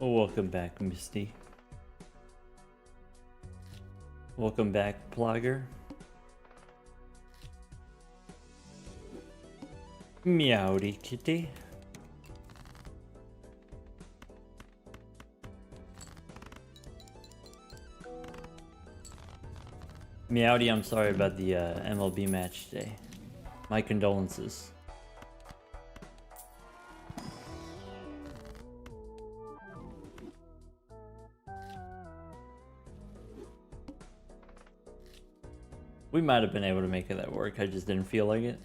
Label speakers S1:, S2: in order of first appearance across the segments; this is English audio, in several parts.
S1: Welcome back, Misty. Welcome back, Plogger. Meowdy kitty. Meowdy, I'm sorry about the MLB match today. My condolences. We might have been able to make that work, I just didn't feel like it.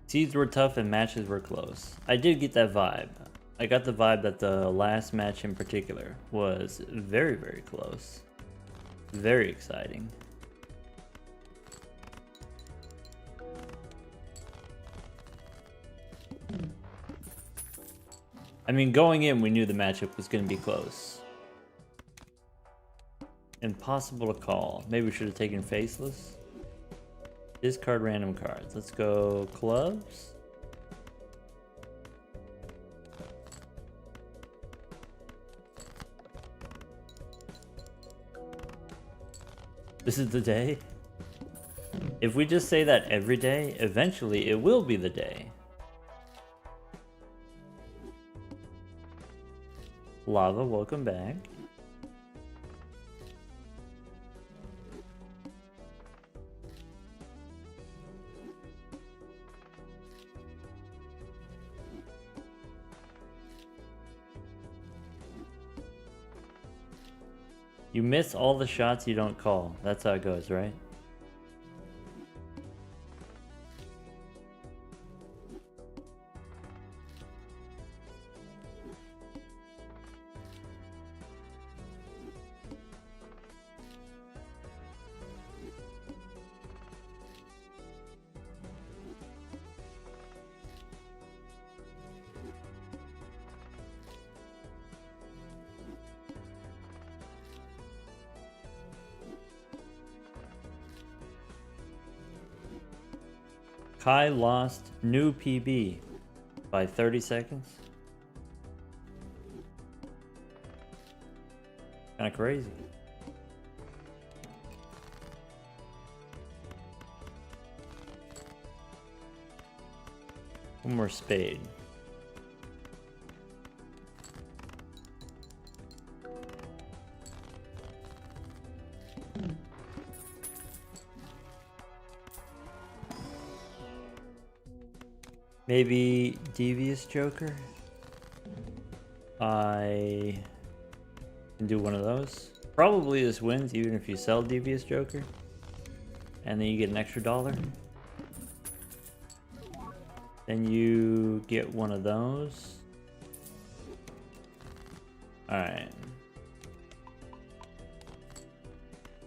S1: Seeds were tough and matches were close. I did get that vibe. I got the vibe that the last match in particular was very, very close. Very exciting. I mean, going in, we knew the matchup was going to be close. Impossible to call. Maybe we should have taken Faceless. Discard random cards. Let's go clubs. This is the day? If we just say that every day, eventually it will be the day. Lava, welcome back. You miss all the shots you don't call. That's how it goes, right? Kai lost new PB by 30 seconds. Kinda crazy. One more spade. Maybe Devious Joker? I can do one of those. Probably this wins even if you sell Devious Joker. And then you get an extra $1. Then you get one of those. Alright.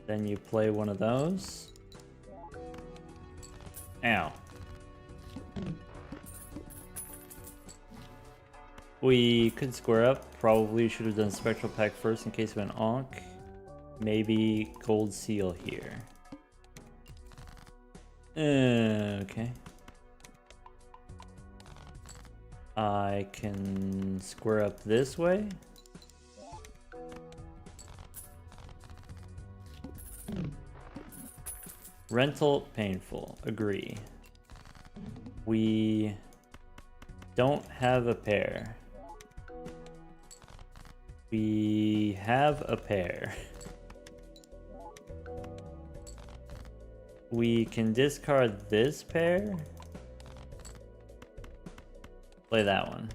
S1: Then you play one of those. Ow. We could square up. Probably should have done Spectral Pack first in case of an Ankh. Maybe Gold Seal here. Okay. I can square up this way. Rental, painful. Agree. We don't have a pair. We have a pair. We can discard this pair. Play that one.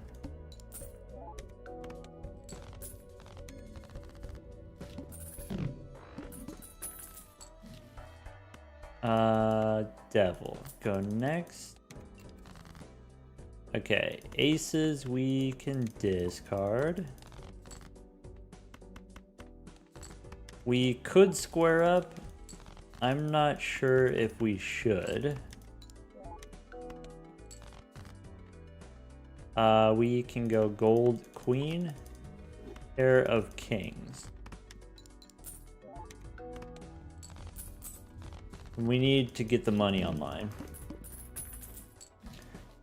S1: Devil. Go next. Okay, aces we can discard. We could square up. I'm not sure if we should. We can go gold queen. Pair of kings. We need to get the money online.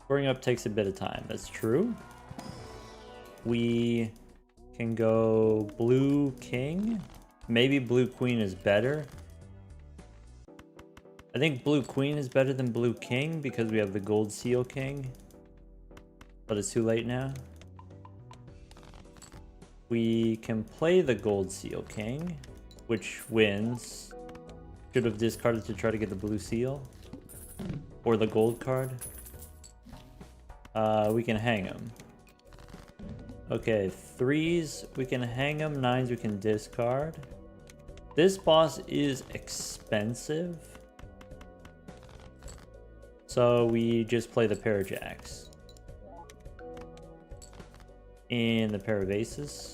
S1: Scoring up takes a bit of time. That's true. We can go blue king. Maybe blue queen is better. I think blue queen is better than blue king because we have the gold seal king. But it's too late now. We can play the gold seal king, which wins. Should have discarded to try to get the blue seal. Or the gold card. We can hang him. Okay, 3s, we can hang him. 9s, we can discard. This boss is expensive. So we just play the pair of jacks. And the pair of aces.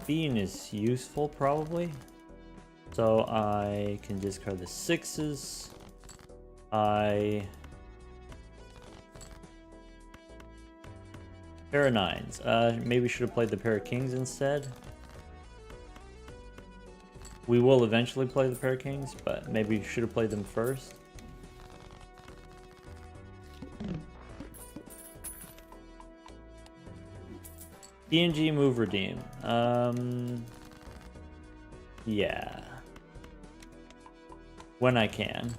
S1: Bean is useful probably. So I can discard the 6s. Pair of 9s. Maybe should have played the pair of kings instead. We will eventually play the pair of kings, but maybe should have played them first. PNG move redeem. Yeah. When I can.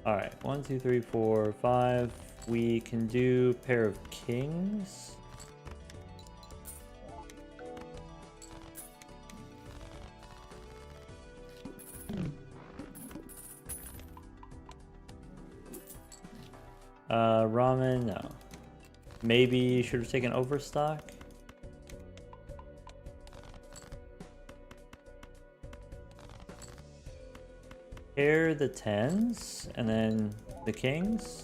S1: Alright, 1, 2, 3, 4, 5. We can do pair of kings. Ramen, no. Maybe should have taken overstock. Pair the 10s and then the kings.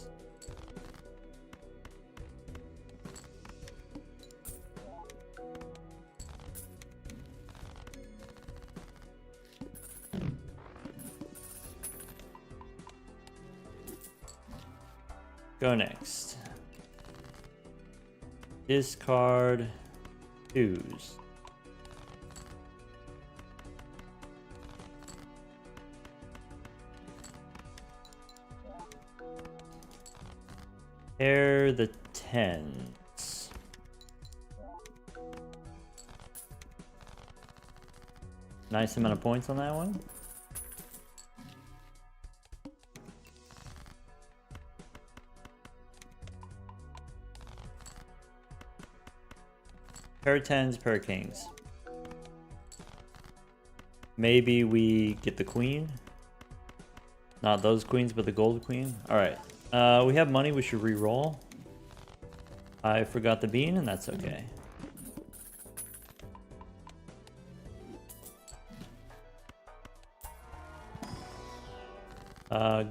S1: Go next. Discard 2s. Pair the 10s. Nice amount of points on that one. Pair of 10s, pair of kings. Maybe we get the queen. Not those queens, but the gold queen. Alright. We have money, we should re-roll. I forgot the bean, and that's okay.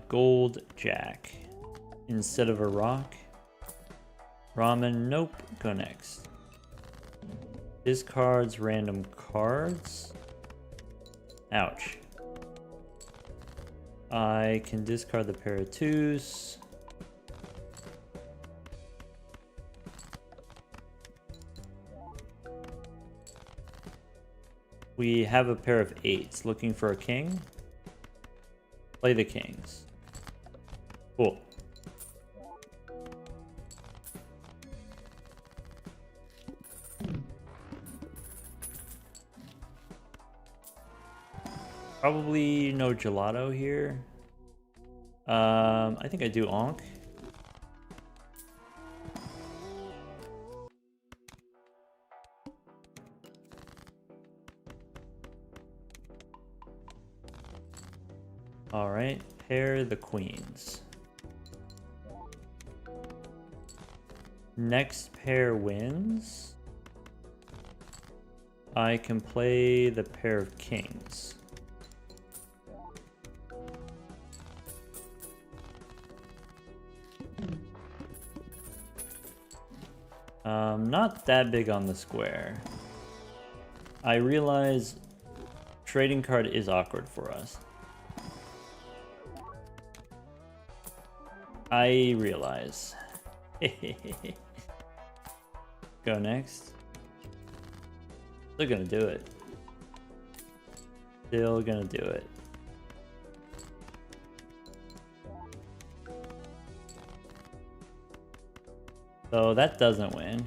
S1: Gold jack. Instead of a rock. Ramen, nope. Go next. Discards random cards. Ouch. I can discard the pair of 2s. We have a pair of 8s looking for a king. Play the kings. Cool. Probably no gelato here. I think I do Onk. Alright, pair the queens. Next pair wins. I can play the pair of kings. Not that big on the square. I realize trading card is awkward for us. I realize. Go next. Still gonna do it. Still gonna do it. So that doesn't win.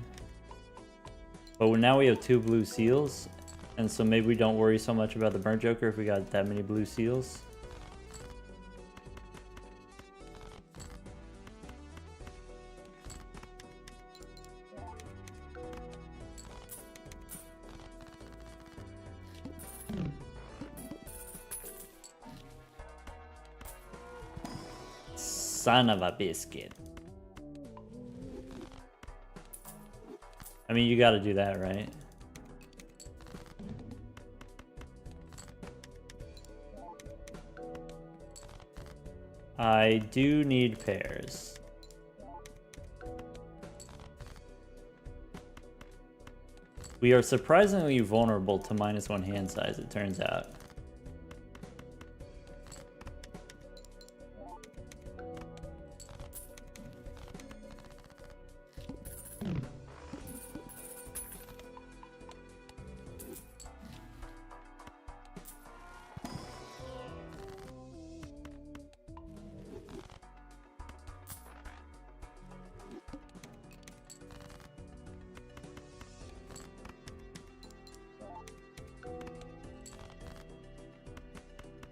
S1: But now we have 2 blue seals. And so maybe we don't worry so much about the burnt joker if we got that many blue seals. Son of a biscuit. I mean, you gotta do that, right? I do need pairs. We are surprisingly vulnerable to -1 hand size, it turns out.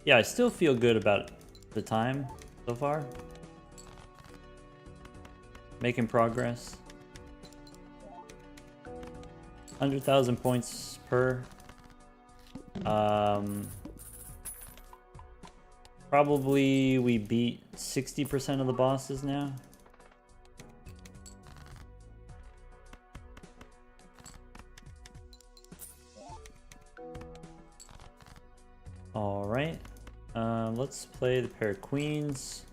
S1: Yeah, I still feel good about the time so far. Making progress. 100,000 points per. Probably we beat 60% of the bosses now. All right. Let's play the pair of queens.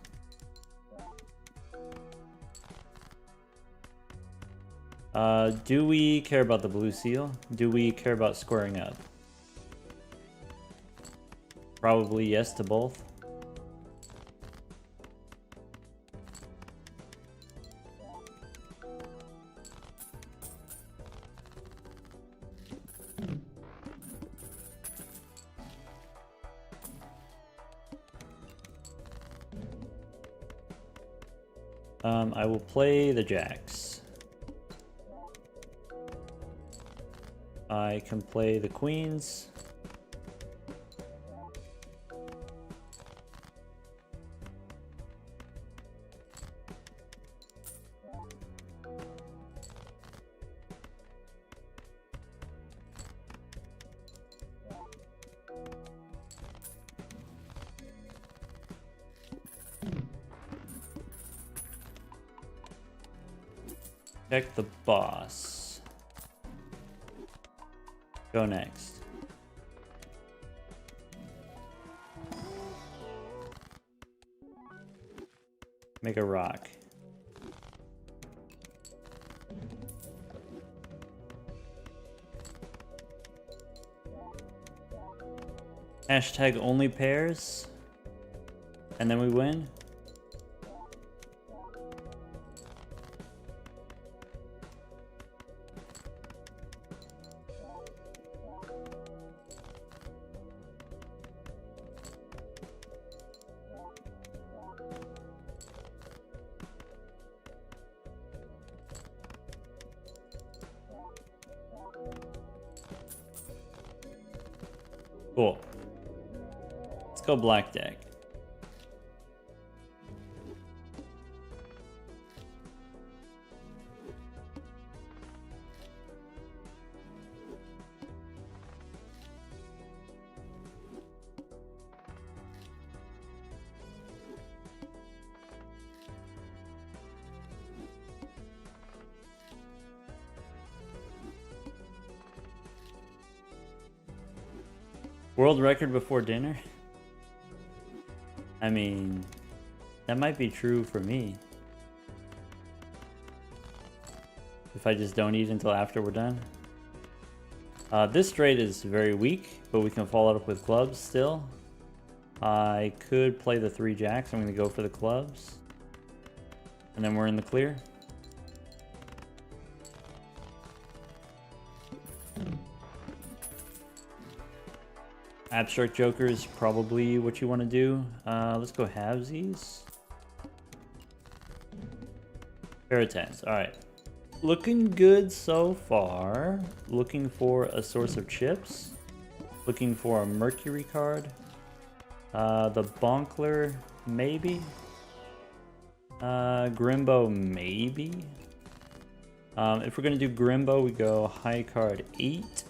S1: Do we care about the blue seal? Do we care about squaring up? Probably yes to both. I will play the jacks. I can play the queens. Check the boss. Go next. Make a rock. Hashtag only pairs. And then we win. Cool. Let's go black deck. World record before dinner? I mean, that might be true for me. if I just don't eat until after we're done. This straight is very weak, but we can follow it up with clubs still. I could play the 3 jacks. I'm going to go for the clubs. And then we're in the clear. Abstract Joker is probably what you want to do. Let's go halvesies. Pair of 10s. Alright. Looking good so far. Looking for a source of chips. Looking for a Mercury card. The Bonkler, maybe. Grimbo, maybe. If we're going to do Grimbo, we go high card 8.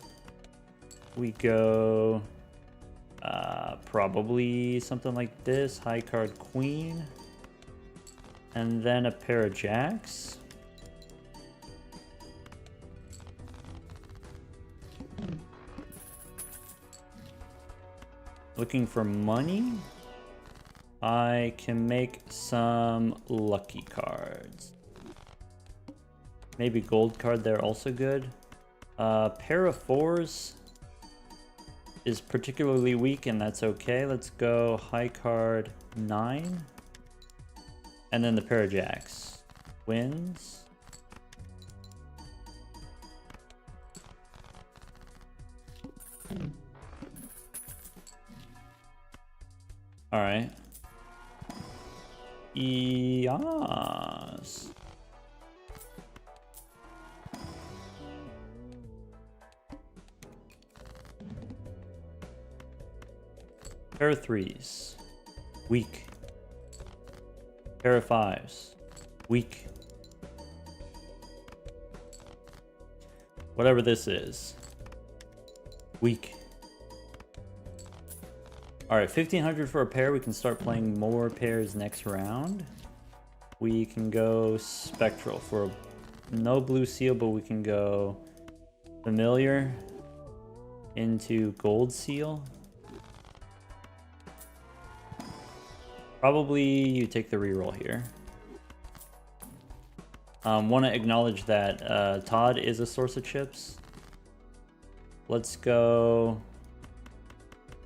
S1: We go probably something like this. High card queen. And then a pair of jacks. Looking for money. I can make some lucky cards. Maybe gold card there also good. Pair of 4s is particularly weak, and that's okay. Let's go high card 9. And then the pair of jacks. Wins. Alright. Yes. Pair of 3s. Weak. Pair of 5s. Weak. Whatever this is. Weak. Alright, 1500 for a pair. We can start playing more pairs next round. We can go Spectral for no blue seal, but we can go Familiar into Gold Seal. Probably you take the reroll here. Want to acknowledge that Todd is a source of chips. Let's go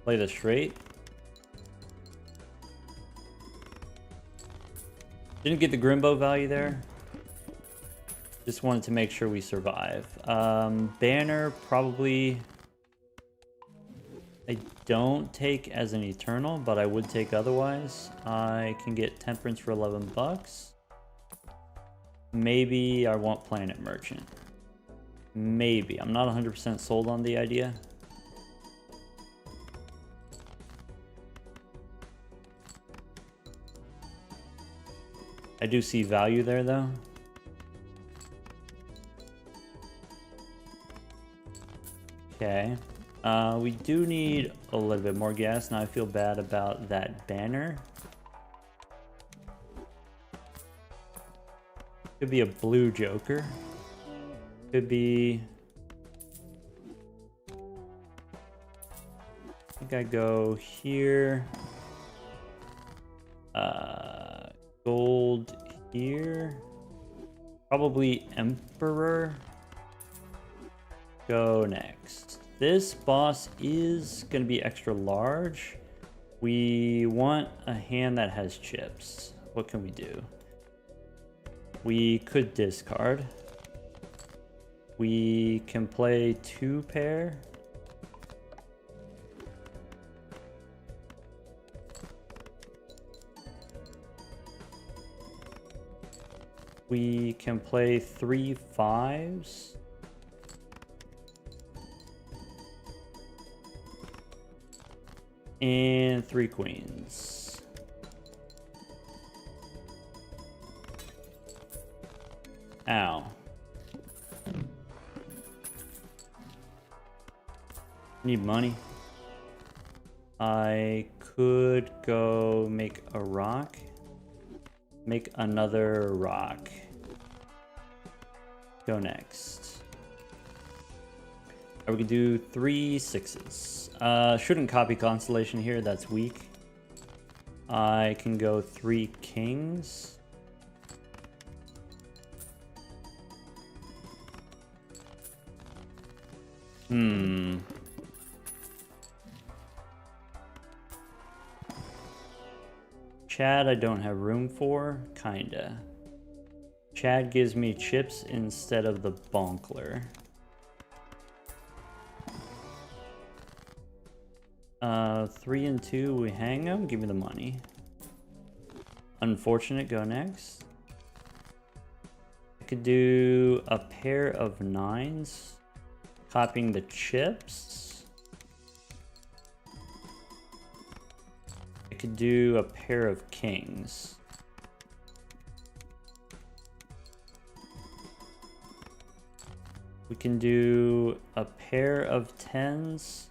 S1: play the straight. Didn't get the Grimbo value there. Just wanted to make sure we survive. Banner, probably I don't take as an Eternal, but I would take otherwise. I can get Temperance for 11 bucks. Maybe I want Planet Merchant. Maybe. I'm not 100% sold on the idea. I do see value there, though. Okay. We do need a little bit more gas. Now I feel bad about that banner. Could be a blue Joker. Could be... I think I go here. Gold here. Probably Emperor. Go next. This boss is going to be extra large. We want a hand that has chips. What can we do? We could discard. We can play 2 pair. We can play 3 5s. And 3 queens. Ow. Need money. I could go make a rock. Make another rock. Go next. We can do 3 6s. Shouldn't copy Constellation here, that's weak. I can go 3 kings. Chad I don't have room for, kinda. Chad gives me chips instead of the bonkler. 3 and 2, we hang them, give me the money. Unfortunate, go next. I could do a pair of 9s, copying the chips. I could do a pair of kings. We can do a pair of 10s.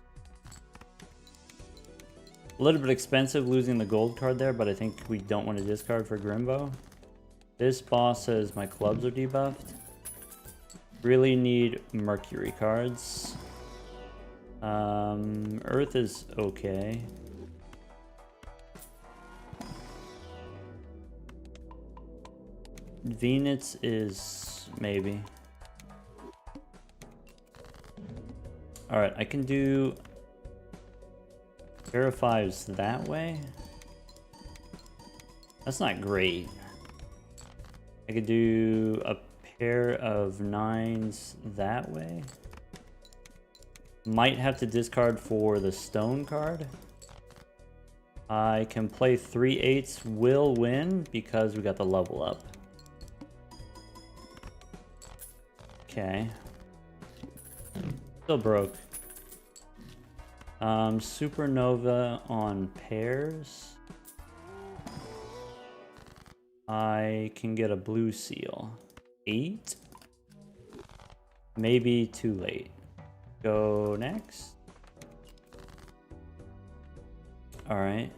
S1: A little bit expensive losing the gold card there, but I think we don't want to discard for Grimbo. This boss says my clubs are debuffed. Really need Mercury cards. Earth is okay. Venus is maybe. Alright, I can do pair of 5s that way. That's not great. I could do a pair of 9s that way. Might have to discard for the stone card. I can play 3 8s, will win because we got the level up. Okay. Still broke. Supernova on pairs. I can get a blue seal. 8. Maybe too late. Go next. Alright.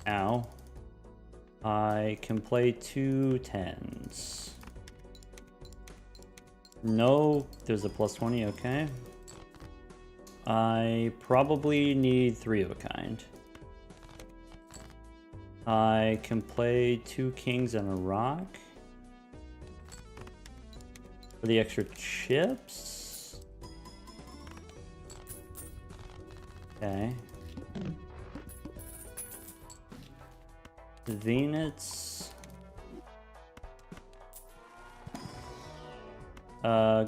S1: Ow. I can play 2 10s. No, there's a +20, okay. I probably need 3 of a kind. I can play 2 kings and a rock. For the extra chips. Okay. Venus.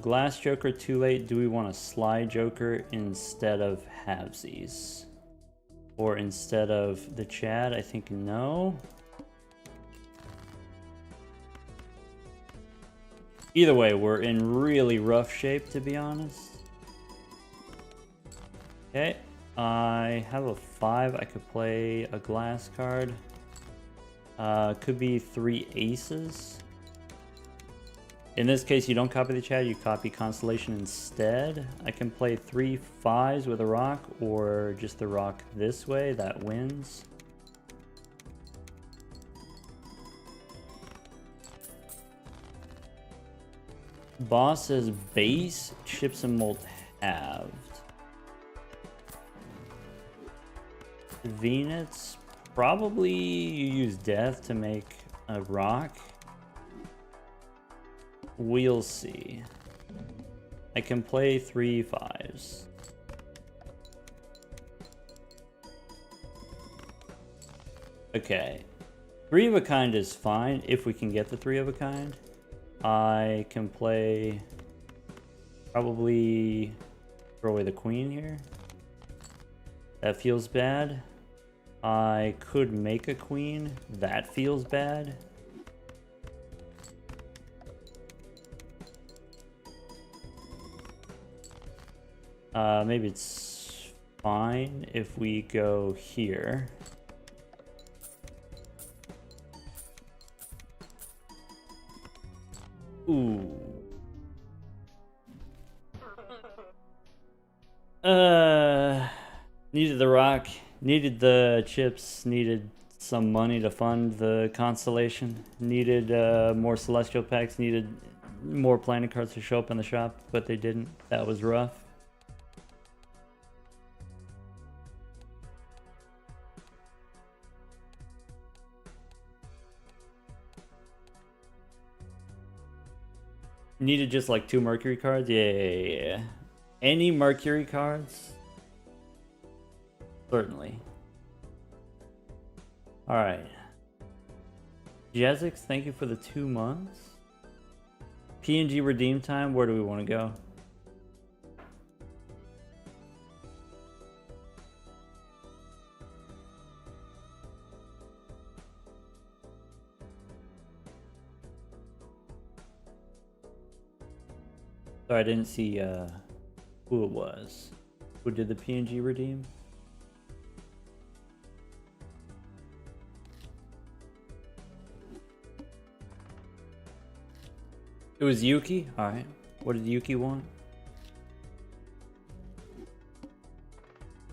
S1: Glass Joker too late. Do we want a Sly Joker instead of halvesies? Or instead of the Chad? I think no. Either way, we're in really rough shape, to be honest. Okay, I have a 5. I could play a glass card. Could be 3 aces. In this case, you don't copy the Chad, you copy Constellation instead. I can play 3 5s with a rock, or just the rock this way, that wins. Boss says base, chips and molt halved. Venus, probably you use death to make a rock. We'll see. I can play 3 5s. Okay. 3 of a kind is fine if we can get the 3 of a kind. I can play probably throw away the queen here. That feels bad. I could make a queen. That feels bad. Maybe it's fine if we go here. Ooh. Needed the rock, needed the chips, needed some money to fund the constellation, needed more celestial packs, needed more planet cards to show up in the shop, but they didn't. That was rough. You needed just like 2 Mercury cards? Yeah. Any Mercury cards? Certainly. Alright. Jezix, thank you for the 2 months. PNG redeem time, where do we want to go? Sorry, I didn't see who it was. Who did the PNG redeem? It was Yuki? Alright. What did Yuki want?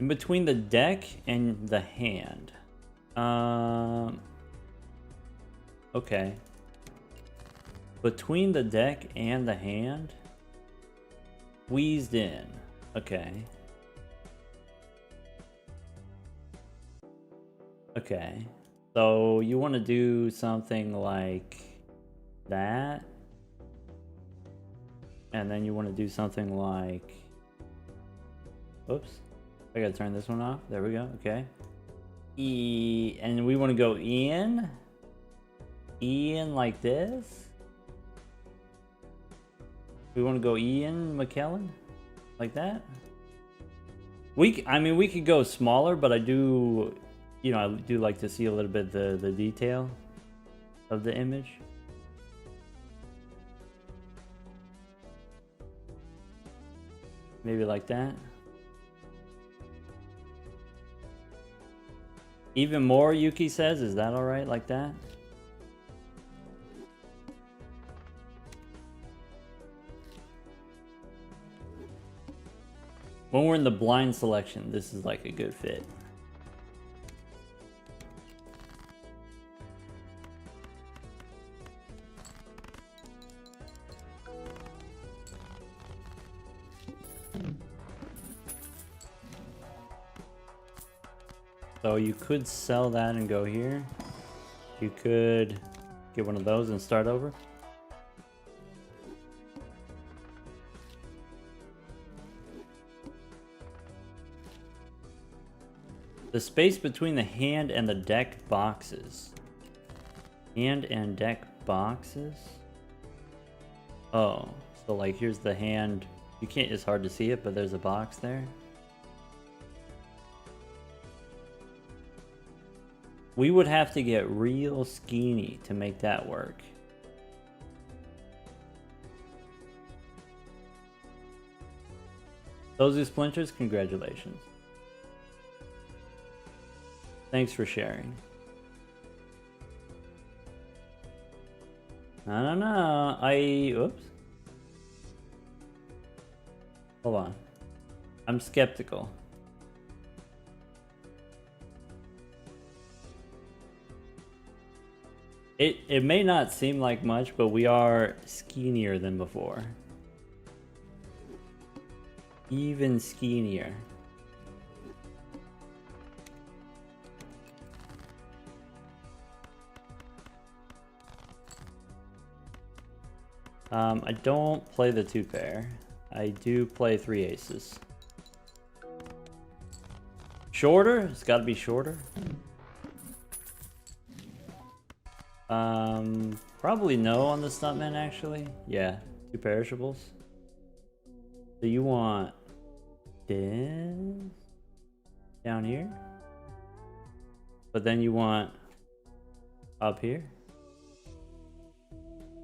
S1: In between the deck and the hand. Okay. Between the deck and the hand? Squeezed in. Okay. Okay. So you want to do something like that? And then you want to do something like... Oops. I gotta turn this one off. There we go. Okay. And we want to go in? In like this? We want to go Ian McKellen? Like that? I mean, we could go smaller, but I do... You know, I do like to see a little bit the detail of the image. Maybe like that. Even more, Yuki says. Is that alright like that? When we're in the blind selection, this is like a good fit. So you could sell that and go here. You could get one of those and start over. The space between the hand and the deck boxes. Hand and deck boxes? Oh, so like here's the hand. You can't, it's hard to see it, but there's a box there. We would have to get real skinny to make that work. Those are splinters, congratulations. Thanks for sharing. I don't know. Oops. Hold on. I'm skeptical. It may not seem like much, but we are skinnier than before. Even skinnier. I don't play the 2 pair. I do play 3 aces. Shorter? It's got to be shorter. Probably no on the stuntman actually. Yeah, 2 perishables. So you want this down here, but then you want up here.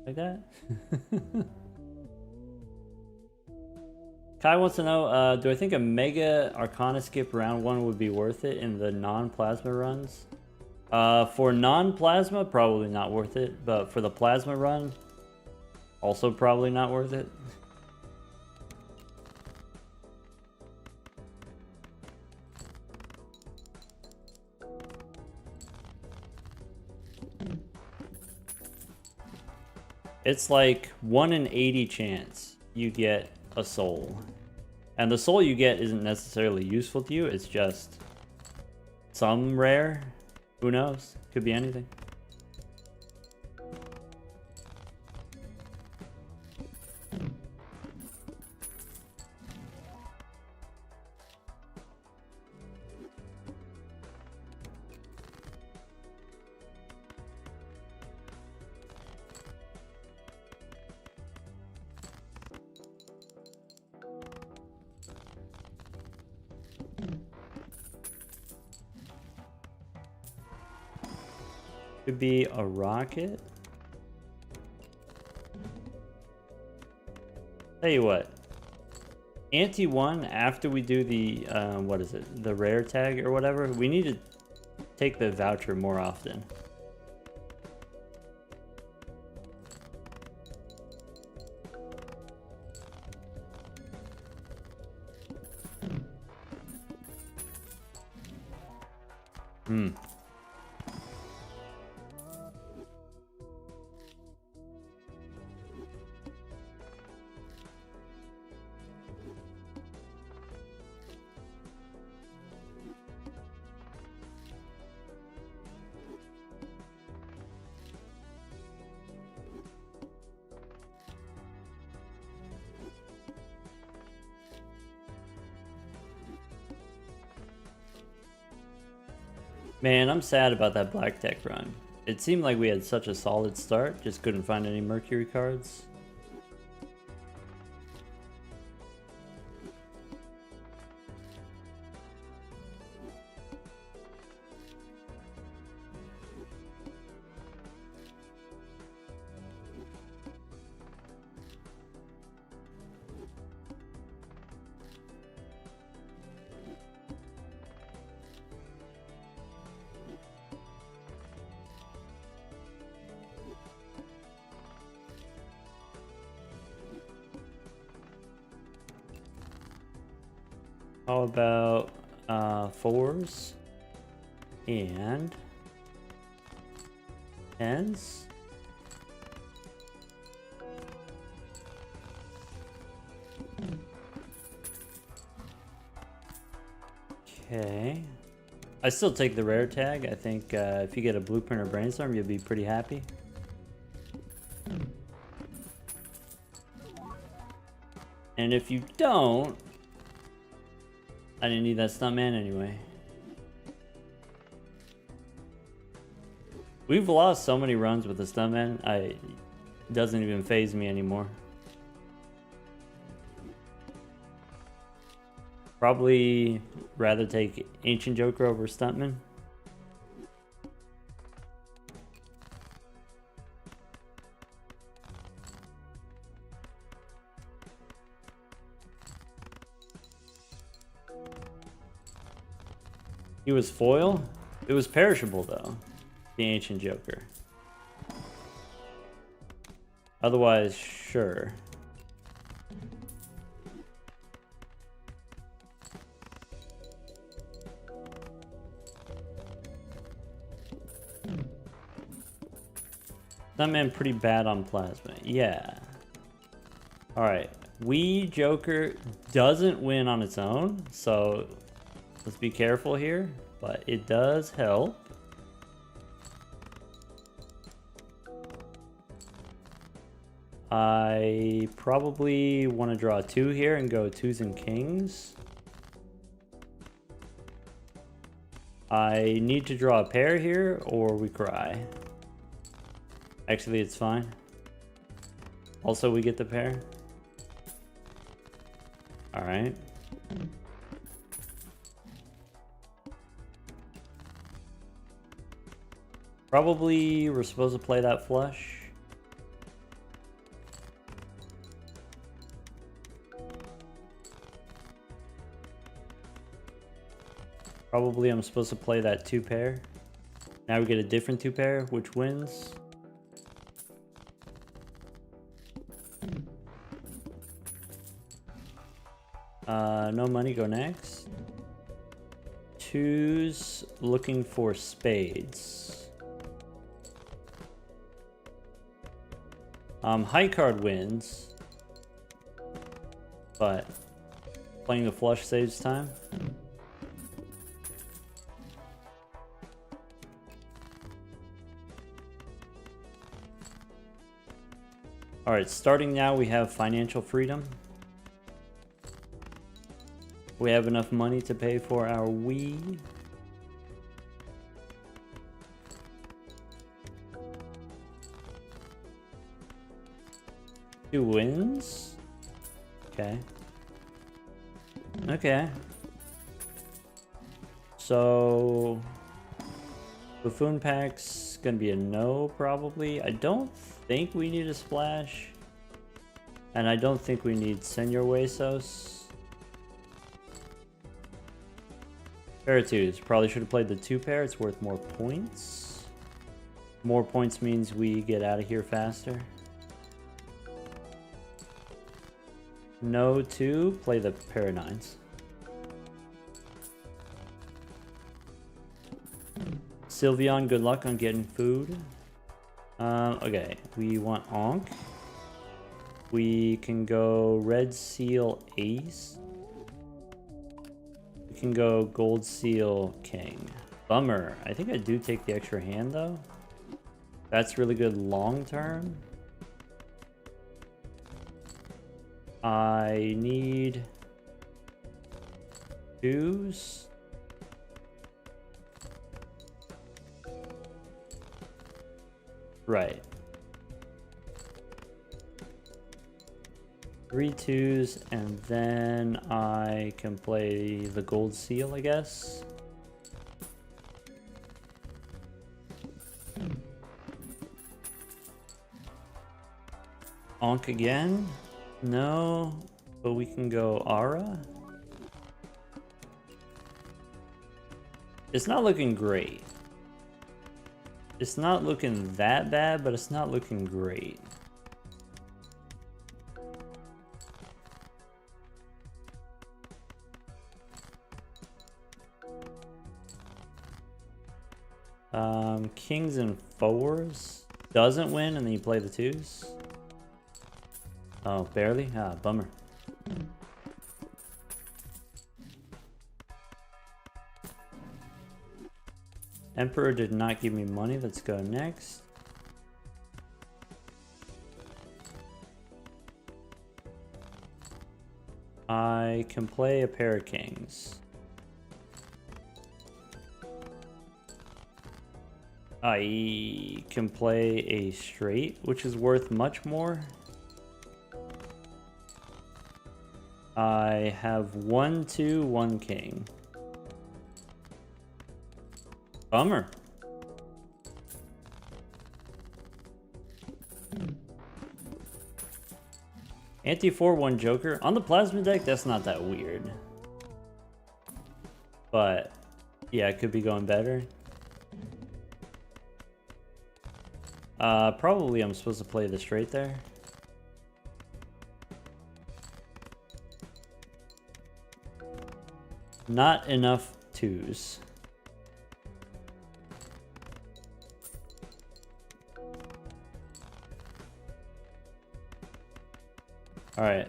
S1: Like that? Kai wants to know, do I think a Mega Arcana skip round 1 would be worth it in the non-plasma runs? For non-plasma, probably not worth it, but for the plasma run, also probably not worth it. It's like 1 in 80 chance you get a soul. And the soul you get isn't necessarily useful to you, it's just some rare. Who knows? Could be anything. Could be a rocket. Tell you what. Ante 1, after we do the, what is it? The rare tag or whatever, we need to take the voucher more often. Hmm. Man, I'm sad about that black tech run. It seemed like we had such a solid start, just couldn't find any Mercury cards. How about 4s and 10s? Okay. I still take the rare tag. I think if you get a blueprint or brainstorm, you'll be pretty happy. And if you don't, I didn't need that stuntman anyway. We've lost so many runs with the stuntman, it doesn't even faze me anymore. Probably rather take Ancient Joker over Stuntman. He was foil? It was perishable though, the Ancient Joker. Otherwise, sure. Stuntman pretty bad on plasma. Yeah. Alright. Wii Joker doesn't win on its own, so let's be careful here, but it does help. I probably want to draw 2 here and go 2s and kings. I need to draw a pair here or we cry. Actually, it's fine. Also, we get the pair. All right. Probably we're supposed to play that flush. Probably I'm supposed to play that 2 pair. Now we get a different 2 pair, which wins. No money, go next. 2s looking for spades. High card wins, but playing the flush saves time. All right, starting now, we have financial freedom. We have enough money to pay for our Wii. Two wins. Okay. Okay. So, buffoon packs is going to be a no, probably. I don't think we need a splash. And I don't think we need Senor Huesos. Pair of twos. Probably should have played the 2 pair. It's worth more points. More points means we get out of here faster. No 2. Play the pair of 9s. Sylveon, good luck on getting food. Okay, we want Onk. We can go Red Seal Ace. We can go Gold Seal King. Bummer. I think I do take the extra hand though. That's really good long term. I need 2s. Right. 3 2s, and then I can play the Gold Seal, I guess. Onk again? No, but we can go Aura. It's not looking great. It's not looking that bad, but it's not looking great. Kings and 4s. Doesn't win, and then you play the 2s. Oh, barely? Ah, bummer. Emperor did not give me money. Let's go next. I can play a pair of kings. I can play a straight, which is worth much more. I have 1 2 1 king. Bummer. Anti 4/1 Joker on the plasma deck. That's not that weird, but yeah, it could be going better. Probably I'm supposed to play the straight there. Not enough 2s. All right.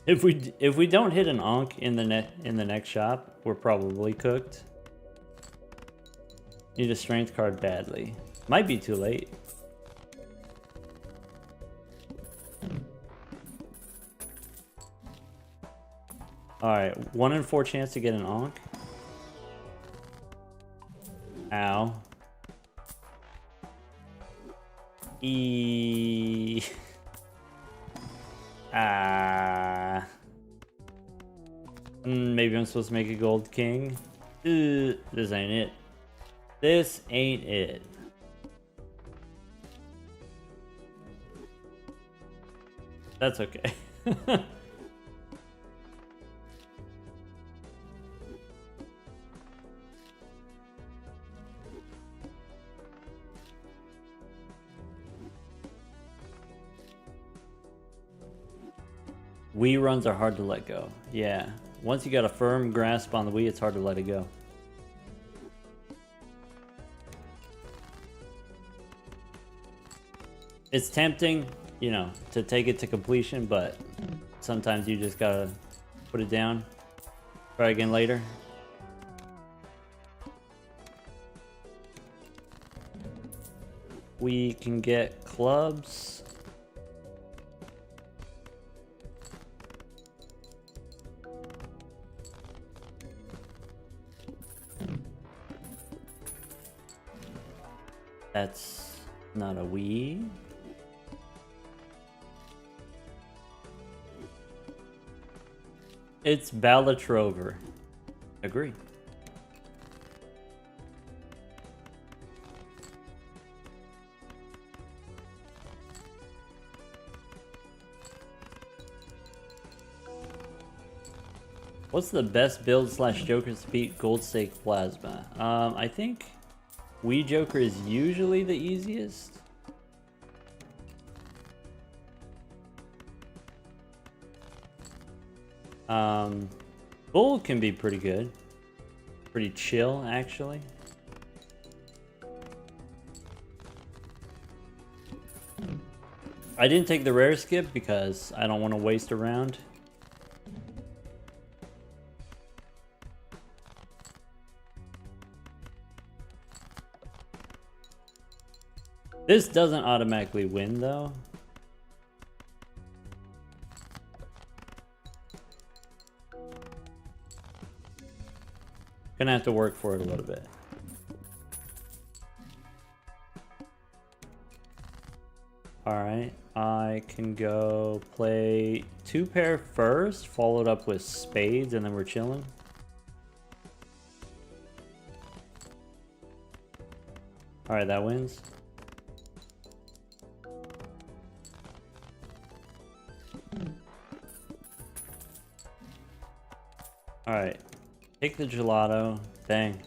S1: If we don't hit an Onk in the next shop, we're probably cooked. Need a strength card badly. Might be too late. Alright, 1 in 4 chance to get an Onk. Ow. Maybe I'm supposed to make a gold king. This ain't it. This ain't it. That's okay. Wii runs are hard to let go. Yeah. Once you got a firm grasp on the Wii, it's hard to let it go. It's tempting, you know, to take it to completion, but sometimes you just gotta put it down. Try again later. We can get clubs. That's not a Wii. It's Ballatrover. Agree. What's the best build slash Joker to beat Gold Stake Plasma? I think Wii Joker is usually the easiest. Bull can be pretty good. Pretty chill, actually. I didn't take the rare skip because I don't want to waste a round. This doesn't automatically win, though. Gonna have to work for it a little bit. Alright, I can go play 2 pair first, followed up with spades, and then we're chilling. Alright, that wins. Alright, take the gelato. Bang.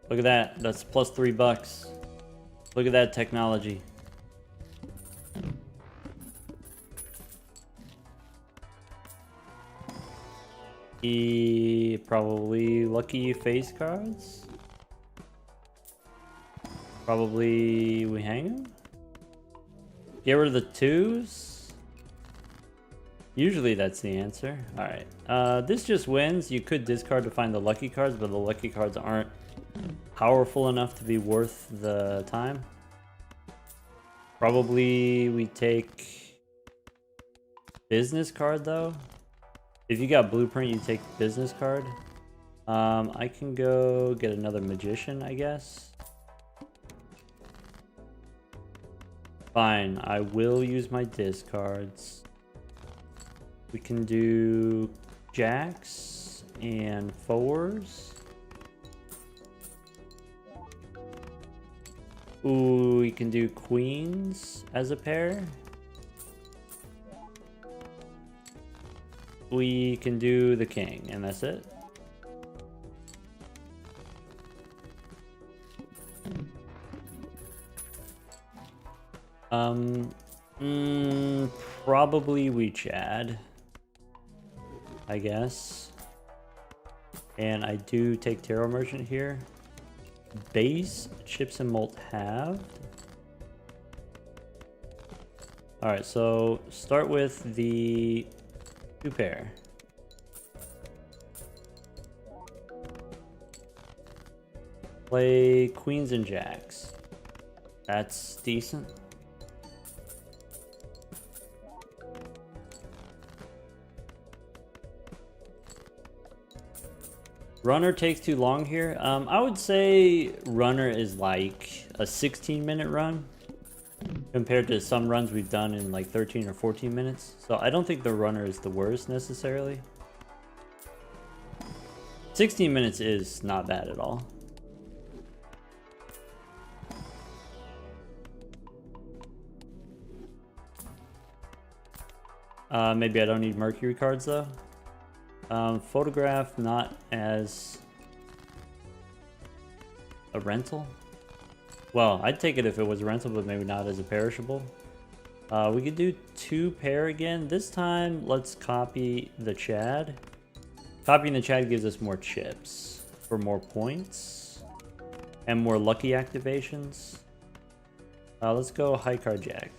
S1: Look at that. That's plus $3. Look at that technology. Probably lucky face cards. Probably we hang him. Get rid of the 2s. Usually that's the answer. Alright. This just wins. You could discard to find the lucky cards, but the lucky cards aren't powerful enough to be worth the time. Probably we take business card though. If you got blueprint, you take business card. I can go get another magician, I guess. Fine, I will use my discards. We can do jacks and 4s. Ooh, we can do queens as a pair. We can do the king, and that's it. Probably we Chad, I guess. And I do take Tarot Merchant here. Base, chips and malt halved. Alright, so start with the 2 pair. Play queens and jacks. That's decent. Runner takes too long here. I would say runner is like a 16-minute run compared to some runs we've done in like 13 or 14 minutes. So I don't think the runner is the worst necessarily. 16 minutes is not bad at all. Maybe I don't need Mercury cards though. Photograph not as a rental. Well, I'd take it if it was a rental, but maybe not as a perishable. We could do 2 pair again. This time, let's copy the Chad. Copying the Chad gives us more chips for more points and more lucky activations. Let's go high card jack.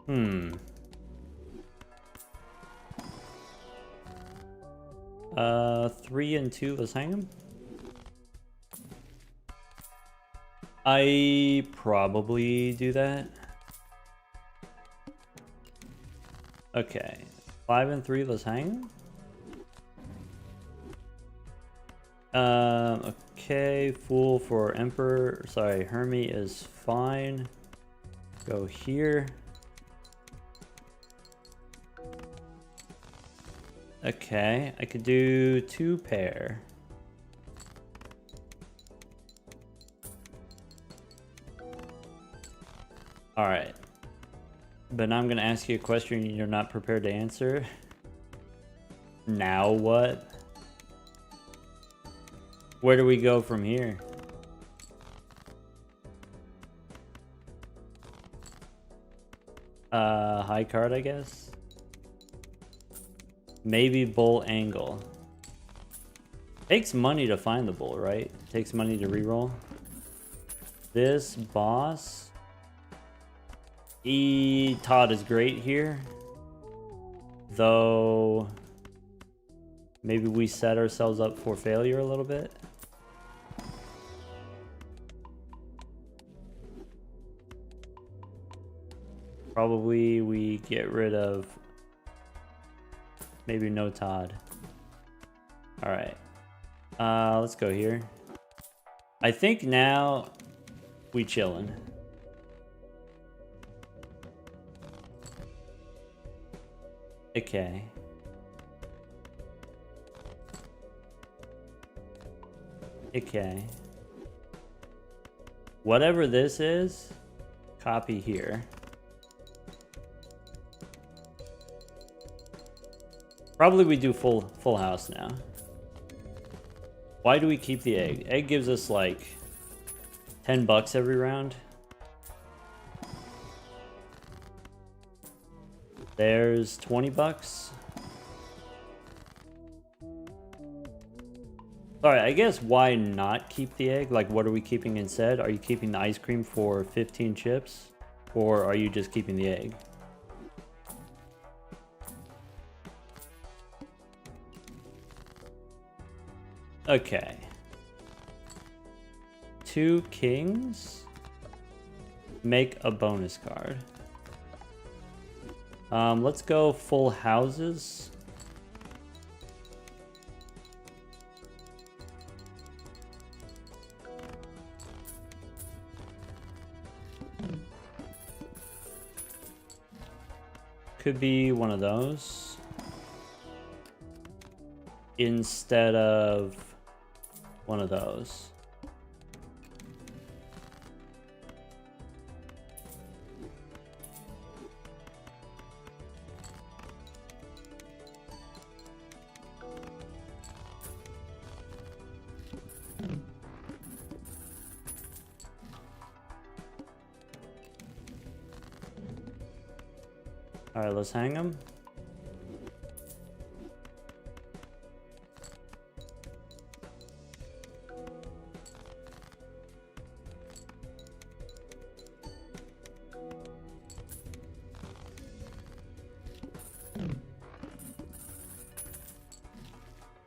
S1: Hmm. 3 and 2, let's hang them. I probably do that. Okay. 5 and 3, let's hang them. Okay, fool for emperor. Sorry, Hermie is fine. Go here. Okay, I could do 2 pair. Alright. But now I'm gonna ask you a question you're not prepared to answer. Now what? Where do we go from here? High card, I guess. Maybe bull angle. Takes money to find the bull, right? Takes money to reroll. This boss. Todd is great here. Though maybe we set ourselves up for failure a little bit. Probably we get rid of maybe no Todd. All right. Let's go here. I think now we chillin'. Okay. Okay. Whatever this is, copy here. Probably we do full house now. Why do we keep the egg? Egg gives us like 10 bucks every round. There's 20 bucks. Alright, I guess why not keep the egg? Like, what are we keeping instead? Are you keeping the ice cream for 15 chips? Or are you just keeping the egg? Okay. 2 kings. Make a bonus card. Let's go full houses. Could be one of those. Instead of one of those. All right, let's hang them.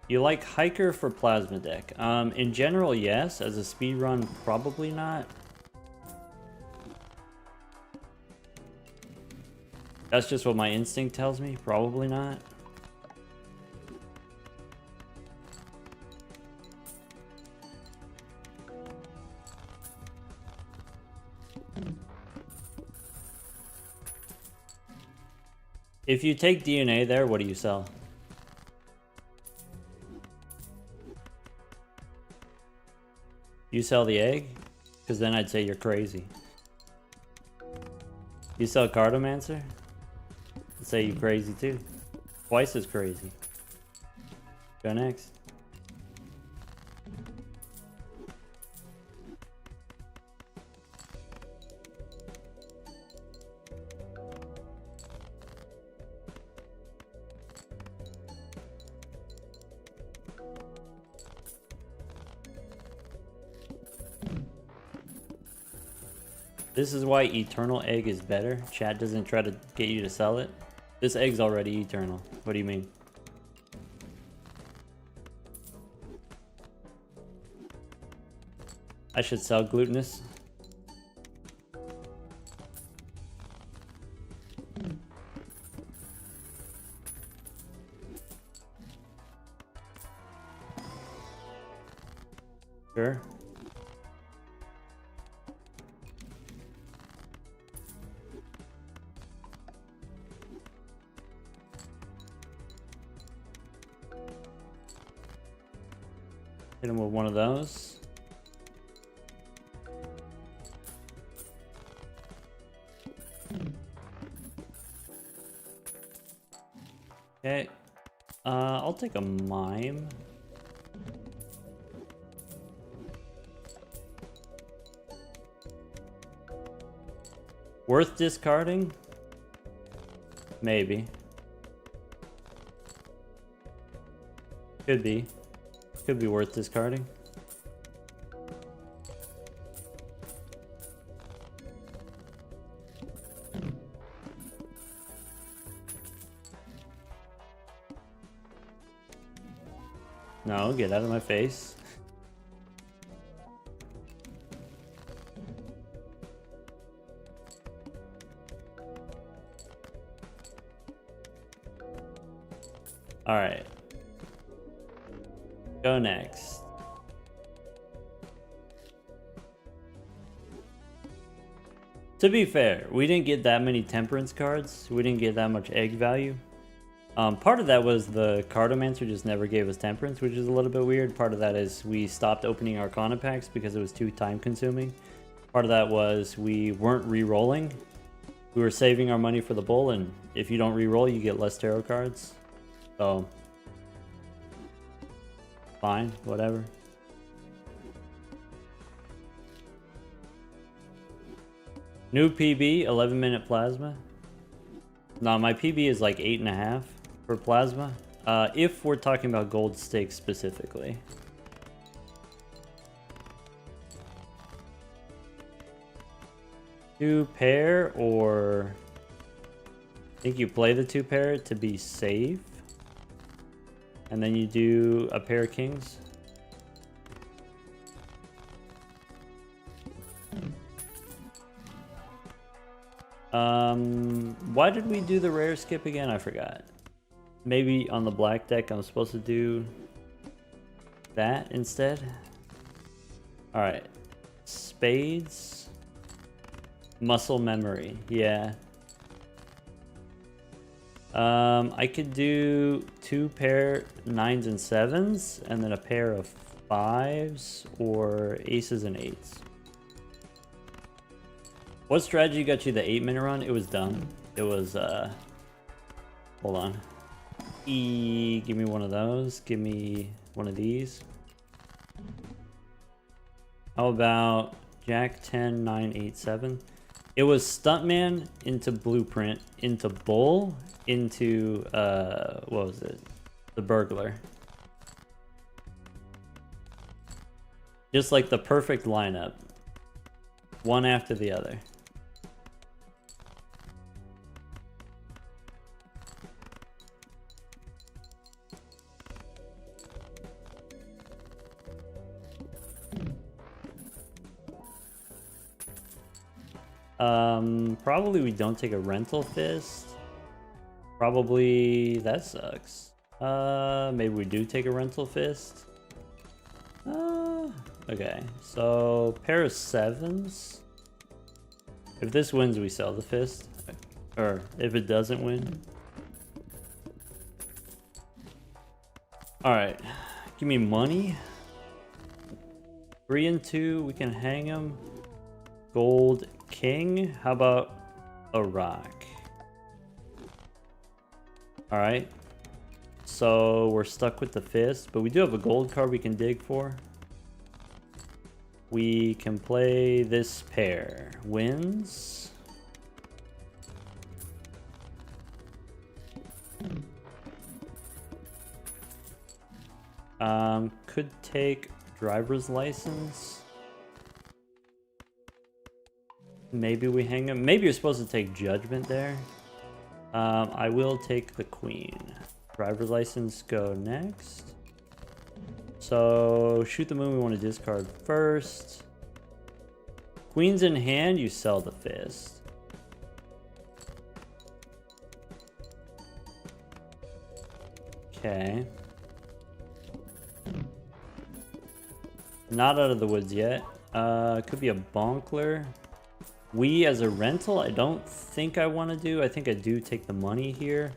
S1: You like hiker for plasma deck? In general, yes. As a speed run, probably not. That's just what my instinct tells me. Probably not. If you take DNA there, what do you sell? You sell the egg? Because then I'd say you're crazy. You sell Cartomancer? I'd say you're crazy too. Twice as crazy. Go next. This is why Eternal Egg is better. Chat doesn't try to get you to sell it. This egg's already eternal. What do you mean? I should sell glutinous. Sure. Hit him with one of those. Okay. I'll take a mime. Worth discarding? Maybe. Could be. Could be worth discarding. No, get out of my face. All right. Go next. To be fair, we didn't get that many temperance cards. We didn't get that much egg value. Part of that was the Cartomancer just never gave us temperance, which is a little bit weird. Part of that is we stopped opening Arcana packs because it was too time consuming. Part of that was we weren't re-rolling. We were saving our money for the bull, and if you don't re-roll, you get less tarot cards. So, fine, whatever. New PB, 11-minute plasma. No, my PB is like 8.5 for plasma. If we're talking about gold stakes specifically. Two pair, or I think you play the two pair to be safe. And then you do a pair of kings. Why did we do the rare skip again? I forgot. Maybe on the black deck I'm supposed to do that instead. Alright. Spades. Muscle memory. Yeah. I could do two pair 9s and 7s, and then a pair of 5s, or aces and 8s. What strategy got you the 8-minute run? It was dumb. It was, hold on. Give me one of those. Give me one of these. How about Jack 10, 9, 8, 7? It was Stuntman into Blueprint, into Bull, into, what was it? The Burglar. Just like the perfect lineup. One after the other. Probably we don't take a rental fist. Probably that sucks. Maybe we do take a rental fist. Okay, so pair of 7s. If this wins, we sell the fist. Or if it doesn't win. Alright, give me money. 3 and 2, we can hang them. Gold king. How about a rock? Alright. So we're stuck with the fist, but we do have a gold card we can dig for. We can play this pair. Wins. Could take driver's license. Maybe we hang him. Maybe you're supposed to take judgment there. I will take the queen. Driver's license go next. So shoot the moon we want to discard first. Queen's in hand, you sell the fist. Okay. Not out of the woods yet. Could be a bonkler. We as a rental, I don't think I want to do. I think I do take the money here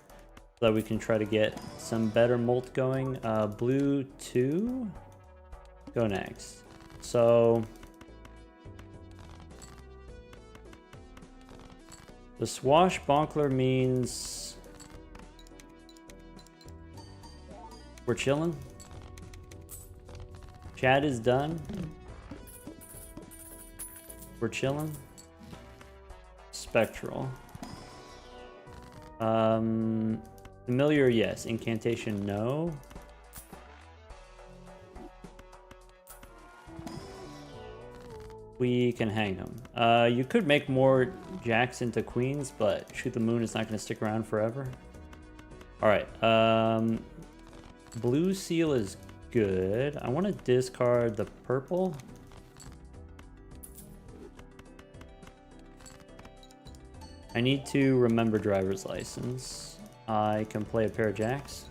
S1: so that we can try to get some better molt going. Blue 2. Go next. So the swashbuckler means we're chilling. Chat is done. We're chilling. Spectral. Familiar, yes. Incantation, no. We can hang him. You could make more jacks into queens, but shoot the moon is not going to stick around forever. Alright. Blue seal is good. I want to discard the purple. I need to remember driver's license. I can play a pair of jacks.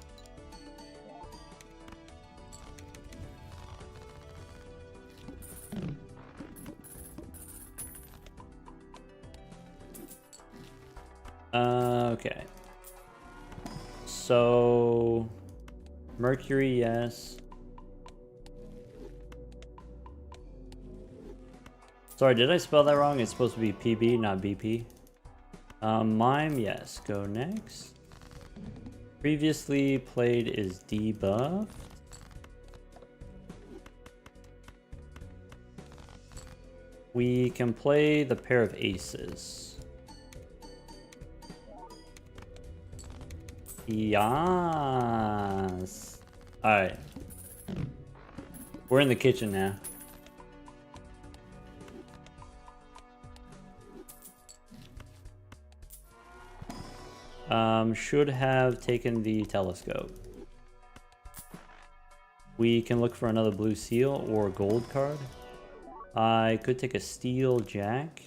S1: Okay. So Mercury, yes. Sorry, did I spell that wrong? It's supposed to be PB, not BP. Mime, yes. Go next. Previously played is debuffed. We can play the pair of aces. Yes. Alright. We're in the kitchen now. Should have taken the telescope. We can look for another blue seal or gold card. I could take a steel jack.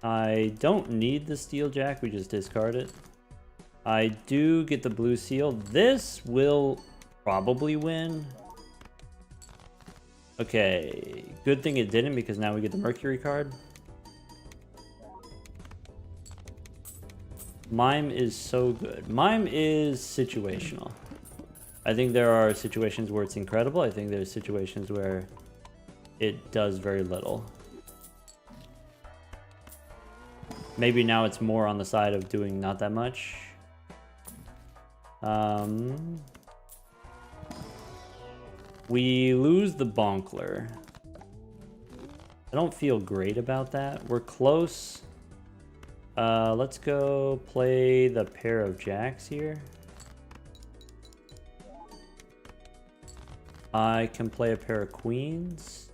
S1: I don't need the steel jack, we just discard it. I do get the blue seal. This will probably win. Okay, good thing it didn't because now we get the Mercury card. Mime is so good. Mime is situational. I think there are situations where it's incredible. I think there's situations where it does very little. Maybe now it's more on the side of doing not that much. We lose the bonkler. I don't feel great about that. We're close. Let's go play the pair of jacks here. I can play a pair of queens.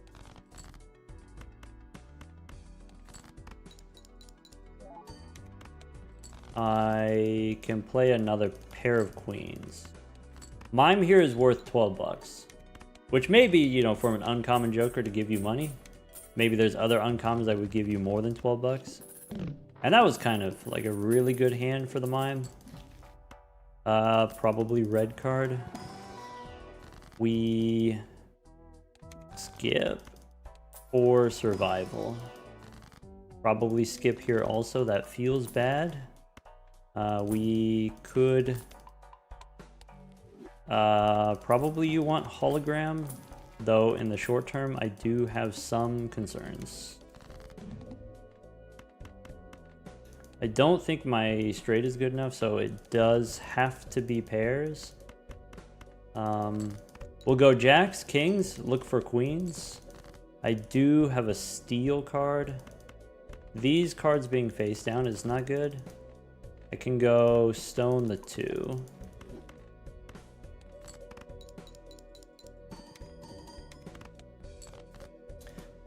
S1: I can play another pair of queens. Mime here is worth 12 bucks. Which may be, you know, from an uncommon joker to give you money. Maybe there's other uncommons that would give you more than 12 bucks. And that was kind of like a really good hand for the mime. Probably red card. We skip or survival. Probably skip here also. That feels bad. We could... probably you want hologram, though in the short term I do have some concerns. I don't think my straight is good enough, so it does have to be pairs. We'll go jacks, kings, look for queens. I do have a steel card. These cards being face down is not good. I can go stone the 2.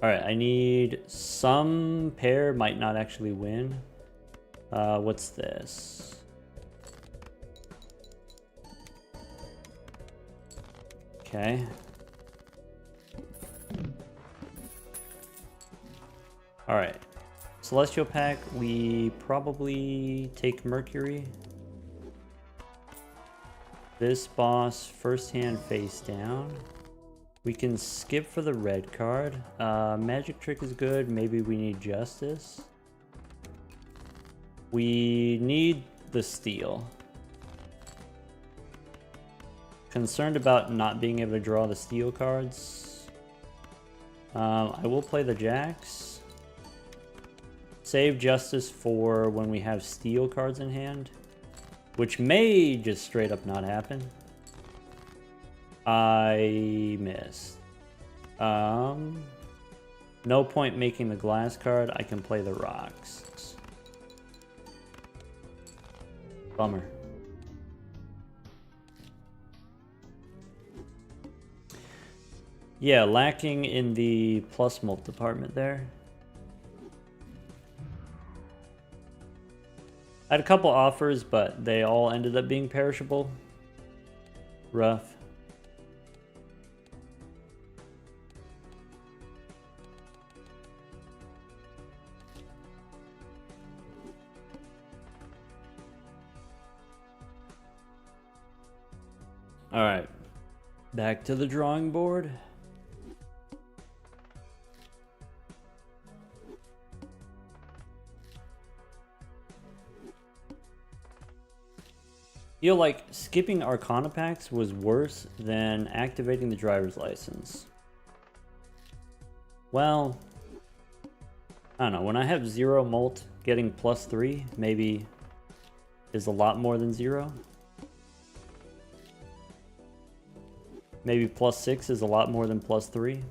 S1: Alright, I need some pair, might not actually win. What's this? Okay. Alright. Celestial pack, we probably take Mercury. This boss, first hand face down. We can skip for the red card. Magic trick is good. Maybe we need justice. We need the steal. Concerned about not being able to draw the steal cards. I will play the jacks. Save justice for when we have steal cards in hand, which may just straight up not happen. I missed. No point making the glass card. I can play the rocks. Bummer. Yeah, lacking in the plus mult department there. I had a couple offers, but they all ended up being perishable. Rough. All right, back to the drawing board. Feel like skipping Arcana packs was worse than activating the driver's license. Well, I don't know. When I have 0 mult, getting +3 maybe is a lot more than 0. Maybe +6 is a lot more than +3.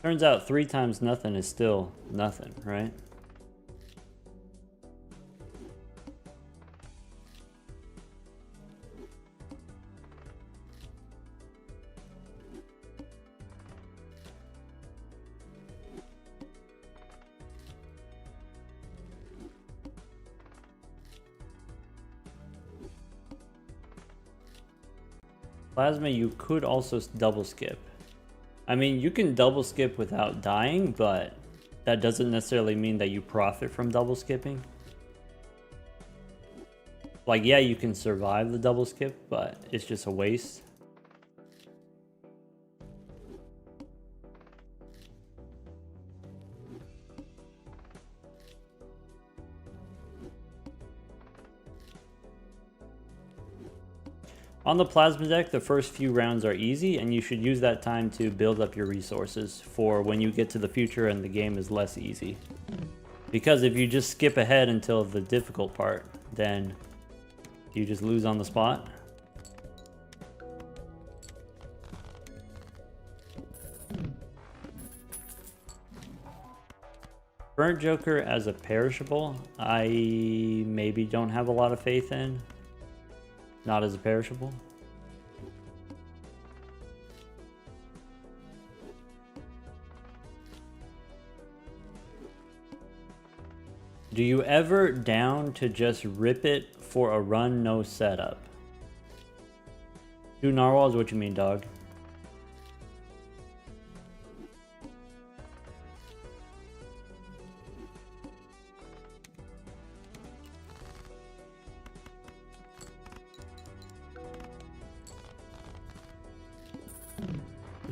S1: Turns out 3 times nothing is still nothing, right? Plasma, you could also double skip. I mean, you can double skip without dying, but that doesn't necessarily mean that you profit from double skipping. Like, yeah, you can survive the double skip, but it's just a waste. On the plasma deck, the first few rounds are easy, and you should use that time to build up your resources for when you get to the future and the game is less easy. Because if you just skip ahead until the difficult part, then you just lose on the spot. Burnt Joker as a perishable, I maybe don't have a lot of faith in. Not as a perishable. Do you ever down to just rip it for a run, no setup? 2 narwhals, what you mean, dog?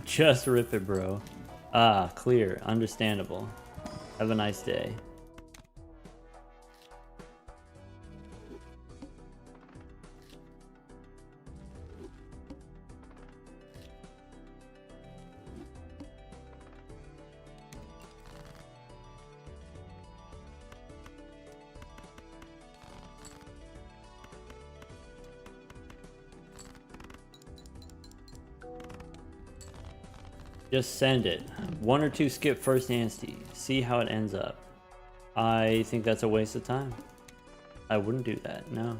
S1: Just rip it, bro. Ah, clear. Understandable. Have a nice day. Just send it. 1 or 2 skip first ante. See how it ends up. I think that's a waste of time. I wouldn't do that, no.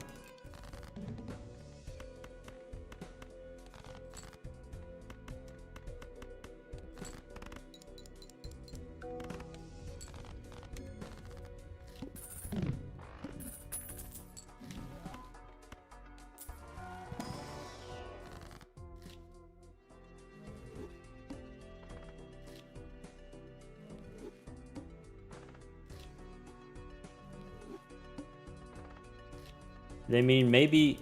S1: They mean maybe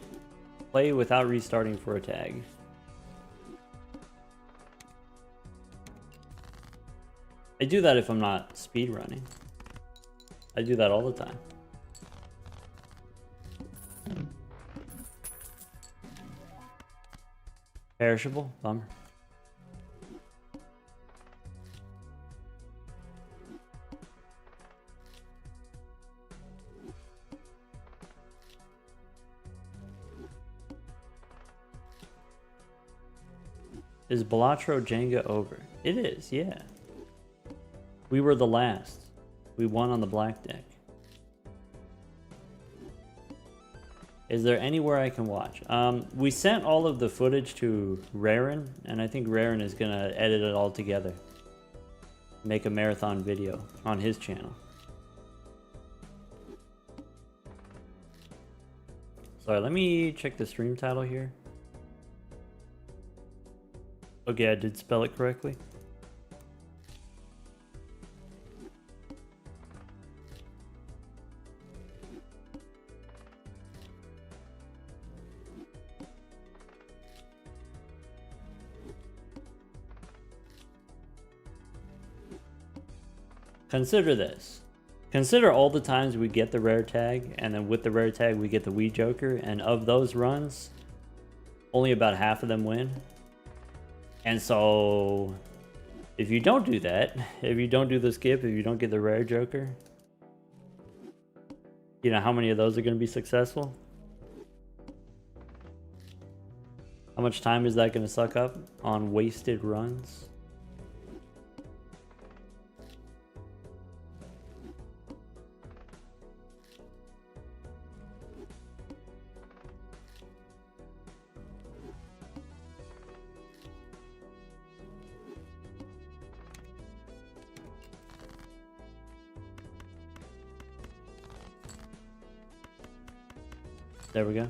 S1: play without restarting for a tag. I do that if I'm not speedrunning. I do that all the time. Perishable? Bummer. Is Balatro Jenga over? It is, yeah. We were the last. We won on the black deck. Is there anywhere I can watch? We sent all of the footage to Raren, and I think Raren is gonna edit it all together. Make a marathon video on his channel. Sorry, let me check the stream title here. Okay, I did spell it correctly. Consider this. Consider all the times we get the rare tag, and then with the rare tag we get the Wii Joker, and of those runs, only about half of them win. And so, if you don't do that, if you don't do the skip, if you don't get the rare Joker, you know how many of those are going to be successful? How much time is that going to suck up on wasted runs? There we go.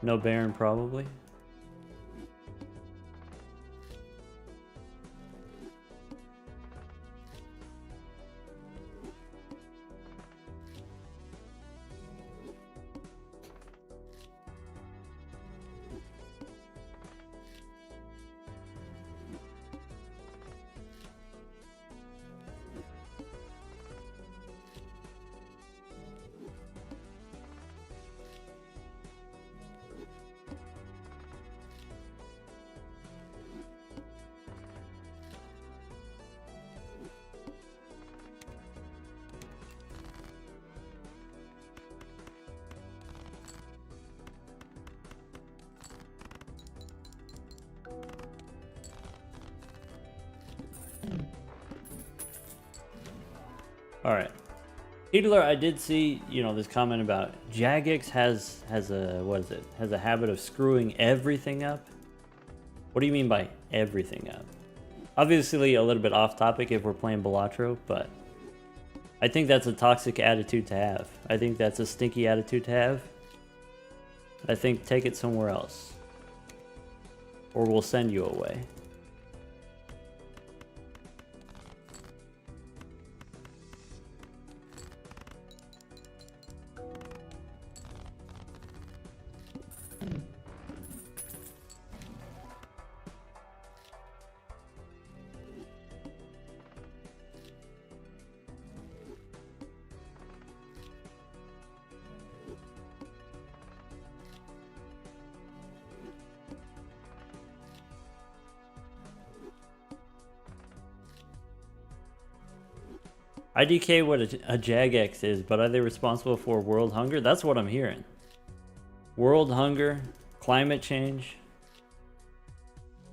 S1: No Baron, probably. All right, Heedler, I did see, you know, this comment about Jagex has a, what is it? Has a habit of screwing everything up. What do you mean by everything up? Obviously a little bit off topic if we're playing Balatro, but I think that's a toxic attitude to have. I think that's a stinky attitude to have. I think take it somewhere else, or we'll send you away. IDK what a Jagex is, but are they responsible for world hunger? That's what I'm hearing. World hunger, climate change.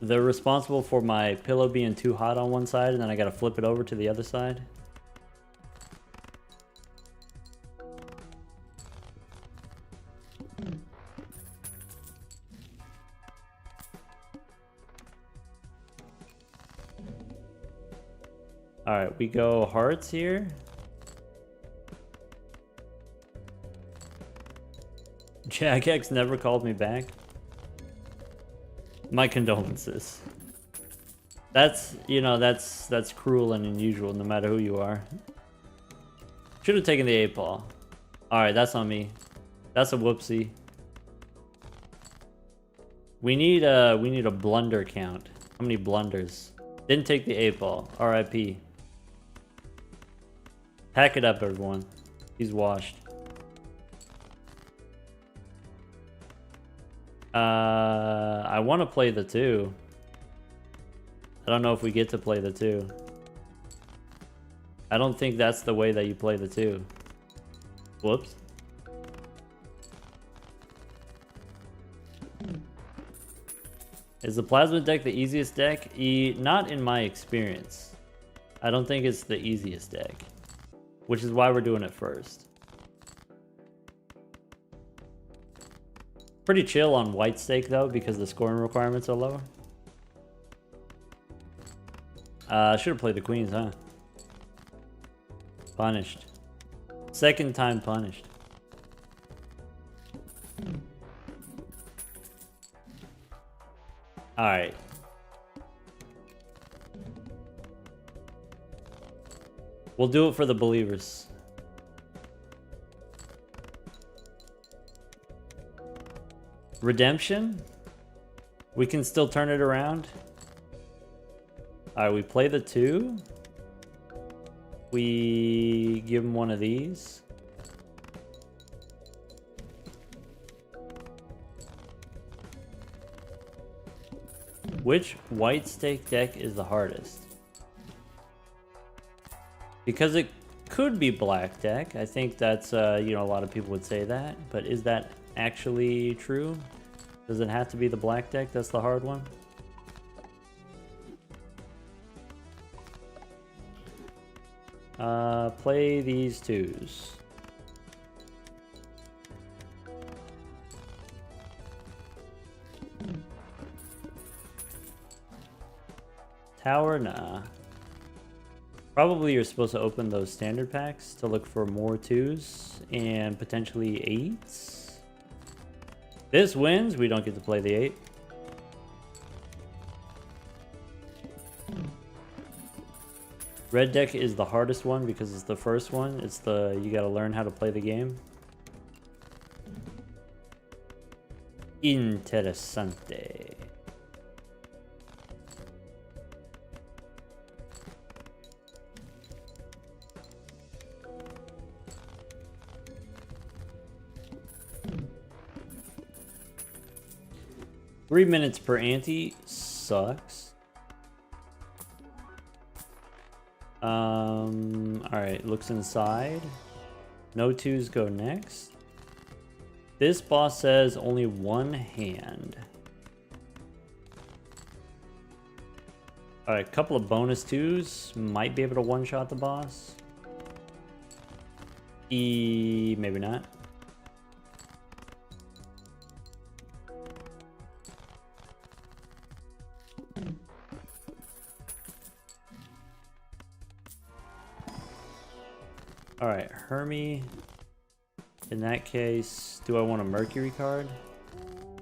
S1: They're responsible for my pillow being too hot on one side, and then I gotta flip it over to the other side. Alright, we go hearts here. Jagex never called me back. My condolences. That's, you know, that's cruel and unusual no matter who you are. Should have taken the 8-ball. Alright, that's on me. That's a whoopsie. We need a blunder count. How many blunders? Didn't take the 8-ball. RIP. Pack it up, everyone. He's washed. I want to play the 2. I don't know if we get to play the 2. I don't think that's the way that you play the 2. Whoops. Is the plasma deck the easiest deck? Not in my experience. I don't think it's the easiest deck. Which is why we're doing it first. Pretty chill on white stake though, because the scoring requirements are lower. I should have played the queens, huh? Punished. Second time punished. Alright. We'll do it for the believers. Redemption? We can still turn it around. Alright, we play the 2. We give him one of these. Which white stake deck is the hardest? Because it could be black deck. I think that's, you know, a lot of people would say that. But is that actually true? Does it have to be the black deck that's the hard one? Play these 2s. Tower, nah. Probably you're supposed to open those standard packs to look for more 2s and potentially 8s. This wins, we don't get to play the 8. Red deck is the hardest one because it's the first one. It's the, you gotta learn how to play the game. Interessante. Three minutes per ante sucks. Alright, looks inside. No 2s go next. This boss says only one hand. Alright, a couple of bonus 2s. Might be able to one-shot the boss. Maybe not. Alright, Hermie. In that case, do I want a Mercury card?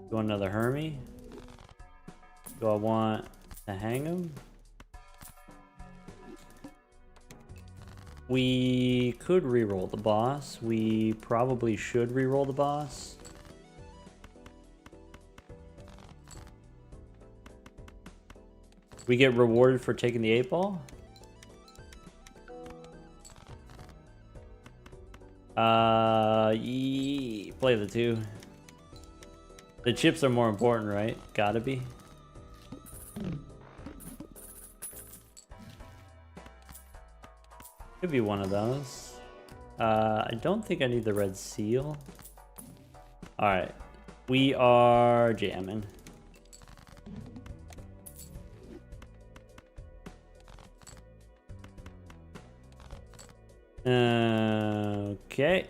S1: Do I want another Hermie? Do I want to hang him? We could reroll the boss. We probably should reroll the boss. We get rewarded for taking the 8-ball? Play the 2. The chips are more important, right? Gotta be. Could be one of those. I don't think I need the red seal. Alright. We are jamming. Okay.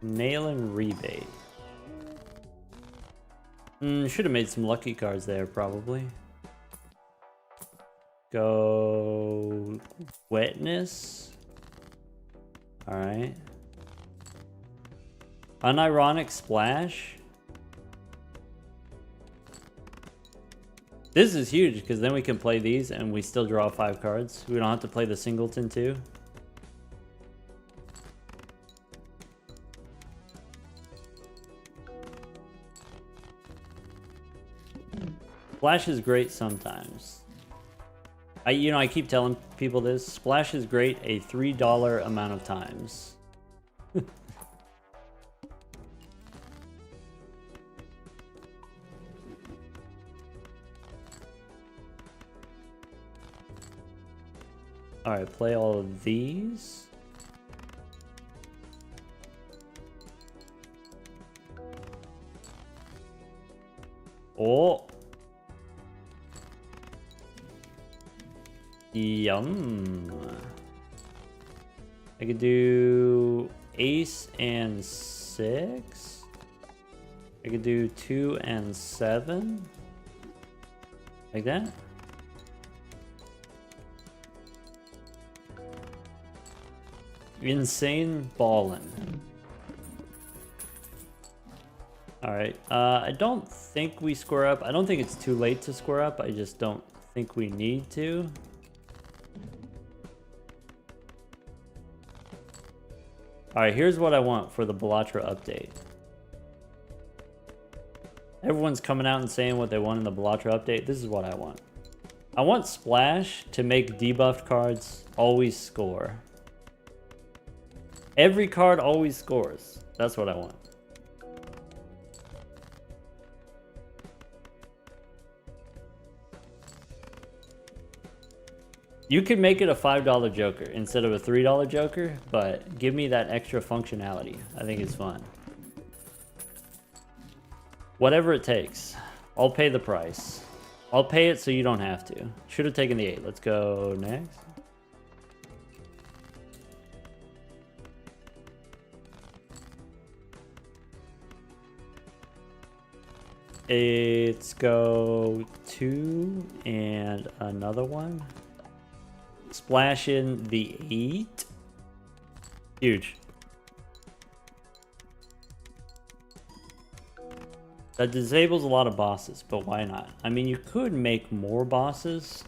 S1: Nail and rebate. Should have made some lucky cards there, probably. Go Wetness. Alright. Unironic splash. This is huge because then we can play these and we still draw 5 cards. We don't have to play the singleton too. Splash is great sometimes. I keep telling people this. Splash is great a $3 amount of times. Alright, play all of these. Oh! Yum! I could do ace and 6. I could do 2 and 7. Like that. Insane ballin'. Alright, I don't think we square up. I don't think it's too late to square up. I just don't think we need to. Alright, here's what I want for the Bellatra update. Everyone's coming out and saying what they want in the Bellatra update. This is what I want. I want Splash to make debuffed cards always score. Every card always scores. That's what I want. You could make it a $5 Joker instead of a $3 Joker, but give me that extra functionality. I think it's fun. Whatever it takes. I'll pay the price. I'll pay it so you don't have to. Should have taken the 8. Let's go next. Let's go 2 and another one. Splash in the 8. Huge. That disables a lot of bosses, but why not? I mean, you could make more bosses.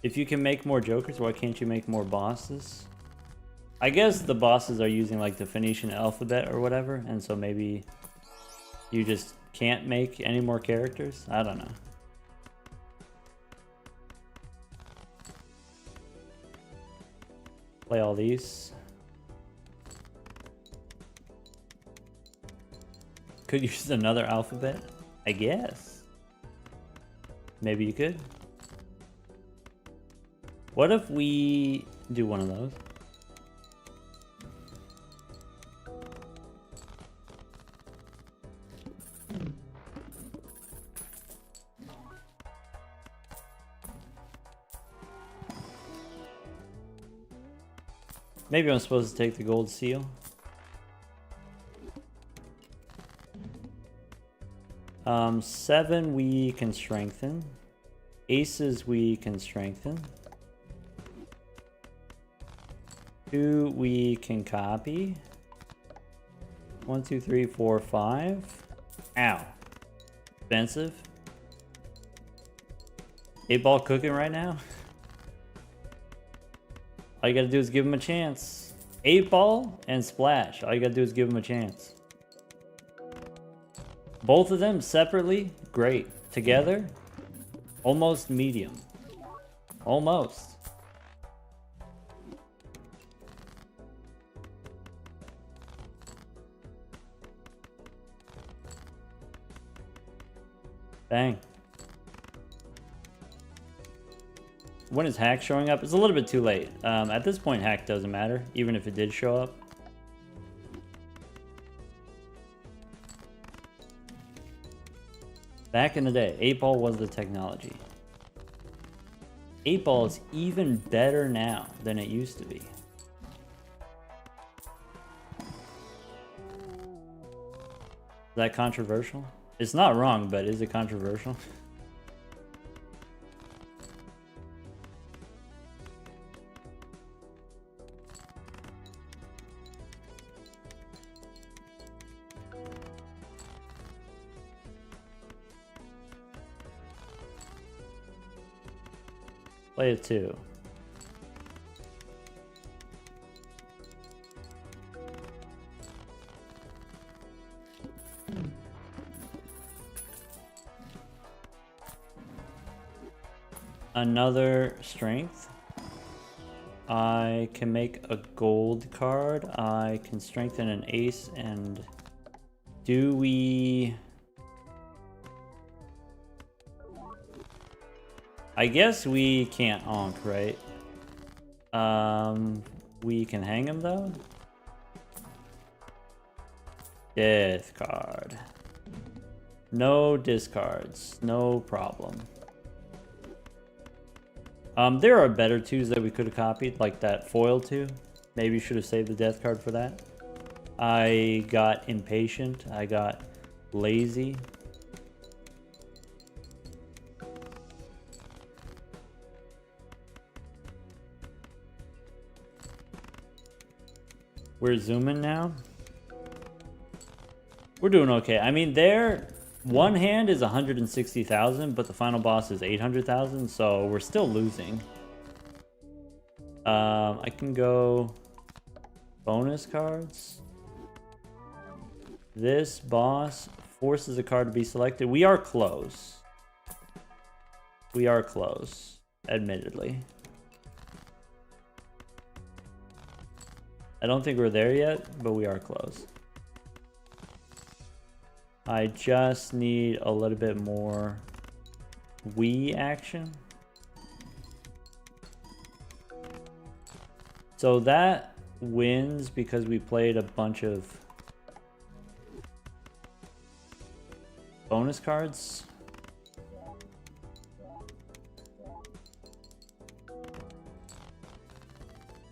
S1: If you can make more Jokers, why can't you make more bosses? I guess the bosses are using like the Phoenician alphabet or whatever, and so maybe you just can't make any more characters? I don't know. Play all these. Could use another alphabet? I guess. Maybe you could. What if we do one of those? Maybe I'm supposed to take the gold seal. 7 we can strengthen. Aces we can strengthen. 2 we can copy. 1, 2, 3, 4, 5. Ow. Expensive. 8-ball cooking right now. All you gotta do is give him a chance. 8-ball and Splash. All you gotta do is give him a chance. Both of them separately, great. Together, almost medium. Almost. Bang. When is hack showing up? It's a little bit too late. At this point, hack doesn't matter, even if it did show up. Back in the day, 8-ball was the technology. 8-ball is even better now than it used to be. Is that controversial? It's not wrong, but is it controversial? Play it too. Another strength. I can make a gold card. I can strengthen an ace. And do we... I guess we can't onk, right? We can hang him though. Death card. No discards. No problem. There are better twos that we could have copied, like that foil two. Maybe you should have saved the death card for that. I got impatient. I got lazy. We're zooming now. We're doing okay. I mean, one hand is 160,000, but the final boss is 800,000, so we're still losing. I can go bonus cards. This boss forces a card to be selected. We are close. We are close, admittedly. I don't think we're there yet, but we are close. I just need a little bit more Wii action. So that wins because we played a bunch of bonus cards.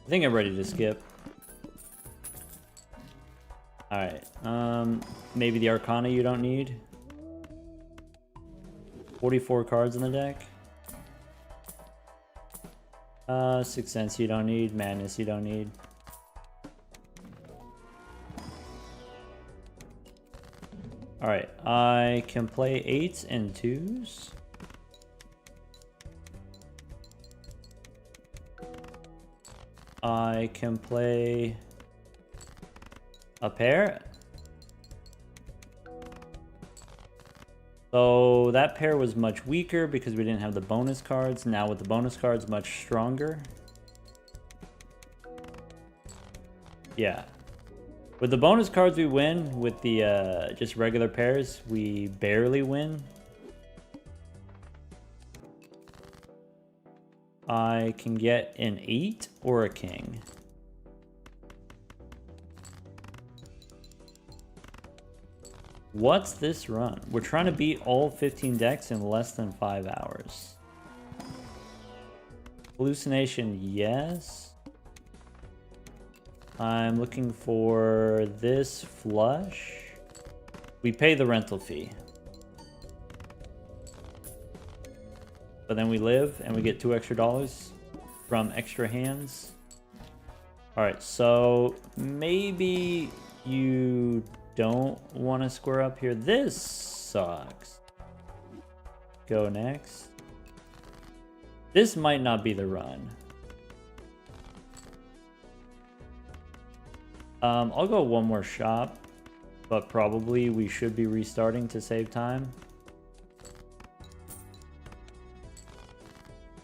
S1: I think I'm ready to skip. Alright, maybe the Arcana you don't need. 44 cards in the deck. Sixth Sense you don't need, Madness you don't need. Alright, I can play 8s and 2s. I can play a pair. So that pair was much weaker because we didn't have the bonus cards. Now with the bonus cards, much stronger. Yeah. With the bonus cards we win. With the just regular pairs, we barely win. I can get an 8 or a king. What's this run? We're trying to beat all 15 decks in less than 5 hours. Hallucination, yes. I'm looking for this flush. We pay the rental fee. But then we live and we get $2 extra from extra hands. Alright, so maybe you don't want to square up here. This sucks. Go next. This might not be the run. I'll go one more shop, but probably we should be restarting to save time.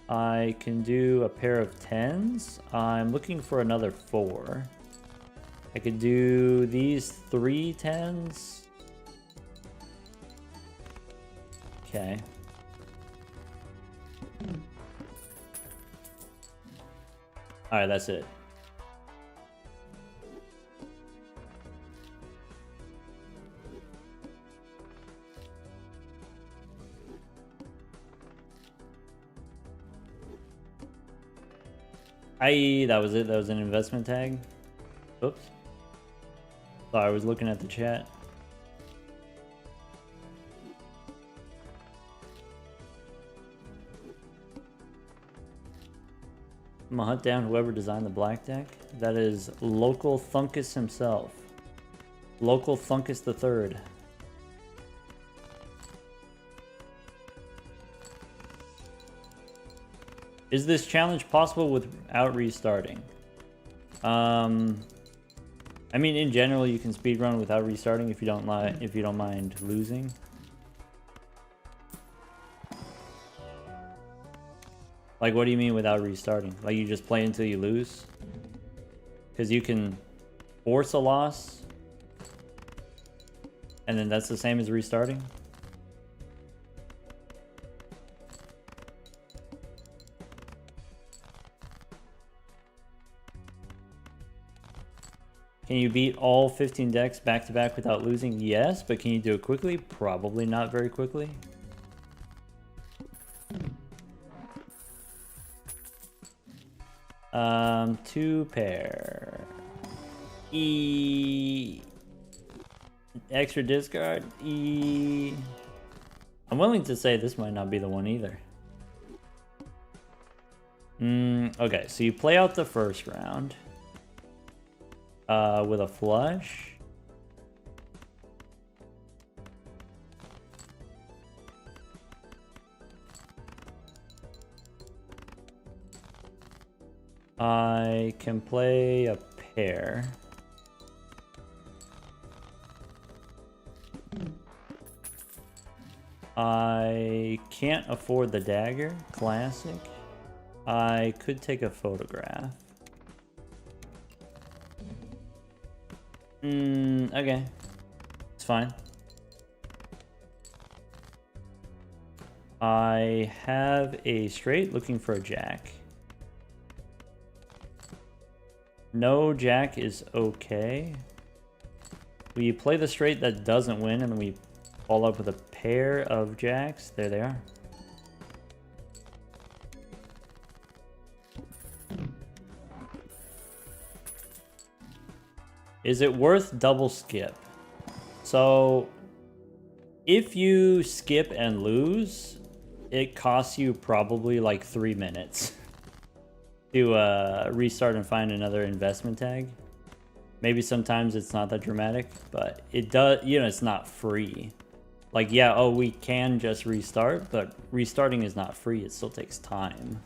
S1: I can do a pair of 10s. I'm looking for another 4. I could do these 3 10s. Okay. Alright, that's it. That was it. That was an investment tag. Oops. Thought I was looking at the chat. I'm gonna hunt down whoever designed the black deck. That is Local Thunkus himself. Local Thunkus III. Is this challenge possible without restarting? I mean, in general, you can speedrun without restarting if you don't mind losing. Like, what do you mean without restarting? Like, you just play until you lose? Because you can force a loss, and then that's the same as restarting? Can you beat all 15 decks back to back without losing? Yes, but can you do it quickly? Probably not very quickly. Two pair. Extra discard. I'm willing to say this might not be the one either. Okay, so you play out the first round with a flush. I can play a pair. I can't afford the dagger. Classic. I could take a photograph. Okay. It's fine. I have a straight looking for a jack. No jack is okay. We play the straight that doesn't win, and then we follow up with a pair of jacks. There they are. Is it worth double skip? So, if you skip and lose, it costs you probably like 3 minutes to restart and find another investment tag. Maybe sometimes it's not that dramatic, but it does, you know, it's not free. Like, yeah, oh, we can just restart, but restarting is not free. It still takes time.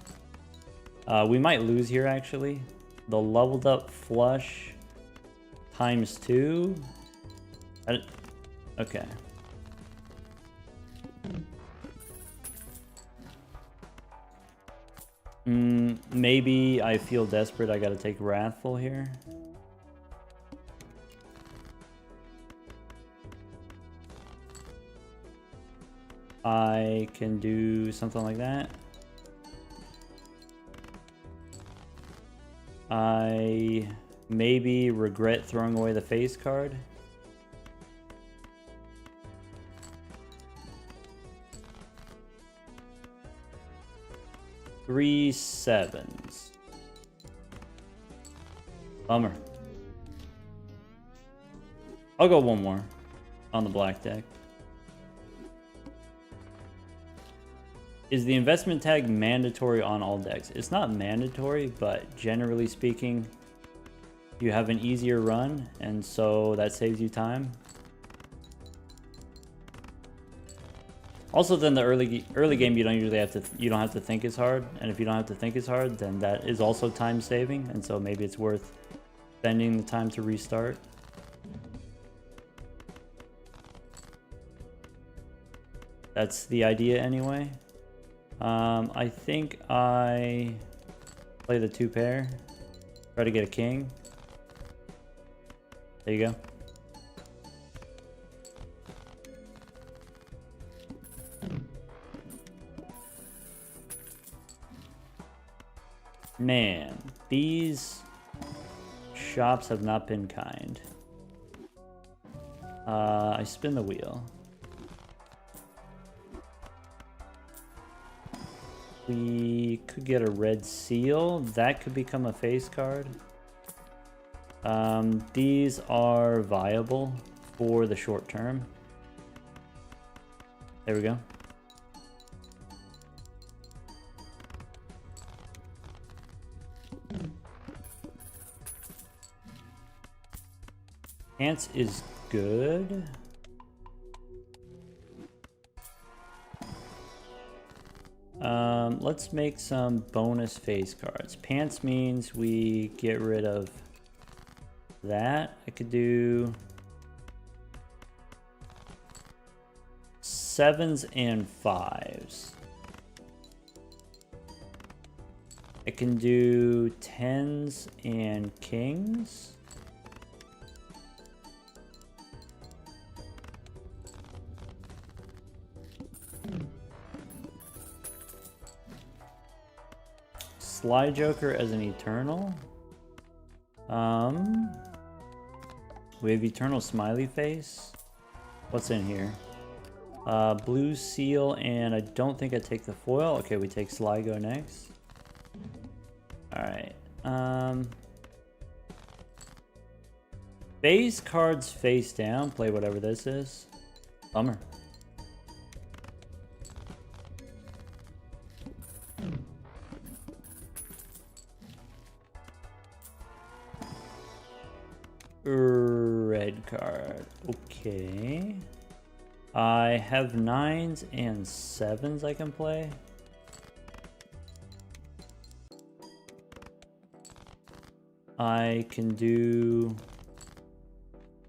S1: We might lose here, actually. The leveled up flush times 2. Okay. Maybe I feel desperate. I gotta take Wrathful here. I can do something like that. I maybe regret throwing away the face card. Three sevens. Bummer. I'll go one more on the black deck. Is the investment tag mandatory on all decks? It's not mandatory, but generally speaking, you have an easier run, and so that saves you time. Also, then the early game, you don't usually have to think as hard, and if you don't have to think as hard, then that is also time saving, and so maybe it's worth spending the time to restart. That's the idea anyway. I think I play the 2 pair, try to get a king. There you go. Man, these shops have not been kind. I spin the wheel. We could get a red seal. That could become a face card. These are viable for the short term. There we go. Ants is good. Let's make some bonus face cards. Pants means we get rid of that. I could do 7s and 5s. I can do 10s and kings. Sly Joker as an Eternal. We have Eternal Smiley Face. What's in here? Blue Seal, and I don't think I take the foil. Okay, we take Sligo next. Alright. Base cards face down. Play whatever this is. Bummer. Red card. Okay. I have 9s and 7s I can play. I can do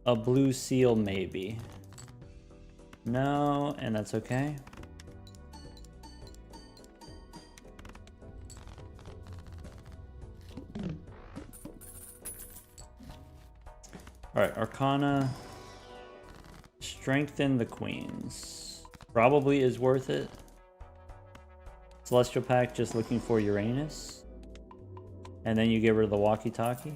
S1: a blue seal maybe. No, and that's okay. Alright, Arcana. Strengthen the queens. Probably is worth it. Celestial Pack, just looking for Uranus. And then you get rid of the walkie-talkie.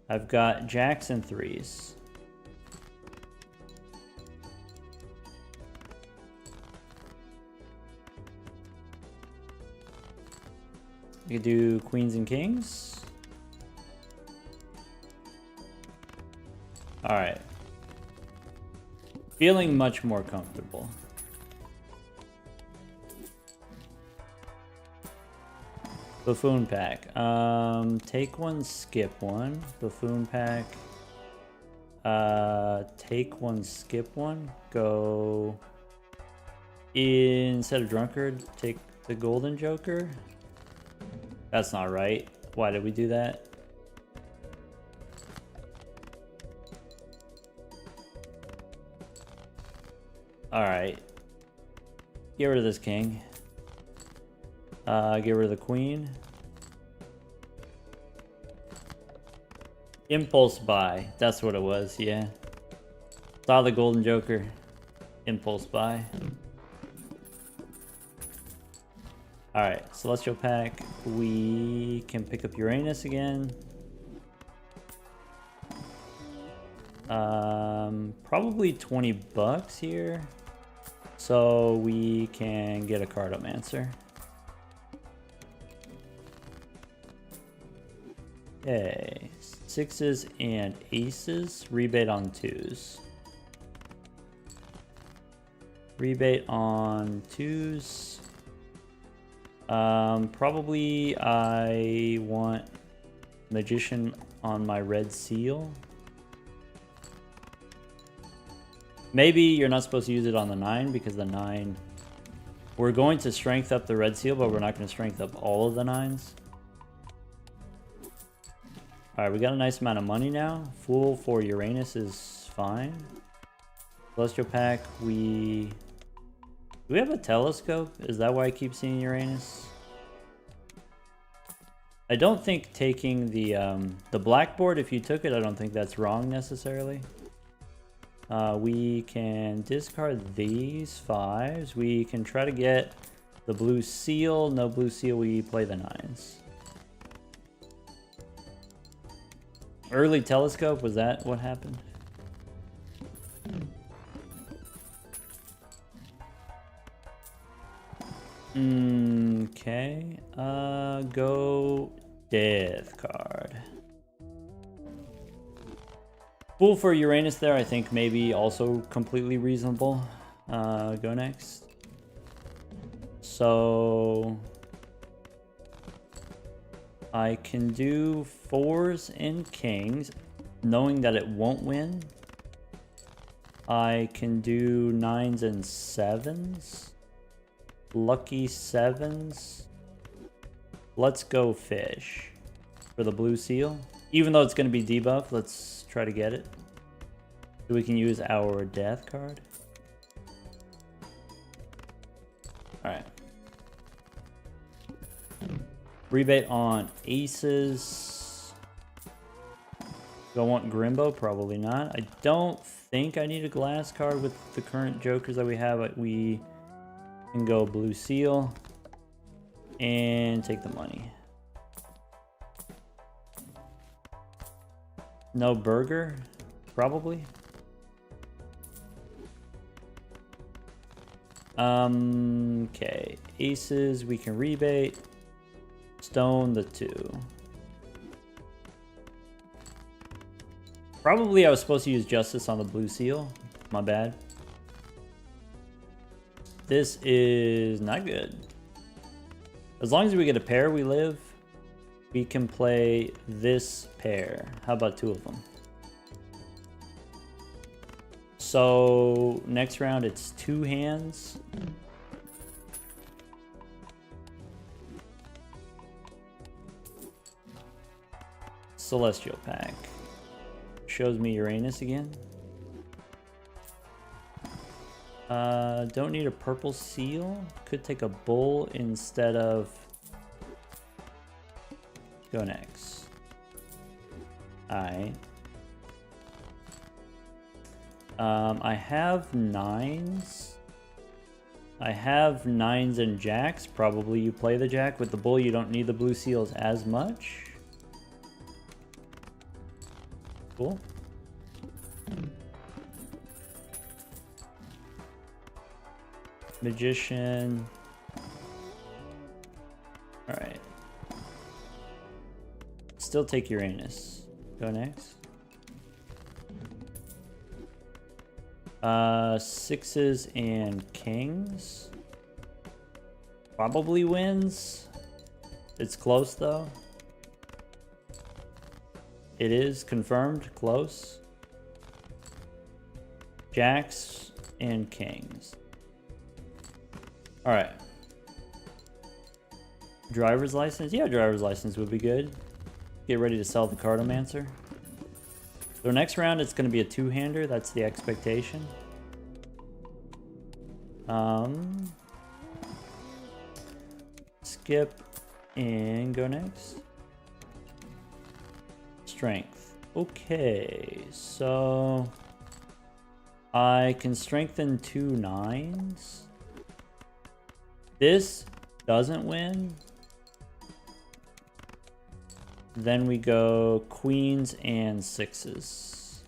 S1: I've got jacks and 3s. You do queens and kings. All right. Feeling much more comfortable. Buffoon Pack. Take one, skip one. Buffoon Pack. Take one, skip one. Go. Instead of Drunkard, take the Golden Joker. That's not right. Why did we do that? Alright. Get rid of this king. Get rid of the queen. Impulse buy. That's what it was, yeah. Saw the Golden Joker. Impulse buy. Alright, Celestial Pack. We can pick up Uranus again. Probably 20 bucks here. So we can get a Cartomancer. Okay, 6s and aces. Rebate on 2s. Rebate on 2s. Probably I want Magician on my red seal. Maybe you're not supposed to use it on the 9 because the 9... We're going to strength up the red seal, but we're not going to strength up all of the 9s. Alright, we got a nice amount of money now. Fool for Uranus is fine. Celestial Pack, we... Do we have a telescope? Is that why I keep seeing Uranus? I don't think taking the blackboard, if you took it, I don't think that's wrong necessarily. We can discard these 5s. We can try to get the blue seal. No blue seal, we play the 9s. Early telescope, was that what happened? Okay, go death card. Fool for Uranus there, I think maybe also completely reasonable. Go next. So I can do 4s and kings, knowing that it won't win. I can do 9s and 7s. Lucky 7s. Let's go fish for the blue seal. Even though it's going to be debuff, let's try to get it. So we can use our death card. Alright. Rebate on aces. Do I want Grimbo? Probably not. I don't think I need a glass card with the current jokers that we have. We can go blue seal and take the money. No burger? Probably. Okay. Aces, we can rebate. Stone the 2. Probably I was supposed to use justice on the blue seal. My bad. This is not good. As long as we get a pair, we live. We can play this pair. How about 2 of them? So next round it's 2 hands. Celestial pack. Shows me Uranus again. Don't need a purple seal. Could take a bull instead of... Go next. Alright. I have 9s. I have 9s and jacks. Probably you play the jack. With the bull, you don't need the blue seals as much. Cool. Magician. Alright. Still take Uranus. Go next. 6s and kings. Probably wins. It's close though. It is confirmed close. Jacks and kings. All right. Driver's license? Yeah, driver's license would be good. Get ready to sell the Cartomancer. So next round, it's going to be a 2-hander. That's the expectation. Skip and go next. Strength. Okay, so I can strengthen 2 9s. This doesn't win. Then we go queens and 6s.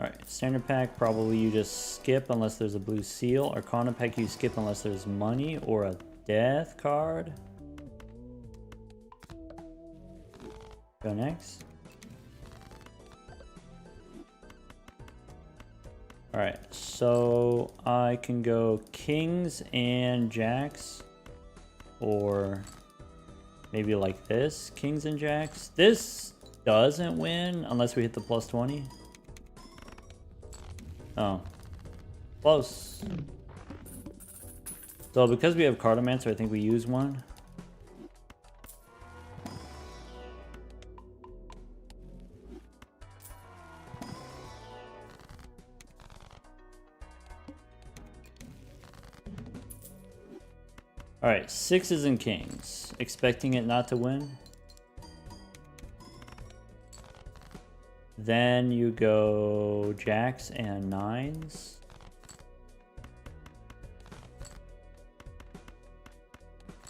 S1: Alright, standard pack, probably you just skip unless there's a blue seal. Arcana pack, you skip unless there's money or a death card. Go next. Alright, so I can go kings and jacks, or maybe like this, kings and jacks. This doesn't win unless we hit the plus 20. Oh, close. So because we have Cartomancer, I think we use one. All right, 6s and kings. Expecting it not to win. Then you go jacks and 9s.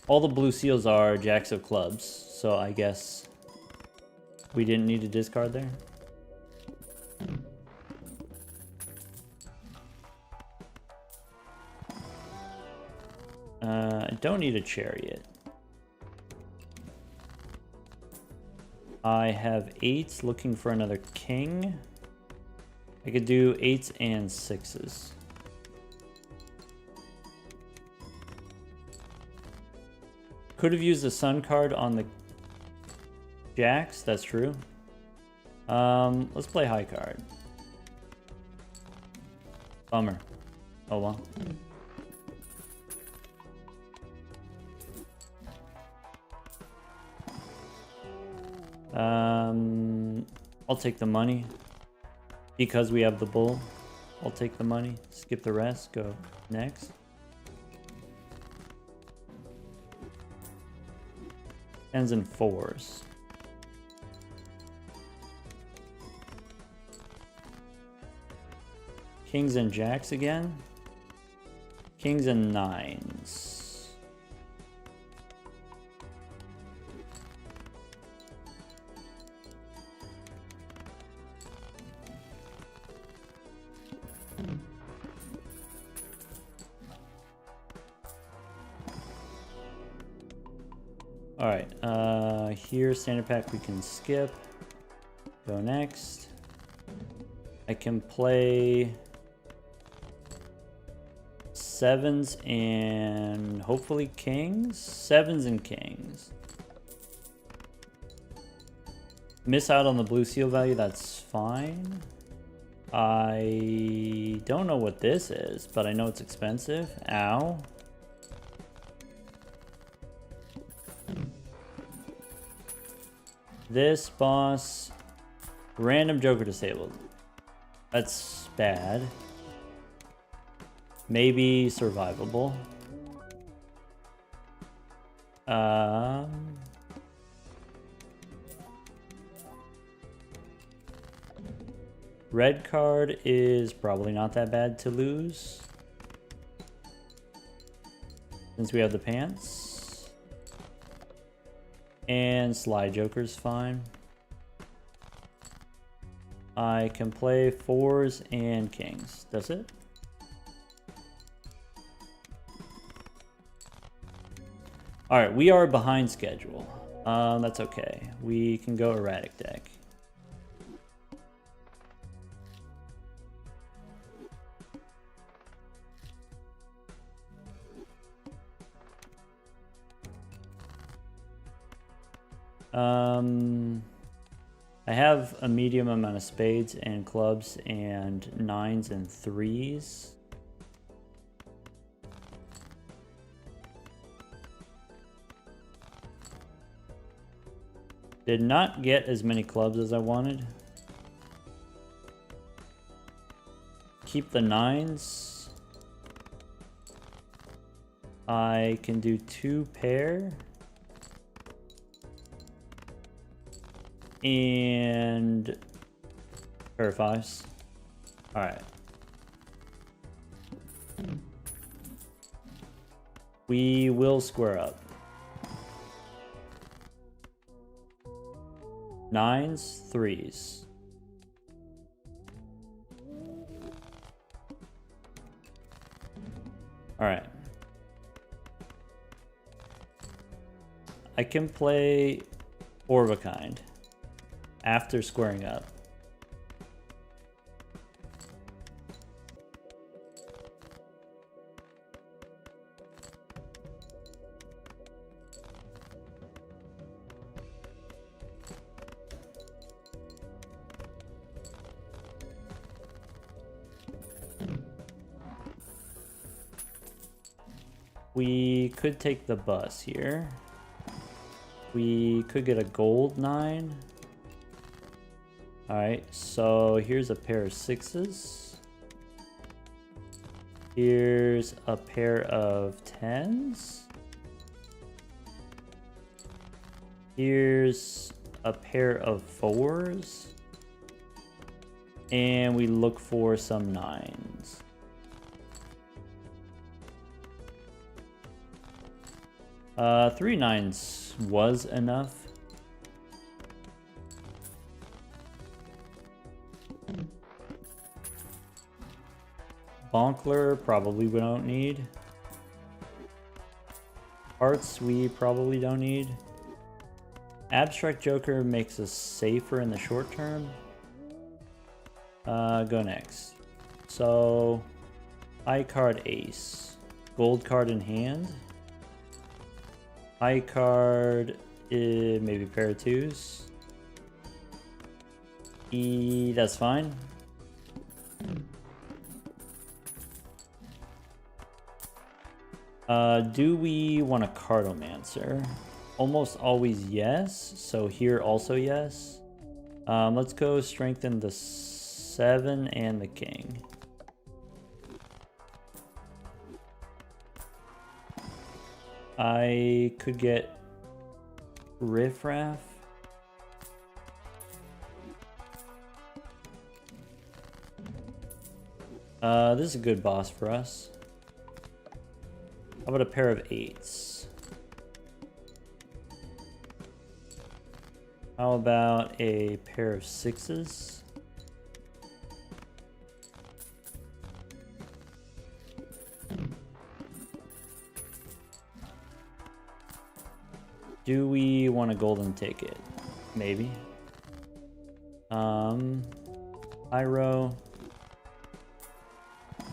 S1: All the blue seals are jacks of clubs, so I guess we didn't need to discard there. I don't need a chariot. I have 8s looking for another king. I could do 8s and 6s. Could have used the sun card on the jacks, that's true. Let's play high card. Bummer. Oh well. I'll take the money. Because we have the bull. I'll take the money. Skip the rest. Go next. Tens and fours. Kings and jacks again. Kings and nines. All right, here standard pack we can skip. Go next. I can play sevens and hopefully kings. Sevens and kings. Miss out on the blue seal value, that's fine. I don't know what this is, but I know it's expensive. Ow. This boss, random joker disabled. That's bad. Maybe survivable. Red card is probably not that bad to lose, since we have the pants. And slide joker's fine. I can play fours and kings. That's it. All right, we are behind schedule. That's okay. We can go erratic deck. I have a medium amount of spades and clubs and nines and threes. Did not get as many clubs as I wanted. Keep the nines. I can do 2 pair. And pair of fives. All right. We will square up. Nines, threes. All right. I can play 4 of a kind after squaring up. We could take the bus here. We could get a gold 9. All right, so here's a pair of sixes. Here's a pair of 10s. Here's a pair of 4s. And we look for some 9s. Three 9s was enough. Bonkler, probably we don't need. Hearts, we probably don't need. Abstract Joker makes us safer in the short term. Go next. So, high card ace. Gold card in hand. High card, maybe pair of twos. That's fine. Do we want a Cartomancer? Almost always yes, so here also yes. Let's go strengthen the 7 and the king. I could get Riffraff. This is a good boss for us. How about a pair of 8s? How about a pair of 6s? Do we want a golden ticket? Maybe. Pyro.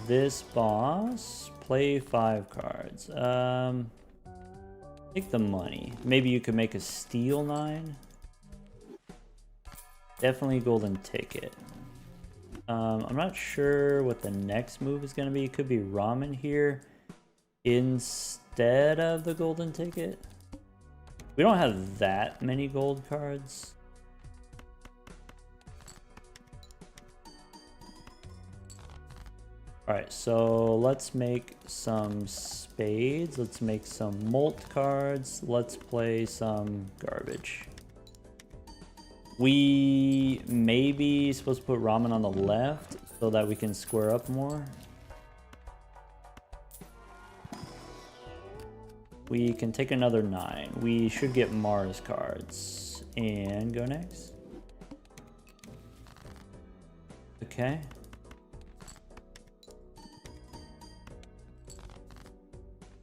S1: This boss. Play 5 cards. Take the money. Maybe you could make a steel 9. Definitely golden ticket. I'm not sure what the next move is going to be. It could be ramen here instead of the golden ticket. We don't have that many gold cards. Alright, so let's make some spades. Let's make some molt cards. Let's play some garbage. We may be supposed to put ramen on the left so that we can square up more. We can take another 9. We should get Mars cards. And go next. Okay.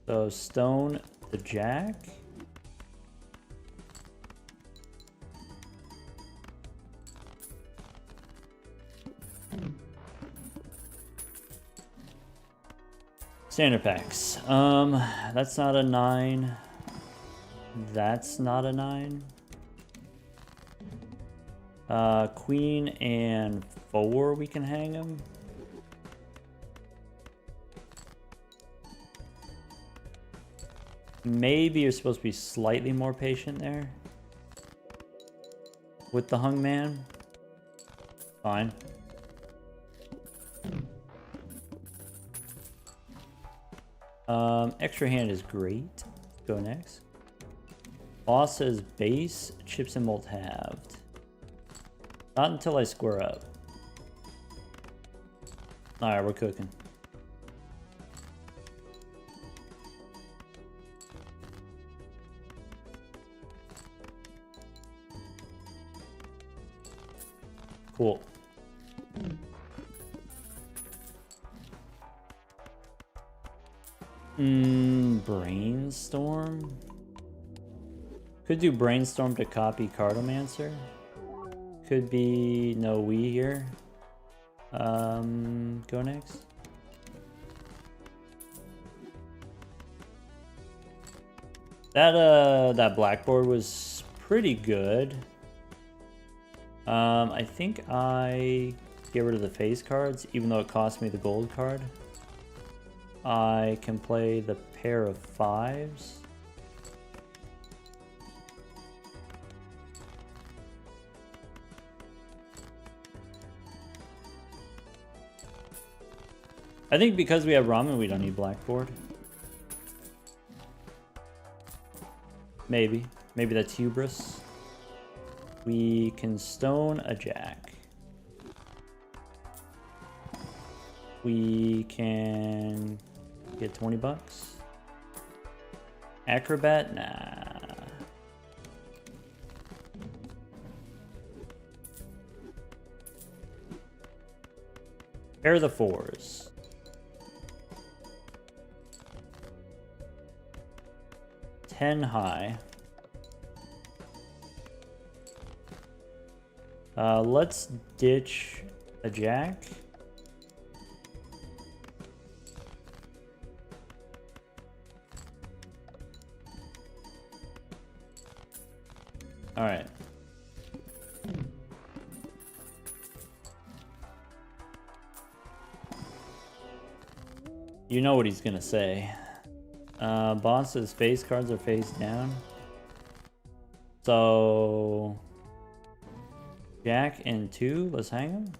S1: So stone the jack. Standard packs. That's not a 9. That's not a 9. Queen and 4, we can hang them. Maybe you're supposed to be slightly more patient there with the hung man. Fine. Extra hand is great. Go next. Boss says base, chips and molt halved. Not until I square up. Alright, we're cooking. Cool. Brainstorm? Could do brainstorm to copy Cartomancer. Could be no we here. Go next. That blackboard was pretty good. I think I get rid of the face cards, even though it cost me the gold card. I can play the pair of 5s. I think because we have ramen, we don't need blackboard. Maybe. Maybe that's hubris. We can stone a jack. We can get 20 bucks. Acrobat? Nah. Pair of the 4s. Ten high. Let's ditch a jack. Alright. You know what he's gonna say. Boss's face cards are face down. So... Jack and 2, let's hang him.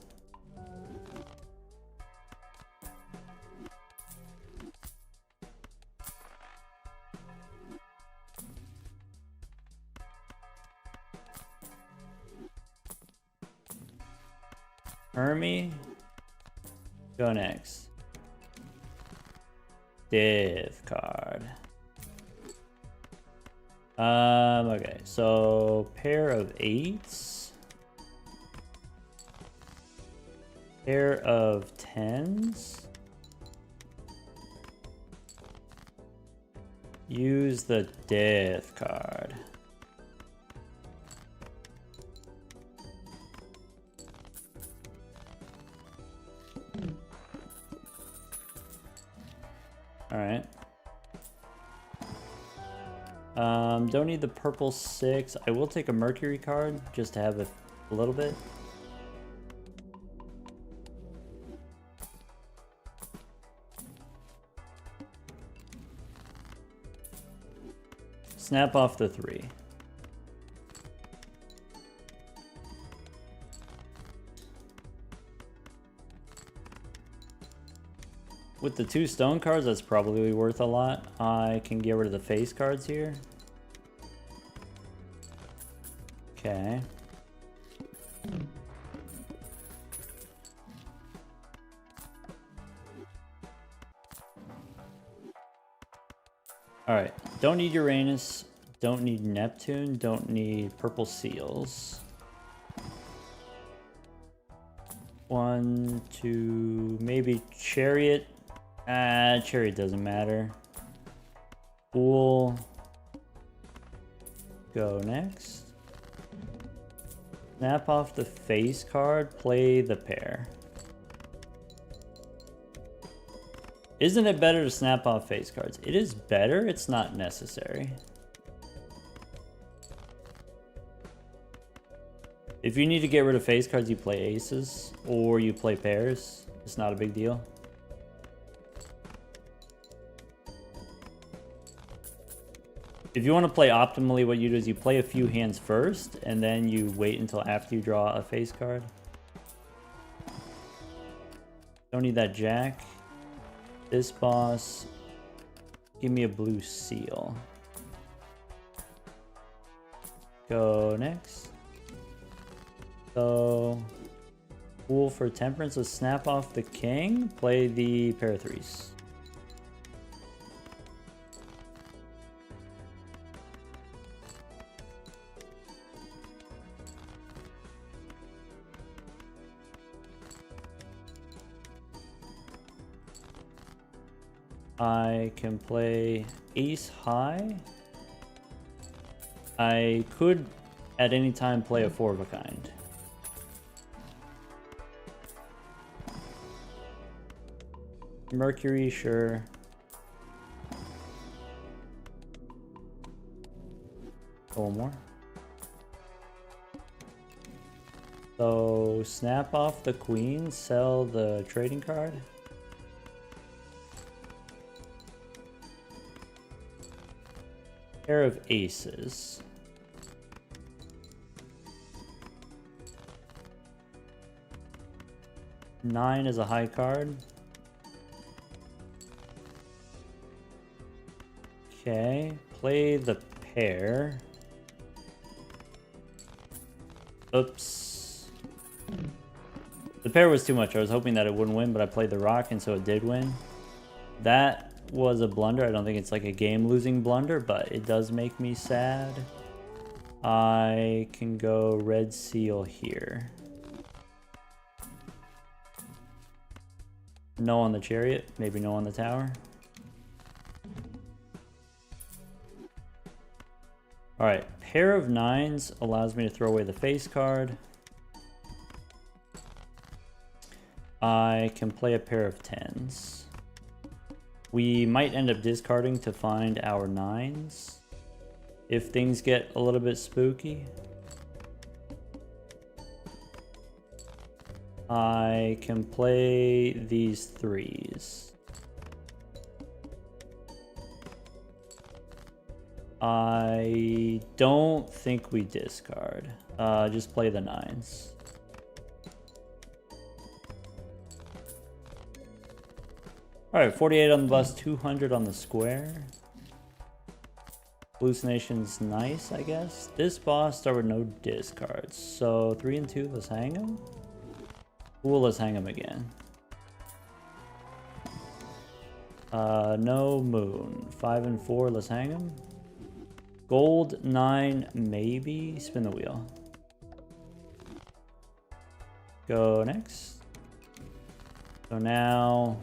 S1: Hermie, go next. Div card. Okay, so pair of 8s. Pair of 10s. Use the div card. Alright. Don't need the purple 6. I will take a Mercury card just to have a little bit. Snap off the 3. With the 2 stone cards, that's probably worth a lot. I can get rid of the face cards here. Okay. Alright, don't need Uranus, don't need Neptune, don't need purple seals. 1, 2, maybe Chariot. Chariot doesn't matter. Fool. Go next. Snap off the face card, play the pair. Isn't it better to snap off face cards? It is better, it's not necessary. If you need to get rid of face cards, you play aces, or you play pairs. It's not a big deal. If you want to play optimally, what you do is you play a few hands first, and then you wait until after you draw a face card. Don't need that jack. This boss, give me a blue seal. Go next. So, Fool for temperance, so snap off the king, play the pair of 3s. I can play ace high. I could at any time play a 4 of a kind. Mercury, sure. One more. So snap off the queen, sell the trading card. Pair of aces. Nine is a high card. Okay, play the pair. Oops. The pair was too much. I was hoping that it wouldn't win, but I played the rock and so it did win. That was a blunder. I don't think it's like a game-losing blunder, but it does make me sad. I can go red seal here. No on the chariot, maybe no on the tower. Alright, pair of 9s allows me to throw away the face card. I can play a pair of 10s. We might end up discarding to find our 9s. if things get a little bit spooky. I can play these 3s. I don't think we discard. Just play the 9s. Alright, 48 on the bus, 200 on the square. Hallucination's nice, I guess. This boss started with no discards. So 3 and 2, let's hang him. Cool, let's hang him again. No moon. 5 and 4, let's hang him. Gold 9, maybe. Spin the wheel. Go next. So now,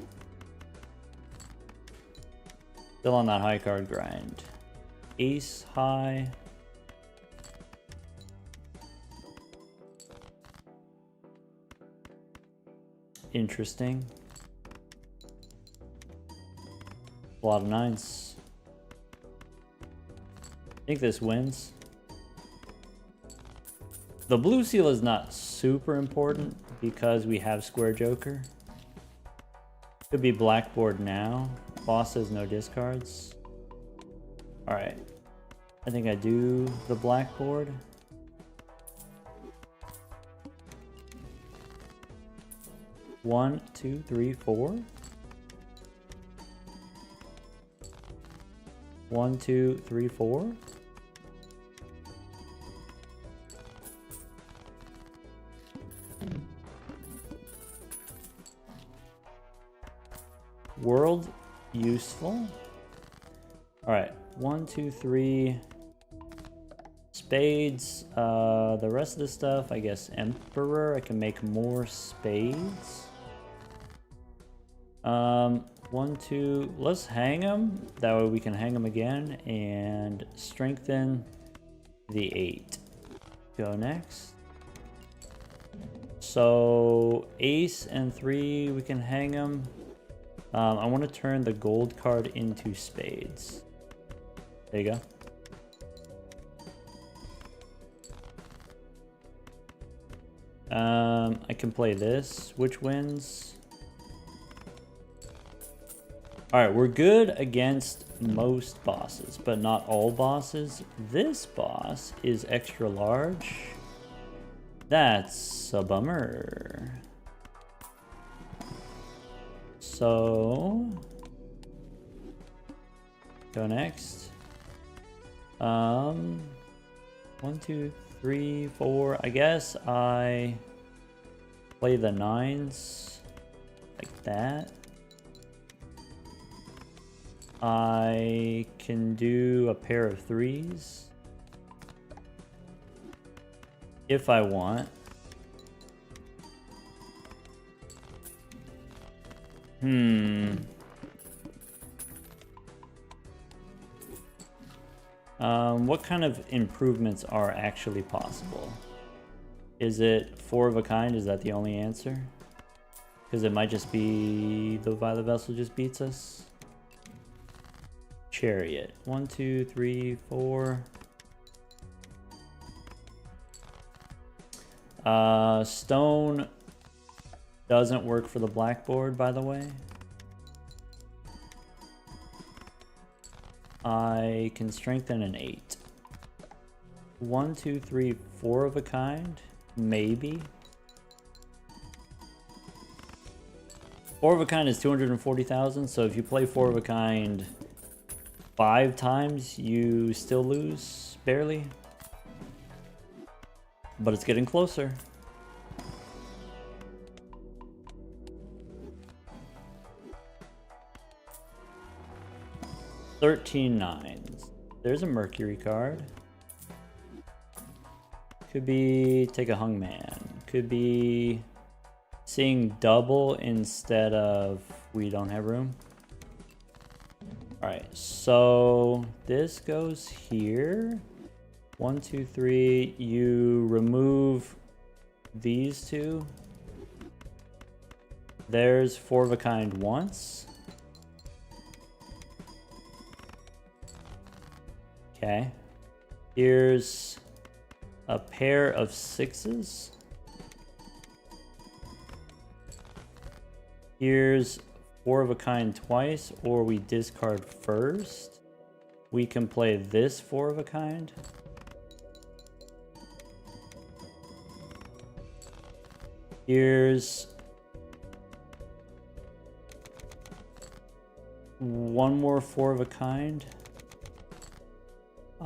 S1: still on that high card grind. Ace high. Interesting. A lot of 9s. I think this wins. The blue seal is not super important because we have square joker. Could be blackboard now. Boss says no discards. Alright. I think I do the blackboard. One, two, three, four. 1, 2, 3, 4. World useful. All right, 1, 2, 3. Spades. The rest of the stuff, I guess, Emperor. I can make more spades. 1, 2. Let's hang him. That way we can hang him again and strengthen the 8. Go next. So ace and 3, we can hang him. I want to turn the gold card into spades. There you go. I can play this, which wins. Alright, we're good against most bosses, but not all bosses. This boss is extra large. That's a bummer. So, go next. 1, 2, 3, 4. I guess I play the 9s like that. I can do a pair of 3s if I want. What kind of improvements are actually possible? Is it 4 of a kind? Is that the only answer? Because it might just be the Violet Vessel just beats us. Chariot. 1, 2, 3, 4. Stone doesn't work for the blackboard, by the way. I can strengthen an 8. 1, 2, 3, 4 of a kind. Maybe. 4 of a kind is 240,000, so if you play 4 of a kind 5 times, you still lose, barely. But it's getting closer. Thirteen 9s. There's a Mercury card. Could be take a Hungman. Could be seeing double instead of we don't have room. Alright, so this goes here. 1, 2, 3. You remove these 2. There's 4 of a kind once. Okay. Here's a pair of 6s. Here's 4 of a kind twice, or we discard first. We can play this 4 of a kind. Here's 1 more 4 of a kind.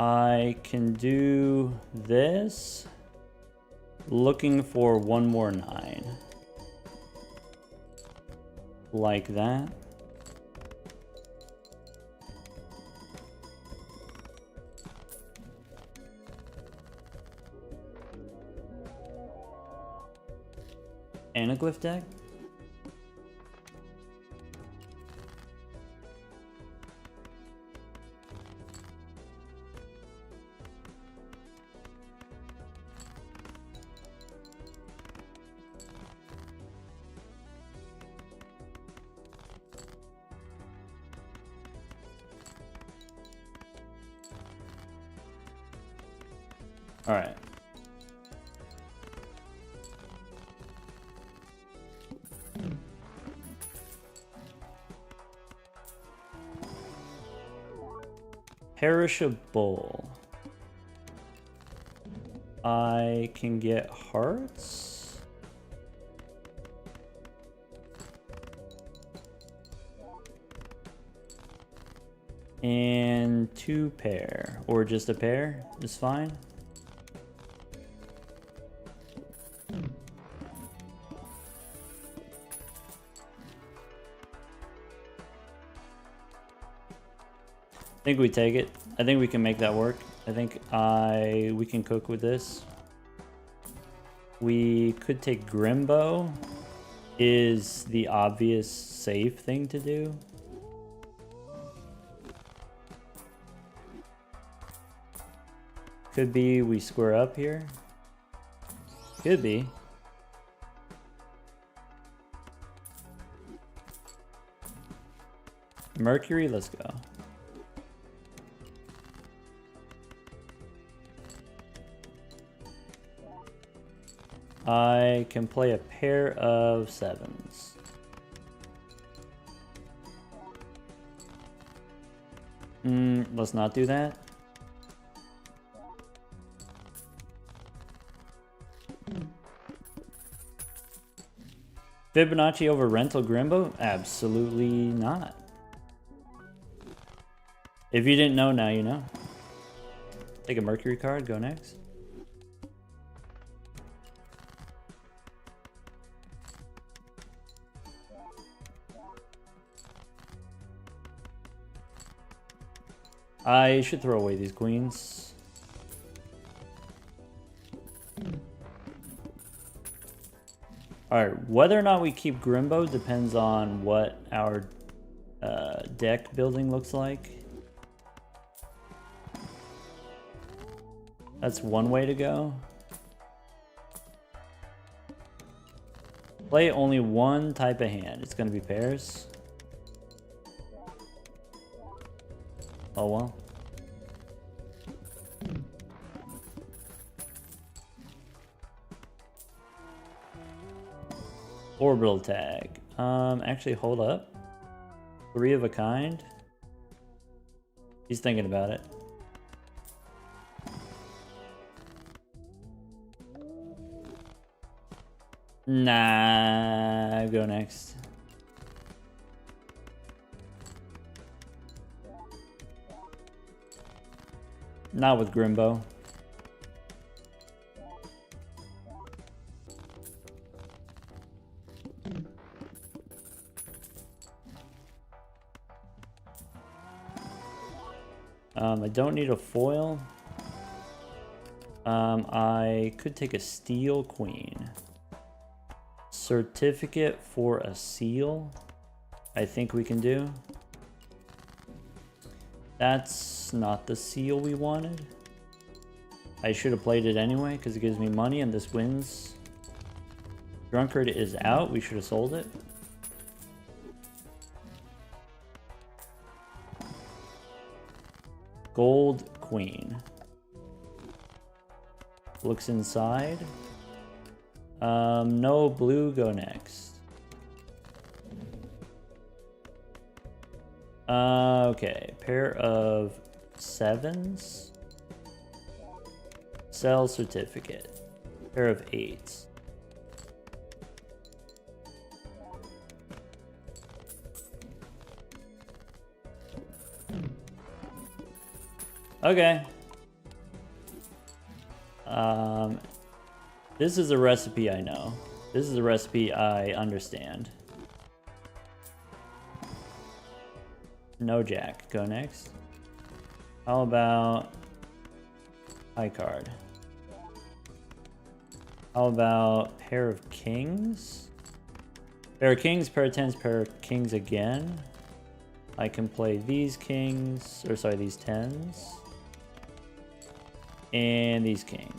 S1: I can do this, looking for 1 more 9. Like that. Anaglyph deck? All right. Perishable. I can get hearts. And 2 pair, or just a pair is fine. I think we take it. I think we can make that work. I think we can cook with this. We could take Grimbo, is the obvious safe thing to do. Could be we square up here. Could be. Mercury, let's go. I can play a pair of 7s. Let's not do that. Fibonacci over Rental Grimbo? Absolutely not. If you didn't know, now you know. Take a Mercury card, go next. I should throw away these queens. Alright, whether or not we keep Grimbo depends on what our deck building looks like. That's one way to go. Play only one type of hand. It's going to be pairs. Oh well. Orbital tag. Actually, hold up. 3 of a kind. He's thinking about it. Nah, go next. Not with Grimbo. I don't need a foil. I could take a steel queen. Certificate for a seal. I think we can do. That's not the seal we wanted. I should have played it anyway because it gives me money and this wins. Drunkard is out. We should have sold it. Gold queen. Looks inside. No blue, go next. Okay, pair of 7s. Sell certificate. Pair of 8s. Okay. This is a recipe I know. This is a recipe I understand. No jack. Go next. How about high card? How about pair of kings? Pair of kings, pair of 10s, pair of kings again. I can play these kings, or sorry, these 10s. And these kings.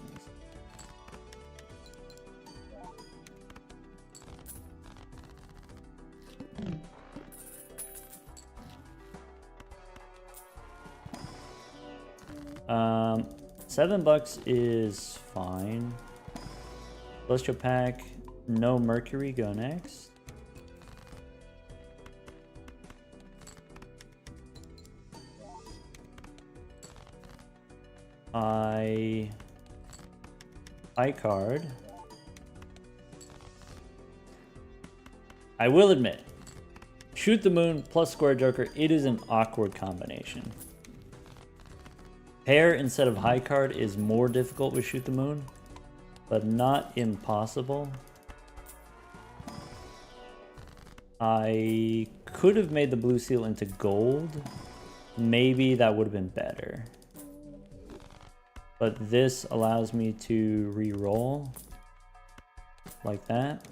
S1: $7 is fine. Celestial pack, no mercury, go next. High card. I will admit, shoot the moon plus square joker, it is an awkward combination. Pair instead of high card is more difficult with shoot the moon, but not impossible. I could have made the blue seal into gold. Maybe that would have been better. But this allows me to re-roll like that.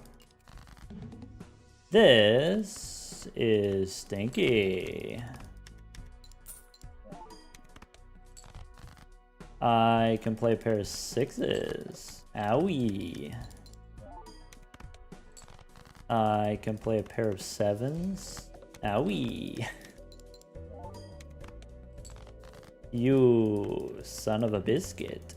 S1: This is stinky. I can play a pair of 6s. Owie. I can play a pair of 7s. Owie. You son of a biscuit.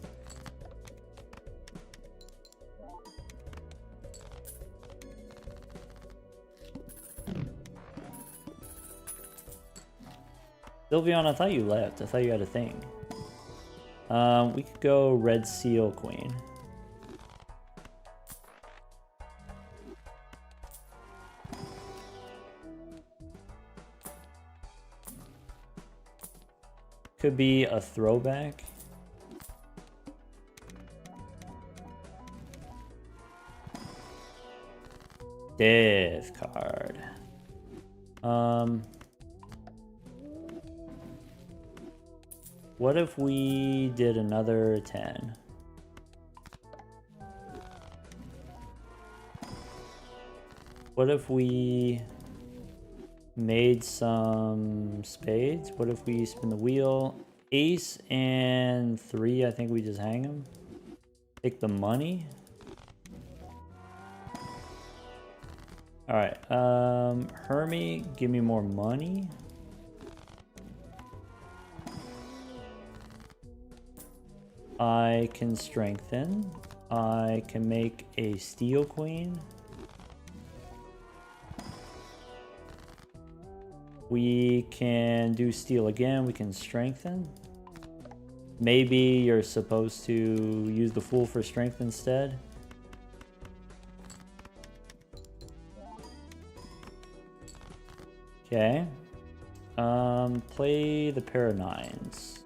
S1: Sylveon, I thought you left. I thought you had a thing. We could go red seal queen. Could be a throwback. Death card. What if we did another 10? What if we made some spades? What if we spin the wheel? Ace and 3, I think we just hang them. Take the money. Alright, Hermie, give me more money. I can strengthen. I can make a steel queen. We can do steel again. We can strengthen. Maybe you're supposed to use the fool for strength instead. Okay. Play the pair of 9s.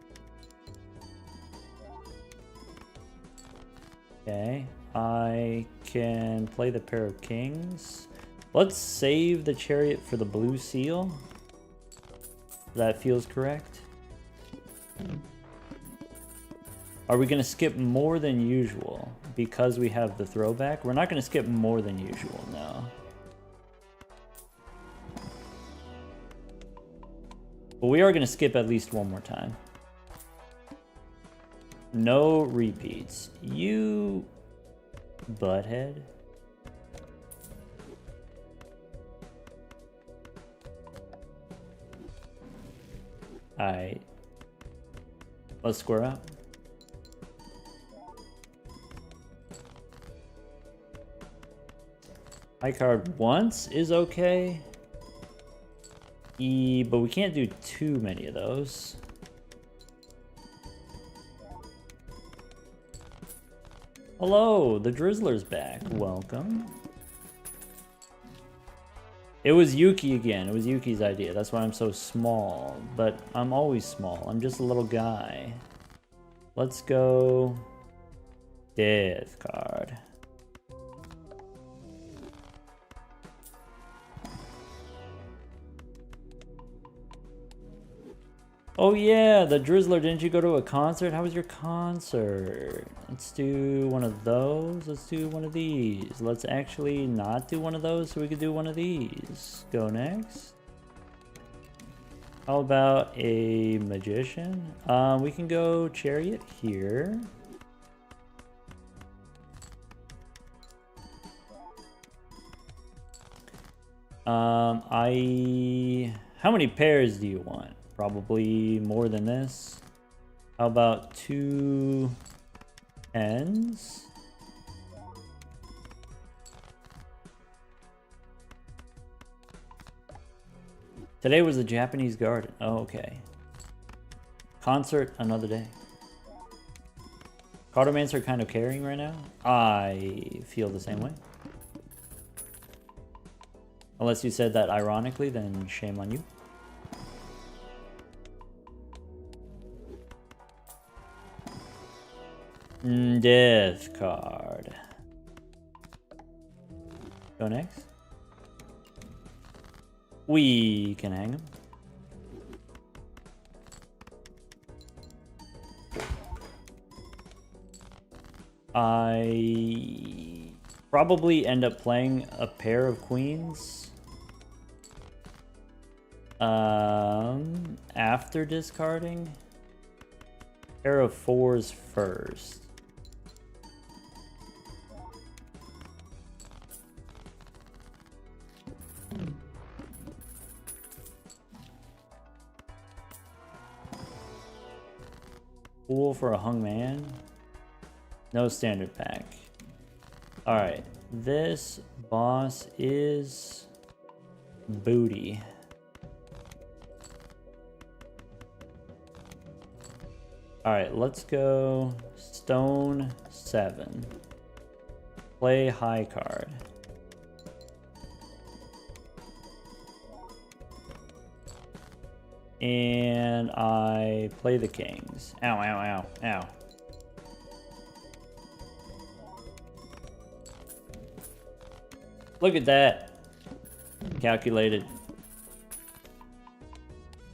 S1: Okay, I can play the pair of kings. Let's save the chariot for the blue seal. That feels correct. Are we going to skip more than usual because we have the throwback? We're not going to skip more than usual, no. But we are going to skip at least one more time. No repeats. You butthead. Alright. Let's square up. High card once is okay. But we can't do too many of those. Hello, the Drizzler's back. Welcome. It was Yuki again. It was Yuki's idea. That's why I'm so small. But I'm always small. I'm just a little guy. Let's go... Death card. Oh yeah, the Drizzler, didn't you go to a concert? How was your concert? Let's do one of those. Let's do one of these. Let's actually not do one of those so we could do one of these. Go next. How about a magician? We can go chariot here. How many pairs do you want? Probably more than this. How about 2 10s? Today was the Japanese garden. Oh, okay. Concert another day. Cartomancer kind of carrying right now. I feel the same way. Unless you said that ironically, then shame on you. Death card. Go next. We can hang him. I probably end up playing a pair of queens after discarding. Pair of 4s first. Pool for a hung man. No standard pack. Alright, this boss is booty. Alright, let's go stone 7. Play high card. And I play the kings. Ow, ow, ow, ow. Look at that. Calculated.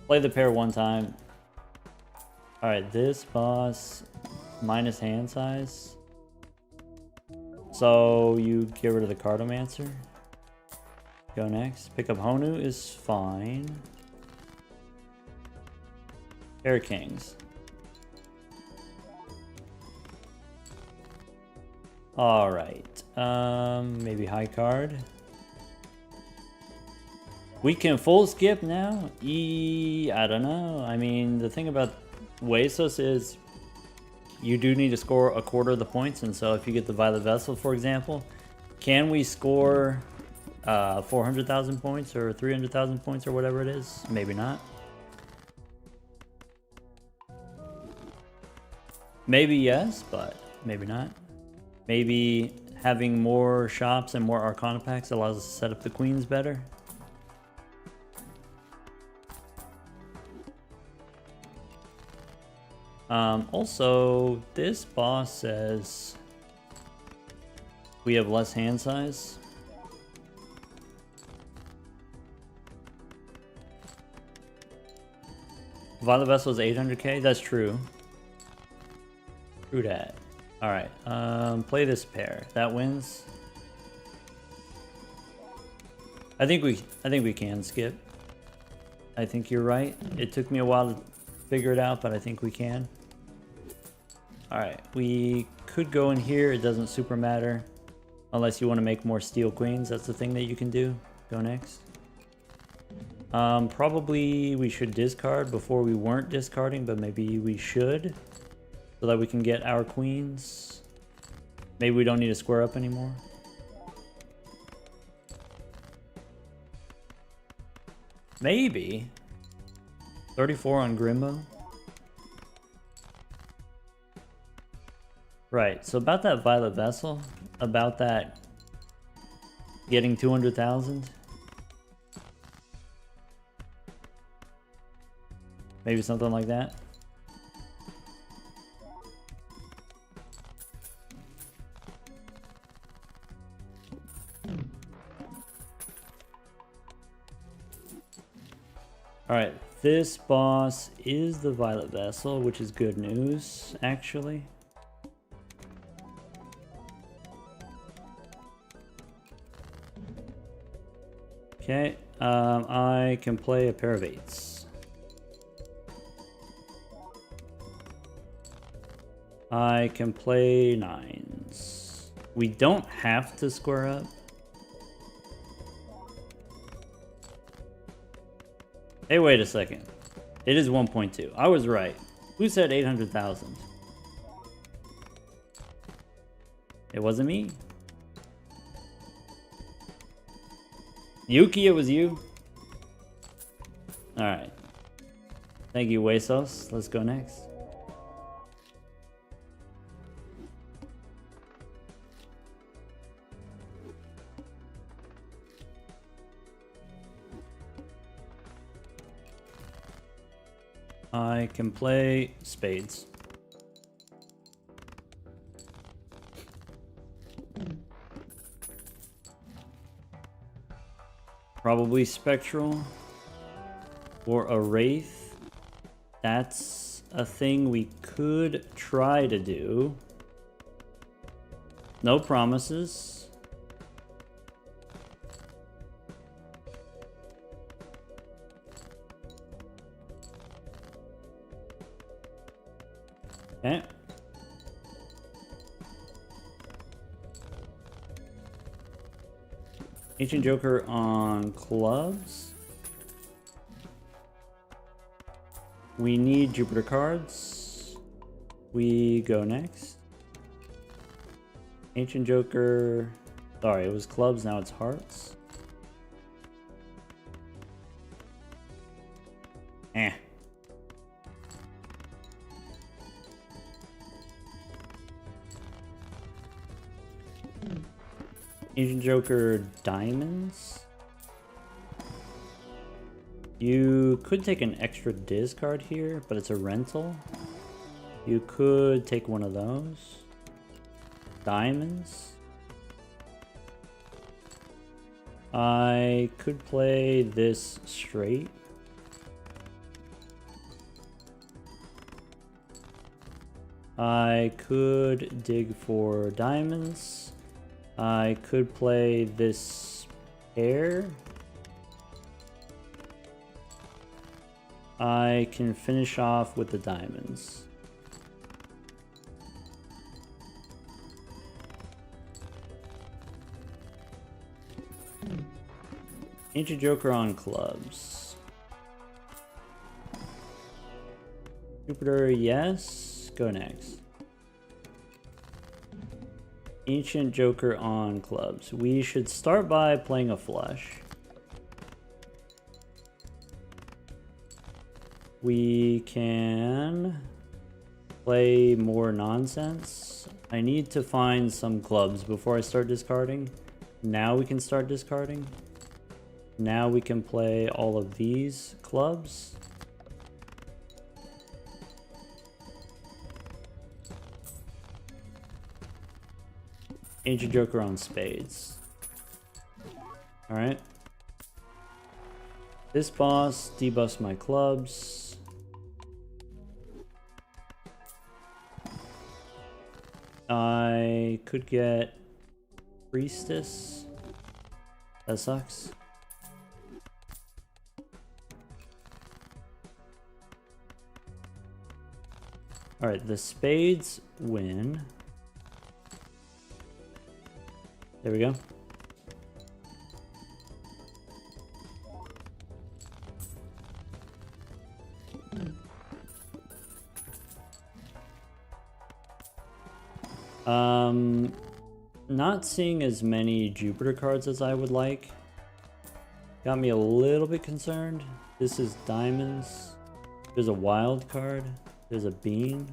S1: Play the pair one time. Alright, this boss minus hand size. So you get rid of the Cartomancer. Go next. Pick up Honu is fine. Pair of kings. Alright. Maybe high card. We can full skip now? I don't know. I mean, the thing about Huesos is you do need to score a quarter of the points, and so if you get the Violet Vessel, for example, can we score 400,000 points or 300,000 points or whatever it is? Maybe not. Maybe yes, but maybe not. Maybe having more shops and more Arcana packs allows us to set up the queens better. Also, this boss says we have less hand size. Violet Vessel is 800k? That's true. True that. Alright, play this pair. That wins. I think we can skip. I think you're right. It took me a while to figure it out, but I think we can. Alright, we could go in here. It doesn't super matter. Unless you want to make more steel queens. That's the thing that you can do. Go next. Probably we should discard before we weren't discarding, but maybe we should. So that we can get our queens. Maybe we don't need to square up anymore. Maybe. 34 on Grimbo. Right, so about that Violet Vessel, about that getting 200,000. Maybe something like that. Alright, this boss is the Violet Vessel, which is good news, actually. Okay, I can play a pair of 8s. I can play 9s. We don't have to square up. Hey, wait a second. It is 1.2. I was right. Who said 800,000? It wasn't me. Yuki, it was you. Alright. Thank you, Wesos. Let's go next. I can play spades. Probably Spectral or a Wraith. That's a thing we could try to do. No promises. Okay. Ancient Joker on clubs. We need Jupiter cards. We go next. Ancient Joker. Sorry, it was clubs, now it's hearts. Eh. Ancient Joker diamonds. You could take an extra discard here, but it's a rental. You could take one of those. Diamonds. I could play this straight. I could dig for diamonds. I could play this pair. I can finish off with the diamonds. Ancient Joker on clubs. Jupiter, yes. Go next. Ancient Joker on clubs. We should start by playing a flush. We can play more nonsense. I need to find some clubs before I start discarding. Now we can start discarding. Now we can play all of these clubs. Ancient Joker on spades. Alright. This boss debuffs my clubs. I could get Priestess. That sucks. Alright, the spades win. There we go. Not seeing as many Jupiter cards as I would like. Got me a little bit concerned. This is diamonds. There's a wild card. There's a bean.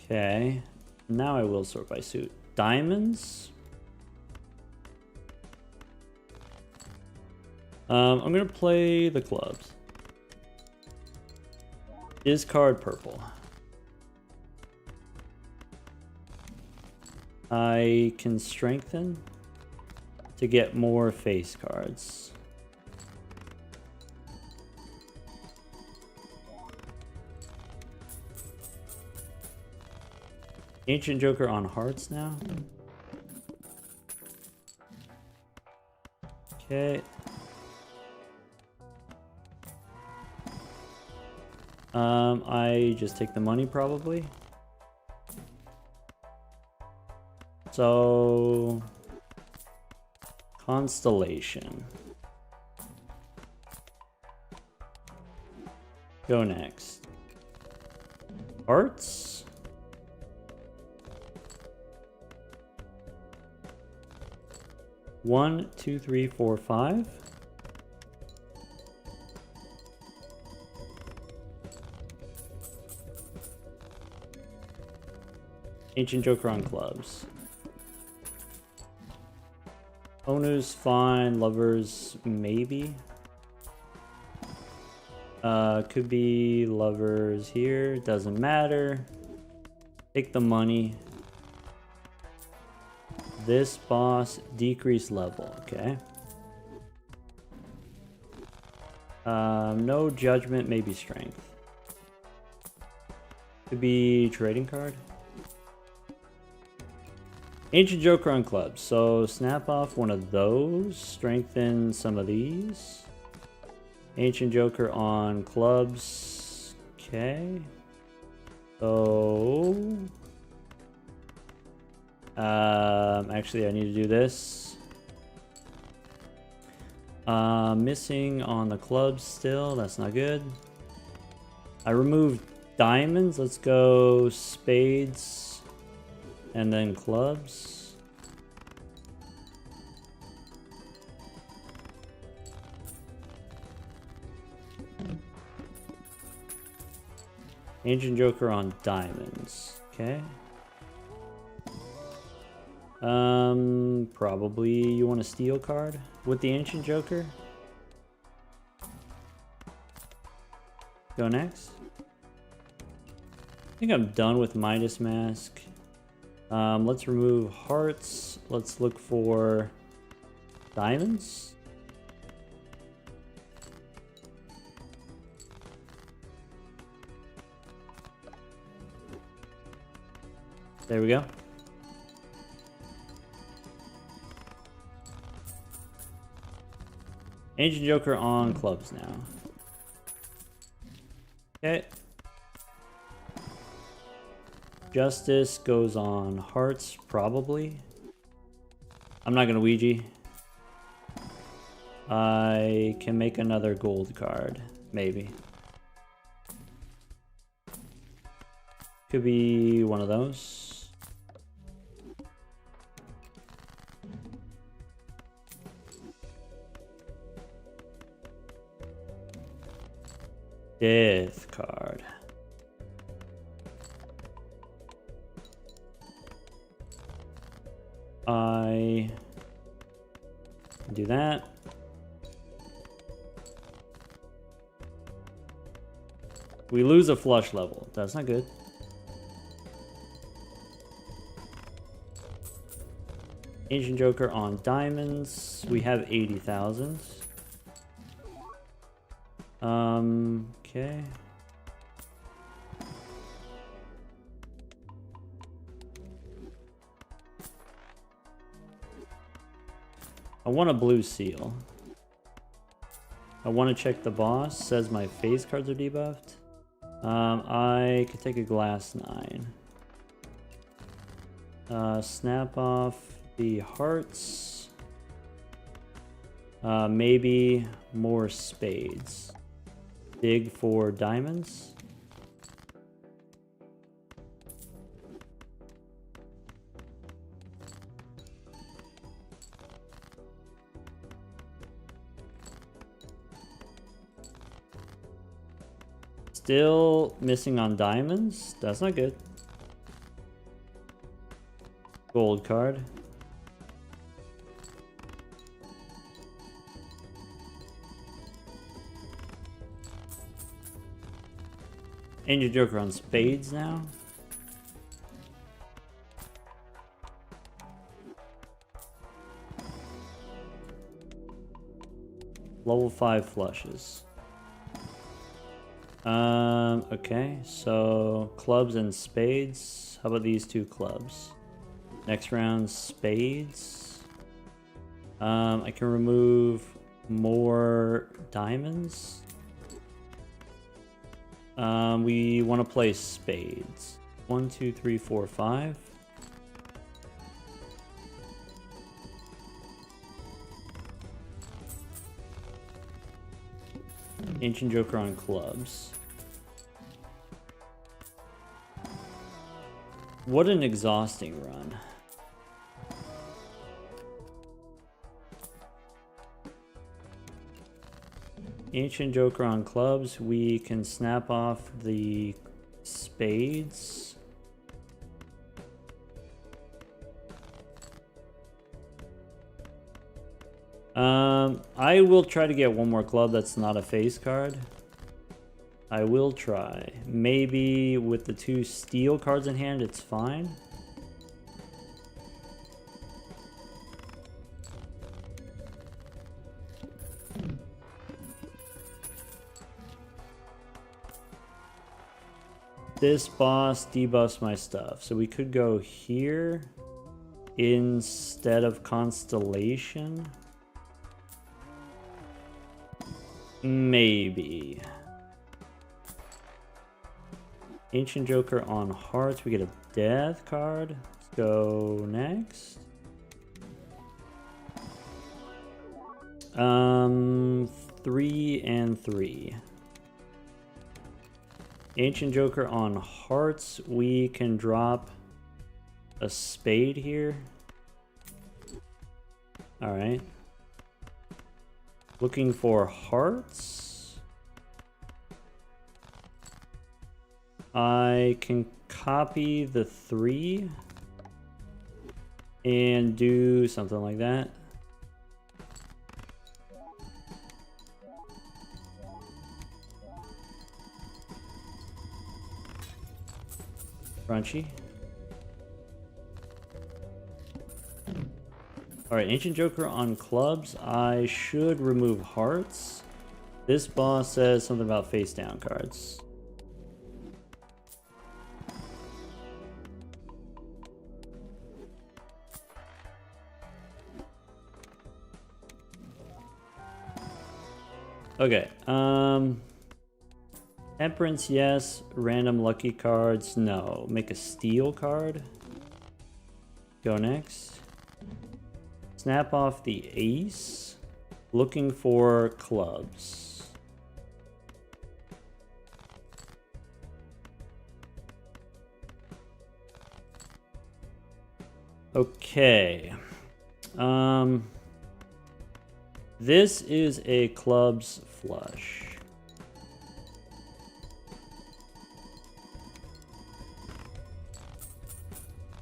S1: Okay. Now I will sort by suit. Diamonds. I'm gonna play the clubs. Discard purple. I can strengthen to get more face cards. Ancient Joker on hearts now. Okay. I just take the money probably. So, Constellation. Go next. Hearts. One, two, three, four, five. Ancient Joker on clubs. Owners fine, lovers maybe. Could be lovers here, doesn't matter. Take the money. This boss, decrease level, okay. No judgment, maybe strength. Could be trading card. Ancient Joker on clubs, so snap off one of those, strengthen some of these. Ancient Joker on clubs, okay. So, actually I need to do this. Missing on the clubs still, that's not good. I removed diamonds, let's go spades. And then clubs. Ancient Joker on diamonds. Okay. Probably you want a steel card with the Ancient Joker. Go next. I think I'm done with Midas Mask. Let's remove hearts. Let's look for diamonds. There we go. Ancient Joker on clubs now. Okay. Justice goes on hearts, probably. I'm not gonna Ouija. I can make another gold card, maybe. Could be one of those. Death card. I do that. We lose a flush level. That's not good. Ancient Joker on diamonds. We have 80,000. Okay. I want a blue seal. I want to check the boss. Says my phase cards are debuffed. I could take a glass 9. Snap off the hearts. Maybe more spades. Dig for diamonds. Still missing on diamonds. That's not good. Gold card. Angel Joker on spades now. Level 5 flushes. Okay, so clubs and spades. How about these two clubs? Next round, spades. I can remove more diamonds. We want to play spades. 1, 2, 3, 4, 5. Ancient Joker on clubs. What an exhausting run. Ancient Joker on clubs. We can snap off the spades. I will try to get one more club that's not a face card. I will try. Maybe with the 2 steel cards in hand, it's fine. This boss debuffs my stuff, so we could go here instead of Constellation. Maybe. Ancient Joker on hearts. We get a death card. Let's go next. 3 and 3. Ancient Joker on hearts. We can drop a spade here. All right. Looking for hearts. I can copy the 3 and do something like that. Crunchy. Alright, Ancient Joker on clubs. I should remove hearts. This boss says something about face down cards. Okay, Temperance, yes. Random lucky cards, no. Make a steel card. Go next. Snap off the ace. Looking for clubs. Okay. This is a clubs flush.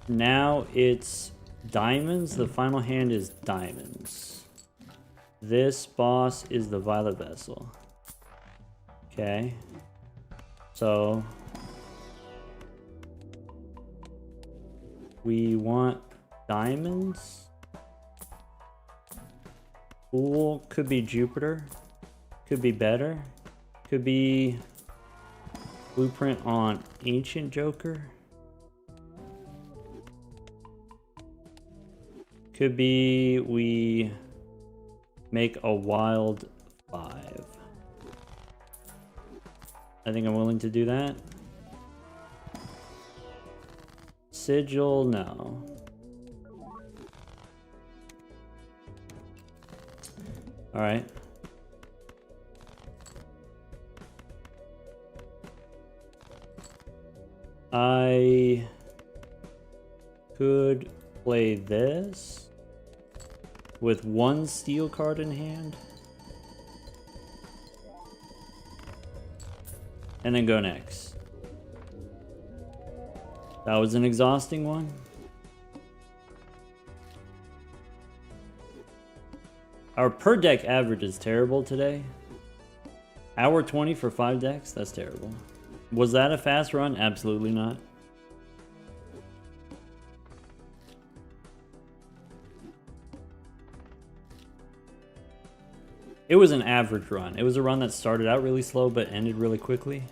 S1: Now it's diamonds. The final hand is diamonds. This boss is the Violet Vessel. Okay. So we want diamonds. Cool. Could be Jupiter. Could be better. Could be blueprint on Ancient Joker. Could be we make a wild 5. I think I'm willing to do that. Sigil, no. All right. I could play this with 1 steel card in hand. and then go next. That was an exhausting one. Our per deck average is terrible today. Hour 20 for 5 decks? That's terrible. Was that a fast run? Absolutely not. It was an average run. It was a run that started out really slow but ended really quickly.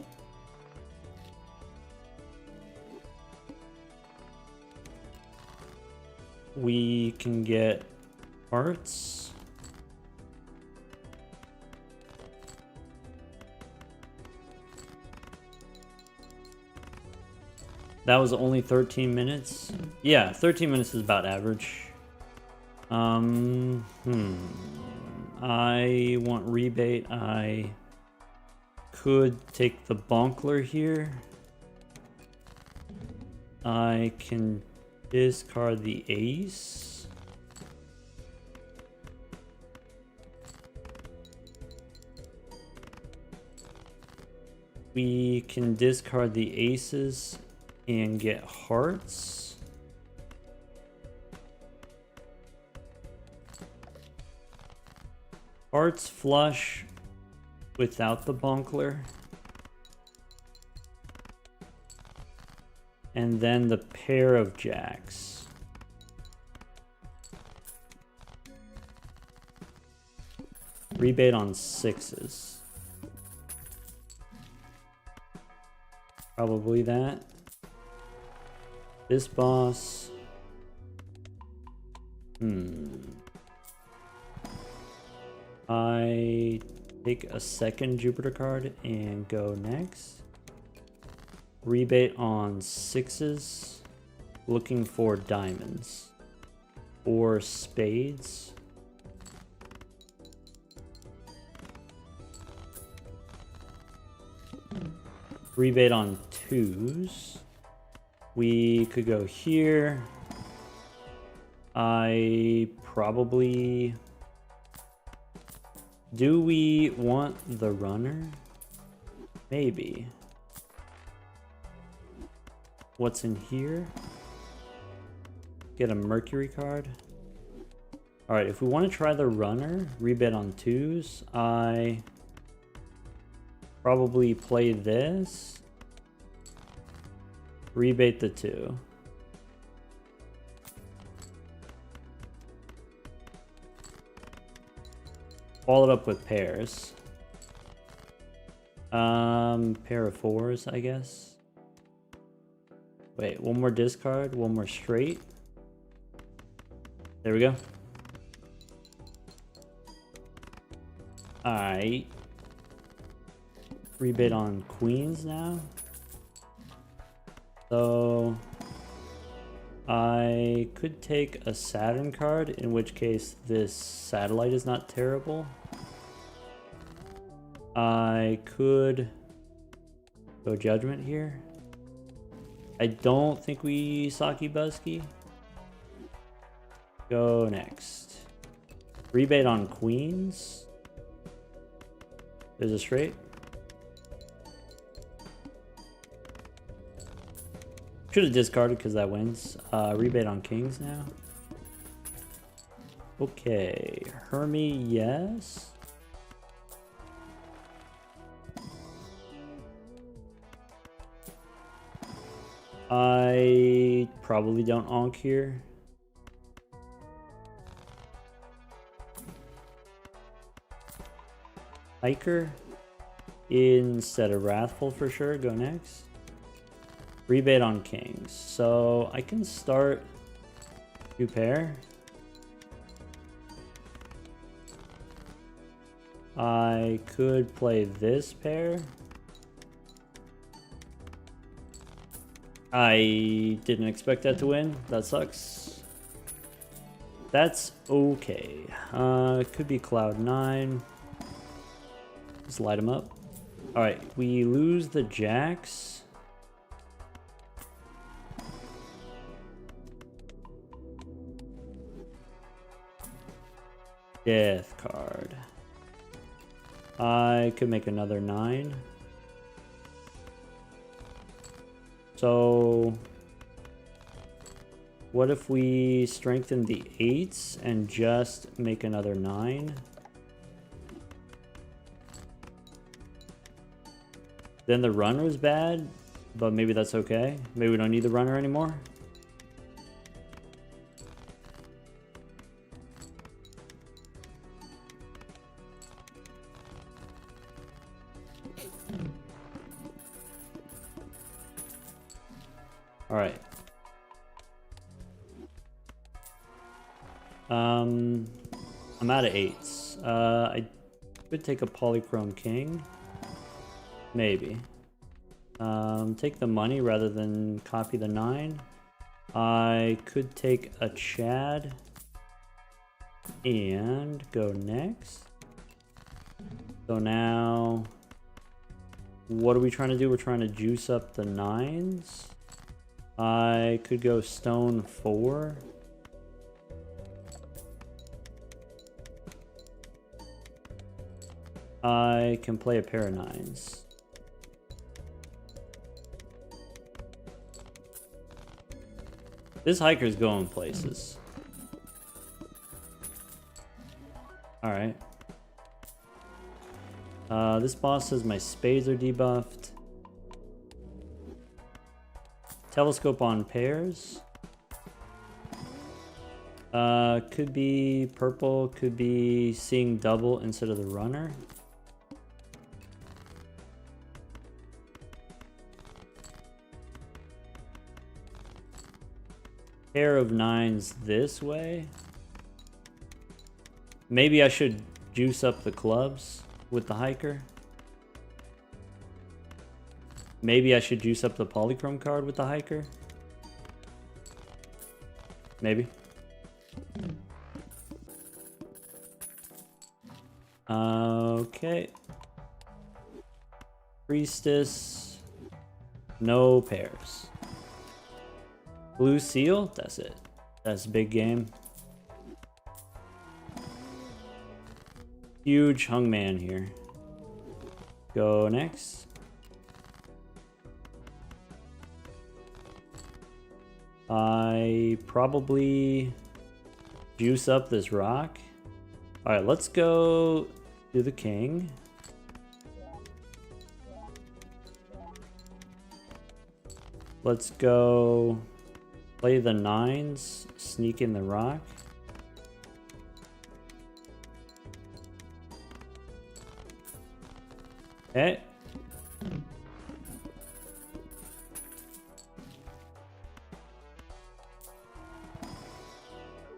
S1: We can get hearts. That was only 13 minutes. Yeah, 13 minutes is about average. I want rebate. I could take the Bonkler here. I can discard the ace. We can discard the aces and get hearts. Hearts flush without the Bonkler. And then the pair of jacks. Rebate on sixes. Probably that. This boss. I take a second Jupiter card and go next. Rebate on sixes. Looking for diamonds. Or spades. Rebate on twos. We could go here. I probably... Do we want the runner? Maybe. What's in here? Get a Mercury card. Alright, if we want to try the runner, rebate on twos, I probably play this. Rebate the two. Follow it up with pairs. Pair of fours, I guess. Wait, one more discard, one more straight. There we go. Alright. Rebate on queens now. So I could take a Saturn card, in which case this satellite is not terrible. I could go Judgment here. I don't think we Saki Busky. Go next. Rebate on queens. There's a straight. Should have discarded because that wins. Rebate on kings now. Okay. Hermie, yes. I probably don't onk here. Hiker instead of Wrathful for sure. Go next. Rebate on kings. So I can start two pair. I could play this pair. I didn't expect that to win. That sucks. That's okay. It could be Cloud 9. Just light them up. Alright, we lose the jacks. Death card. I could make another 9. So what if we strengthen the 8s and just make another 9? Then the runner's bad, but maybe that's okay. Maybe we don't need the runner anymore. All right. I'm out of 8s. I could take a polychrome king. Maybe. Take the money rather than copy the 9. I could take a Chad and go next. So now, what are we trying to do? We're trying to juice up the 9s. I could go stone 4. I can play a pair of 9s. This hiker's going places. Alright. This boss says my spades are debuffed. Telescope on pairs. Could be purple, could be seeing double instead of the runner. Pair of 9s this way. Maybe I should juice up the clubs with the hiker. Maybe I should juice up the polychrome card with the hiker. Maybe. Okay. Priestess. No pairs. Blue seal, that's it. That's a big game. Huge hungman here. Go next. I probably juice up this rock. Alright, let's go do the king. Let's go play the 9s, sneak in the rock. Okay.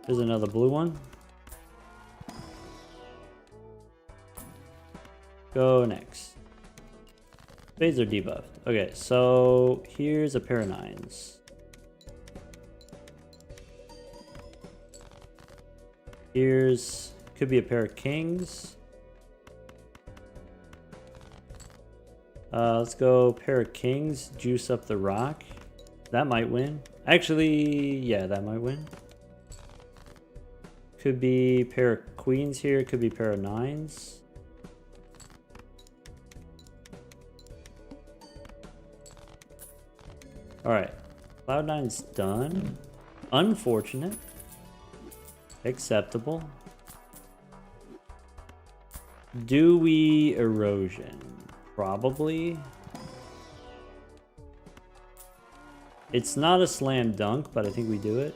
S1: There's another blue one. Go next. Spades are debuffed. Okay, so here's a pair of 9s. Here's, could be a pair of kings. Let's go pair of kings, juice up the rock. That might win. Actually, yeah, that might win. Could be pair of queens here, could be pair of 9s. Alright, Cloud9's done. Unfortunate. Acceptable. Do we erosion? Probably. It's not a slam dunk, but I think we do it.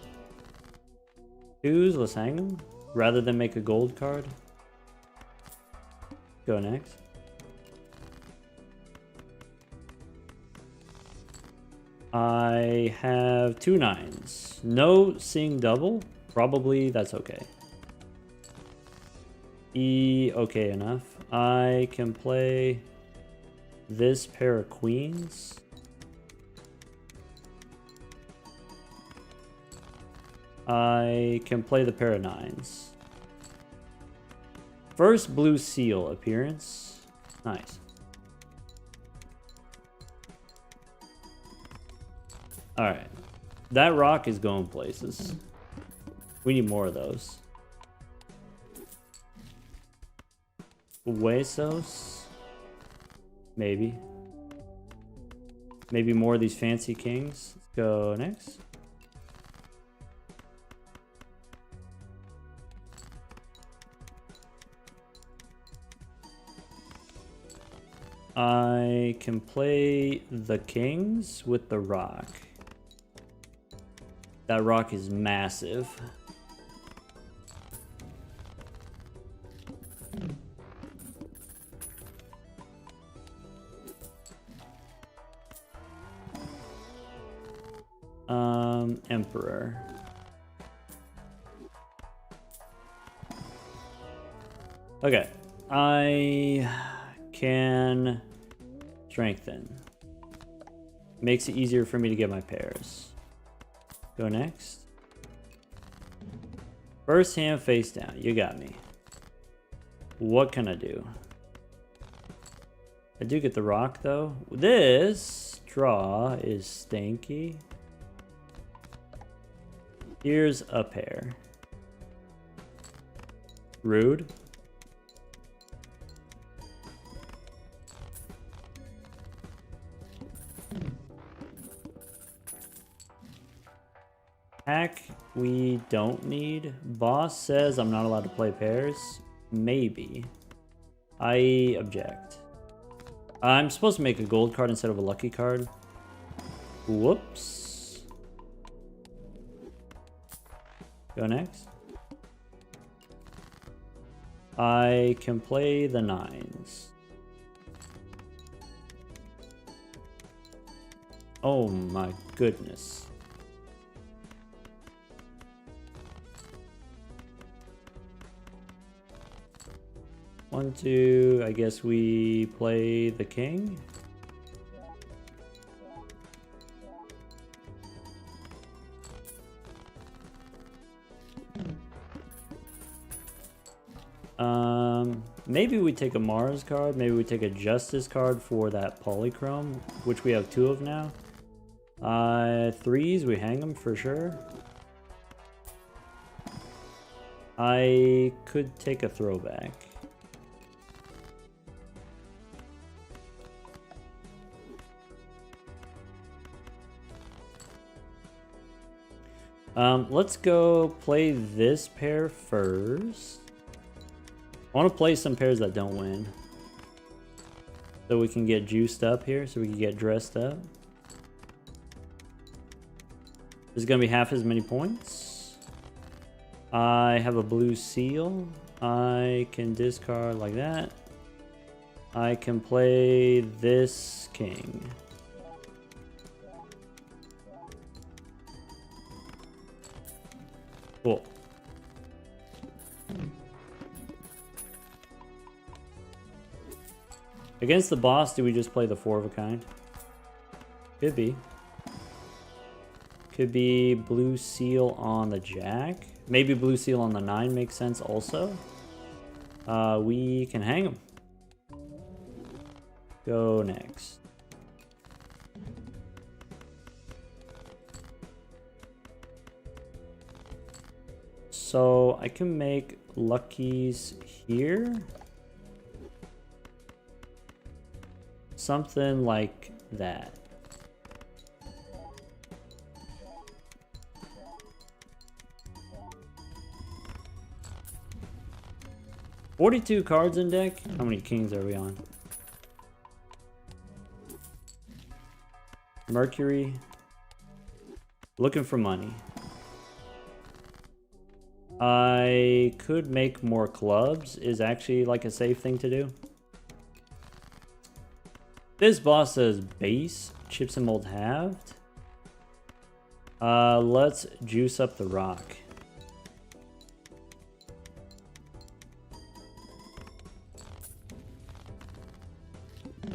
S1: 2s, let's hang them. Rather than make a gold card. Go next. I have 2 9s. No seeing double. Probably that's okay. Okay enough. I can play this pair of queens. I can play the pair of 9s. First blue seal appearance. Nice. Alright. That rock is going places. We need more of those. Huesos? Maybe. Maybe more of these fancy kings. Let's go next. I can play the kings with the rock. That rock is massive. Emperor. Okay, I can strengthen. Makes it easier for me to get my pairs. Go next. First hand face down. You got me. What can I do? I do get the rock though. This draw is stinky. Here's a pair. Rude. Hack we don't need. Boss says I'm not allowed to play pairs. Maybe. I object. I'm supposed to make a gold card instead of a lucky card. Whoops. Go next. I can play the nines. Oh my goodness. One, two, I guess we play the king. Maybe we take a Mars card, maybe we take a Justice card for that Polychrome, which we have 2 of now. 3s, we hang them for sure. I could take a throwback. Let's go play this pair first. I want to play some pairs that don't win. So we can get juiced up here, so we can get dressed up. There's going to be half as many points. I have a blue seal. I can discard like that. I can play this king. Cool. Against the boss, do we just play the 4 of a kind? Could be. Could be blue seal on the jack. Maybe blue seal on the 9 makes sense also. We can hang them. Go next. So I can make luckies here. Something like that. $42 cards in deck? How many kings are we on? Mercury. Looking for money. I could make more clubs, is actually like a safe thing to do. This boss says base, chips and mold halved. Let's juice up the rock.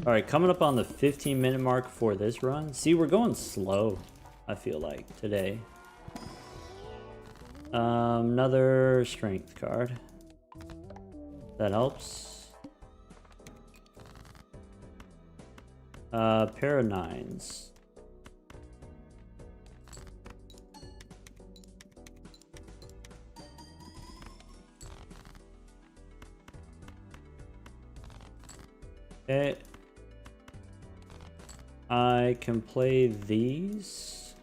S1: Alright, coming up on the 15-minute mark for this run. See, we're going slow, I feel like, today. Another strength card. That helps. Pair of 9s. Okay. I I can play these.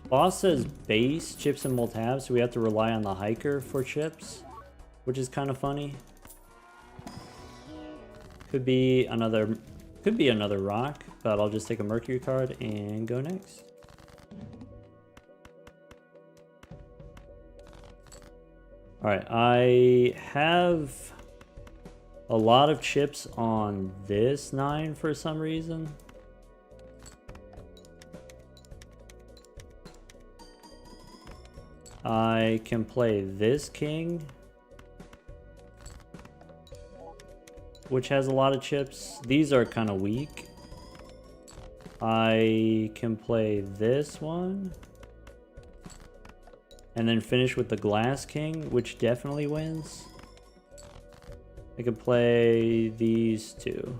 S1: Boss says base, chips, and mult-tabs, so we have to rely on the hiker for chips, which is kind of funny. Could be another rock, but I'll just take a Mercury card and go next. Alright, I have a lot of chips on this 9 for some reason. I can play this king, which has a lot of chips. These are kind of weak. I can play this one. And then finish with the glass king, which definitely wins. I could play these two.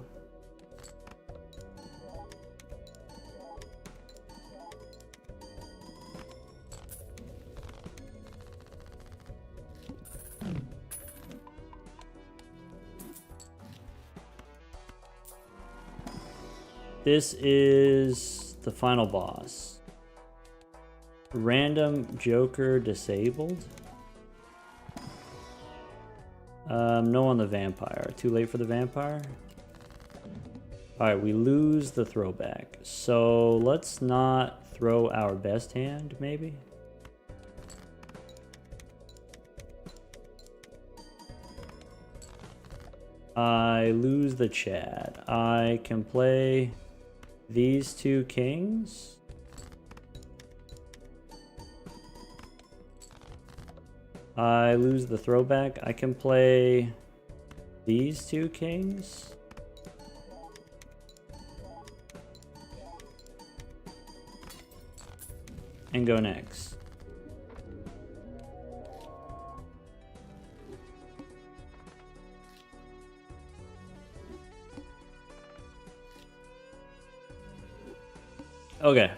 S1: This is the final boss. Random Joker disabled. No on the vampire. Too late for the vampire. Alright, we lose the throwback. So let's not throw our best hand, maybe? I lose the Chad. I can play these two kings. I lose the throwback. I can play these two kings. And go next. Okay.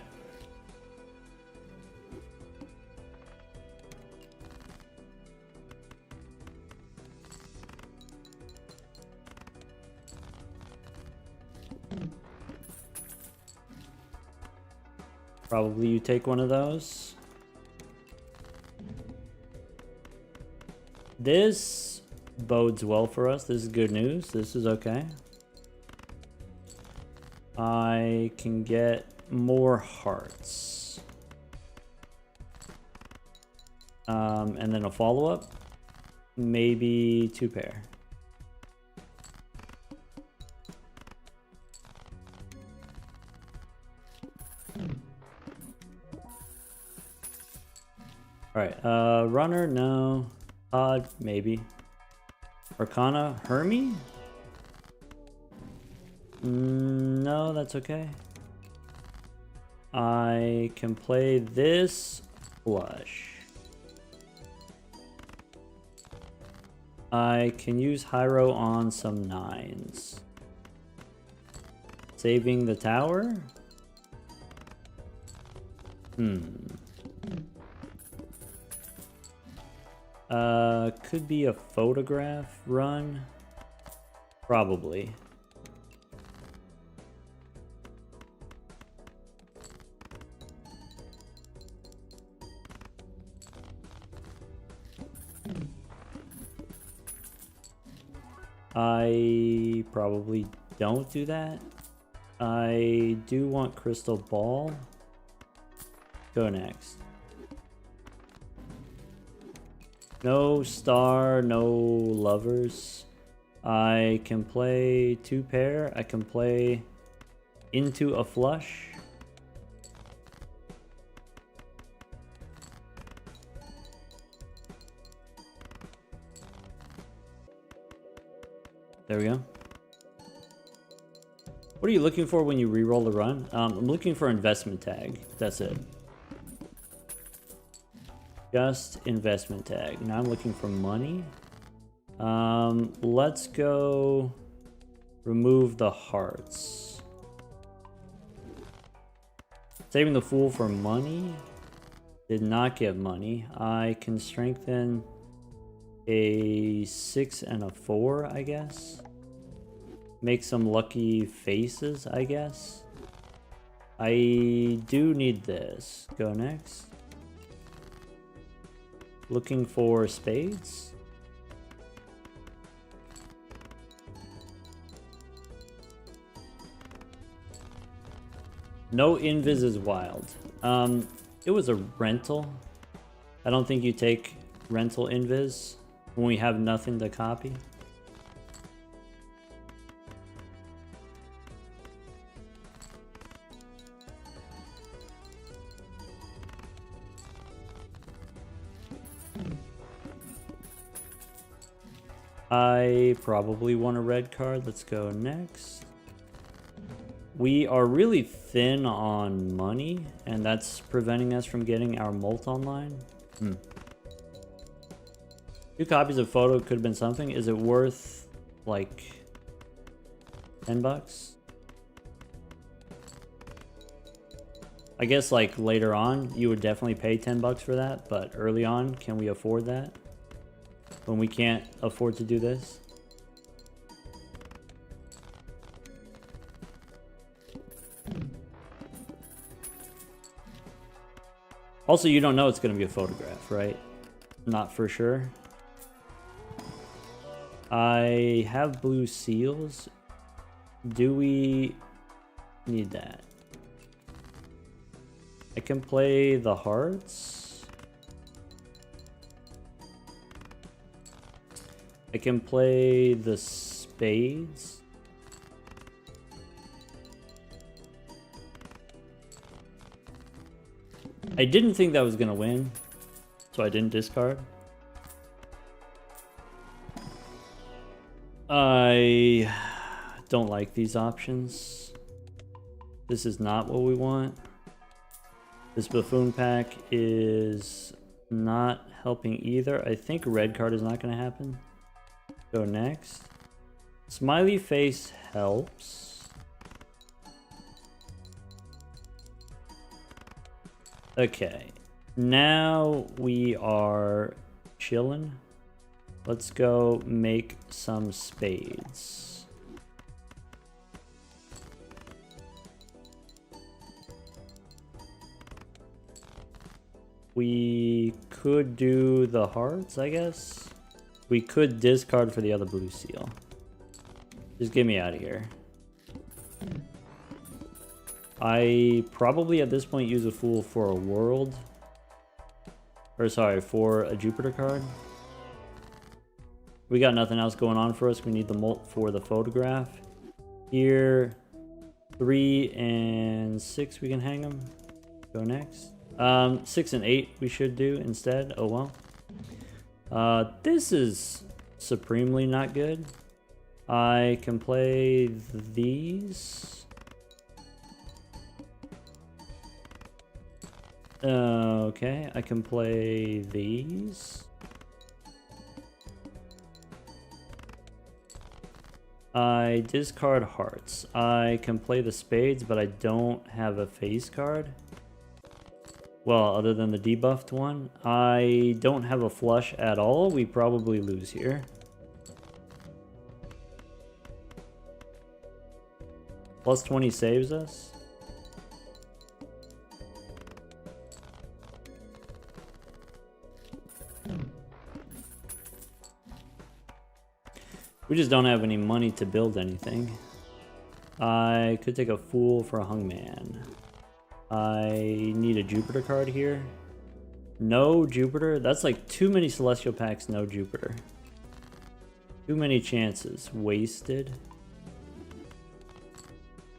S1: Probably you take one of those. This bodes well for us. This is good news. This is okay. I can get more hearts. And then a follow-up. Maybe 2 pair. Alright, runner, no. Pod, maybe. Arcana, Hermie? No, that's okay. I can play this flush. I can use Hyro on some 9s. Saving the tower? Could be a photograph run. Probably. I probably don't do that. I do want Crystal Ball. Go next. No star, no lovers. I can play 2 pair. I can play into a flush. There we go. What are you looking for when you reroll the run? I'm looking for investment tag. That's it. Just investment tag. Now I'm looking for money. Let's go remove the hearts. Saving the fool for money. Did not get money. I can strengthen a 6 and a 4, I guess. Make some lucky faces, I guess. I do need this. Go next. Looking for spades. No invis is wild. It was a rental. I don't think you take rental invis when we have nothing to copy. I probably want a red card. Let's go next. We are really thin on money, and that's preventing us from getting our molt online. 2 copies of photo could have been something. Is it worth like 10 bucks? I guess like later on you would definitely pay 10 bucks for that, but early on, can we afford that when we can't afford to do this? Also, you don't know it's going to be a photograph, right? Not for sure. I have blue seals. Do we need that? I can play the hearts. I can play the spades. I didn't think that was gonna win, so I didn't discard. I don't like these options. This is not what we want. This buffoon pack is not helping either. I think red card is not gonna happen. Go next. Smiley face helps. Okay, now we are chilling. Let's go make some spades. We could do the hearts, I guess. We could discard for the other blue seal. Just get me out of here. I probably at this point use a fool for a world. Or sorry, for a Jupiter card. We got nothing else going on for us. We need the molt for the photograph. Here, 3 and 6 we can hang them. Go next. 6 and 8 we should do instead. Oh well. This is supremely not good. I can play these. Okay, I can play these. I discard hearts. I can play the spades, but I don't have a face card. Well, other than the debuffed one. I don't have a flush at all. We probably lose here. Plus 20 saves us. We just don't have any money to build anything. I could take a fool for a hungman. I need a Jupiter card here. No Jupiter? That's like too many celestial packs, no Jupiter. Too many chances. Wasted.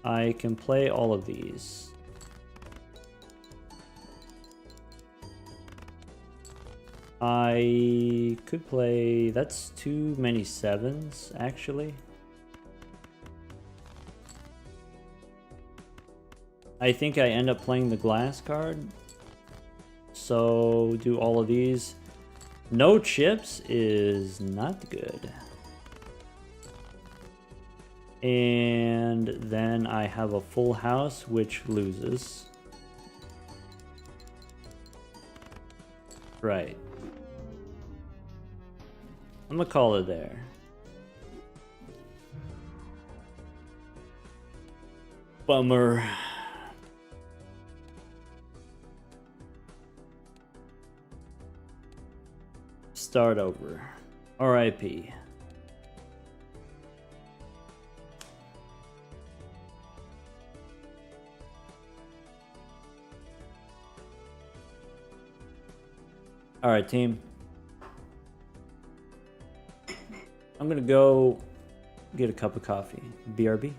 S1: I can play all of these. I could play... That's too many 7s, actually. I think I end up playing the glass card. So, do all of these. No chips is not good. And then I have a full house, which loses. Right. I'm gonna call it there. Bummer. Start over. R.I.P. Alright, team. I'm gonna go get a cup of coffee. BRB.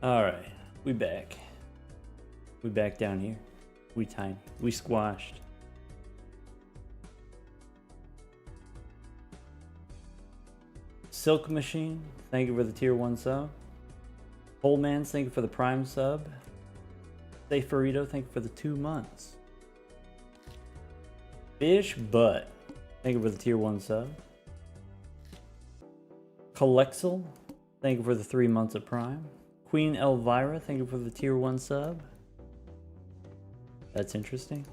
S1: Alright, we back. We back down here. We tiny. We squashed. Silk Machine, thank you for the tier 1 sub. Mans, thank you for the prime sub. Safe Burrito, thank you for the 2 months. Fish Butt, thank you for the tier 1 sub. Colexel, thank you for the 3 months of prime. Queen Elvira, thank you for the tier 1 sub. That's interesting.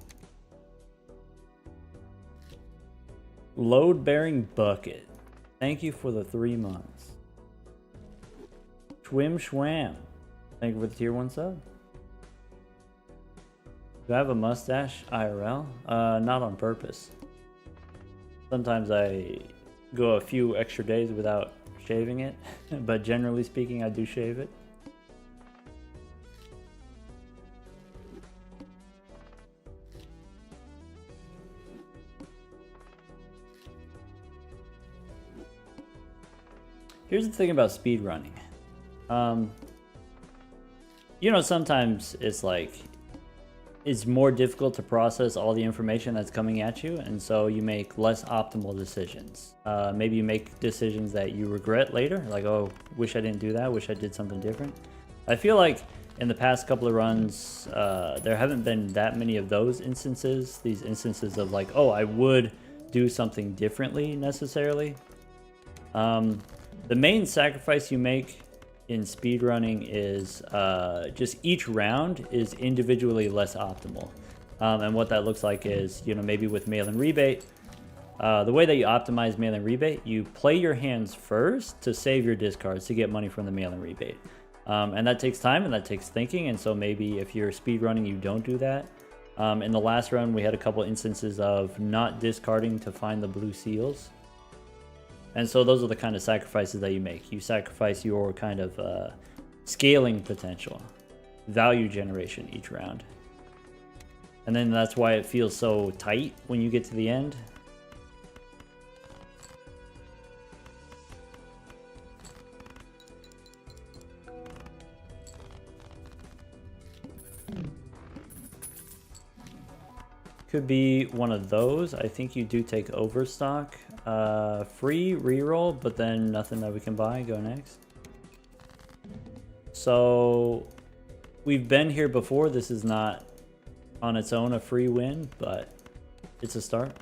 S1: Load Bearing Bucket, thank you for the 3 months. Schwim Schwam, thank you for the tier 1 sub. Do I have a mustache IRL? Not on purpose. Sometimes I go a few extra days without shaving it, but generally speaking, I do shave it. Here's the thing about speedrunning. You know, sometimes it's like, it's more difficult to process all the information that's coming at you, and so you make less optimal decisions. Maybe you make decisions that you regret later, like, oh, wish I didn't do that, wish I did something different. I feel like in the past couple of runs, there haven't been that many of those instances, these instances of like, oh, I would do something differently necessarily. The main sacrifice you make in speedrunning is just each round is individually less optimal. And what that looks like is, you know, maybe with mail-in rebate, the way that you optimize mail-in rebate, you play your hands first to save your discards to get money from the mail-in rebate. And that takes time and that takes thinking, and so maybe if you're speedrunning, you don't do that. In the last run, we had a couple instances of not discarding to find the blue seals. And so those are the kind of sacrifices that you make. You sacrifice your kind of scaling potential, value generation each round. And then that's why it feels so tight when you get to the end. Could be one of those. I think you do take overstock. Free reroll, but then nothing that we can buy. Go next. So we've been here before. This is not on its own a free win, but it's a start.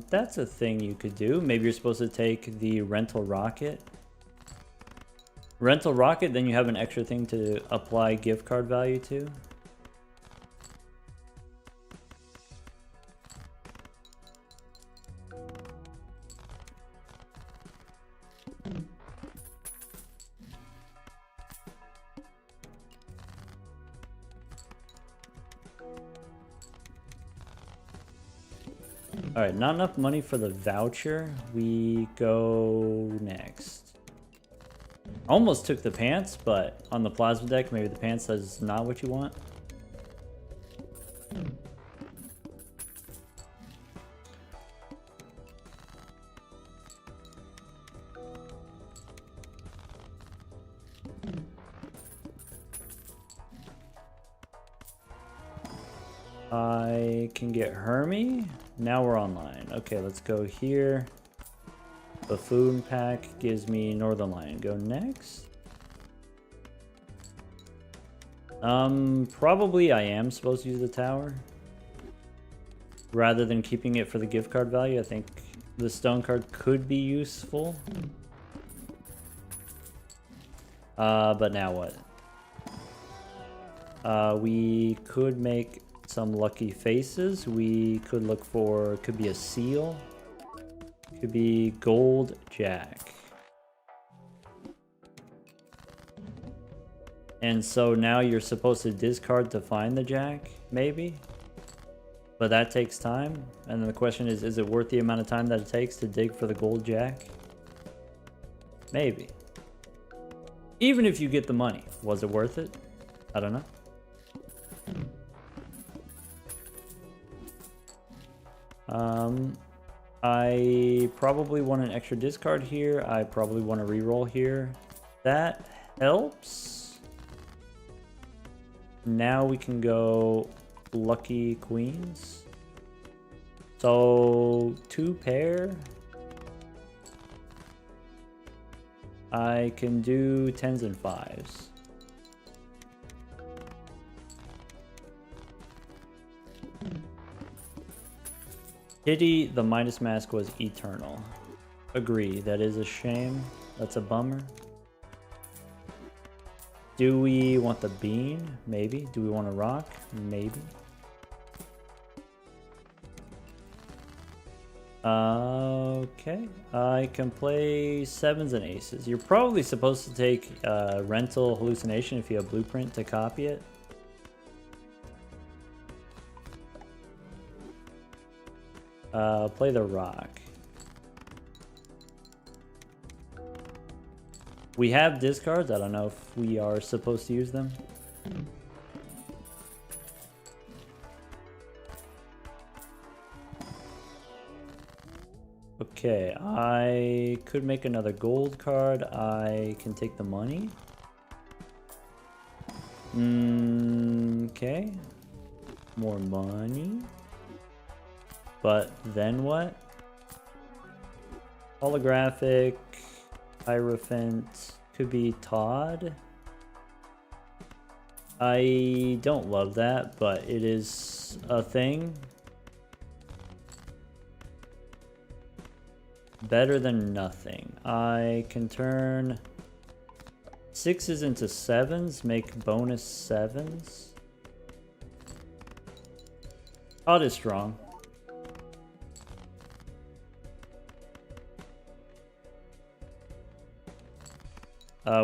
S1: That's a thing you could do. Maybe you're supposed to take the rental rocket. Rental rocket, then you have an extra thing to apply gift card value to. All right, not enough money for the voucher. We go next. Almost took the pants, but on the plasma deck, maybe the pants is not what you want. I can get Hermie. Now we're online. Okay, let's go here. Buffoon pack gives me Northern Lion. Go next. Probably I am supposed to use the tower. Rather than keeping it for the gift card value, I think the stone card could be useful. But now what? We could make some lucky faces. We could look for, could be a seal. Could be gold jack. And so now you're supposed to discard to find the jack, maybe? But that takes time. And then the question is it worth the amount of time that it takes to dig for the gold jack? Maybe. Even if you get the money, was it worth it? I don't know. I probably want an extra discard here. I probably want to reroll here. That helps. Now we can go lucky queens. So 2 pair. I can do 10s and 5s. Pity the Midas Mask was eternal. Agree, that is a shame. That's a bummer. Do we want the bean? Maybe. Do we want a rock? Maybe. Okay. I can play 7s and aces. You're probably supposed to take rental hallucination if you have blueprint to copy it. Play the rock. We have discards. I don't know if we are supposed to use them. Okay, I could make another gold card. I can take the money. Okay. More money. But then what? Holographic, Hierophant, could be Todd. I don't love that, but it is a thing. Better than nothing. I can turn 6s into 7s, make bonus 7s. Todd is strong.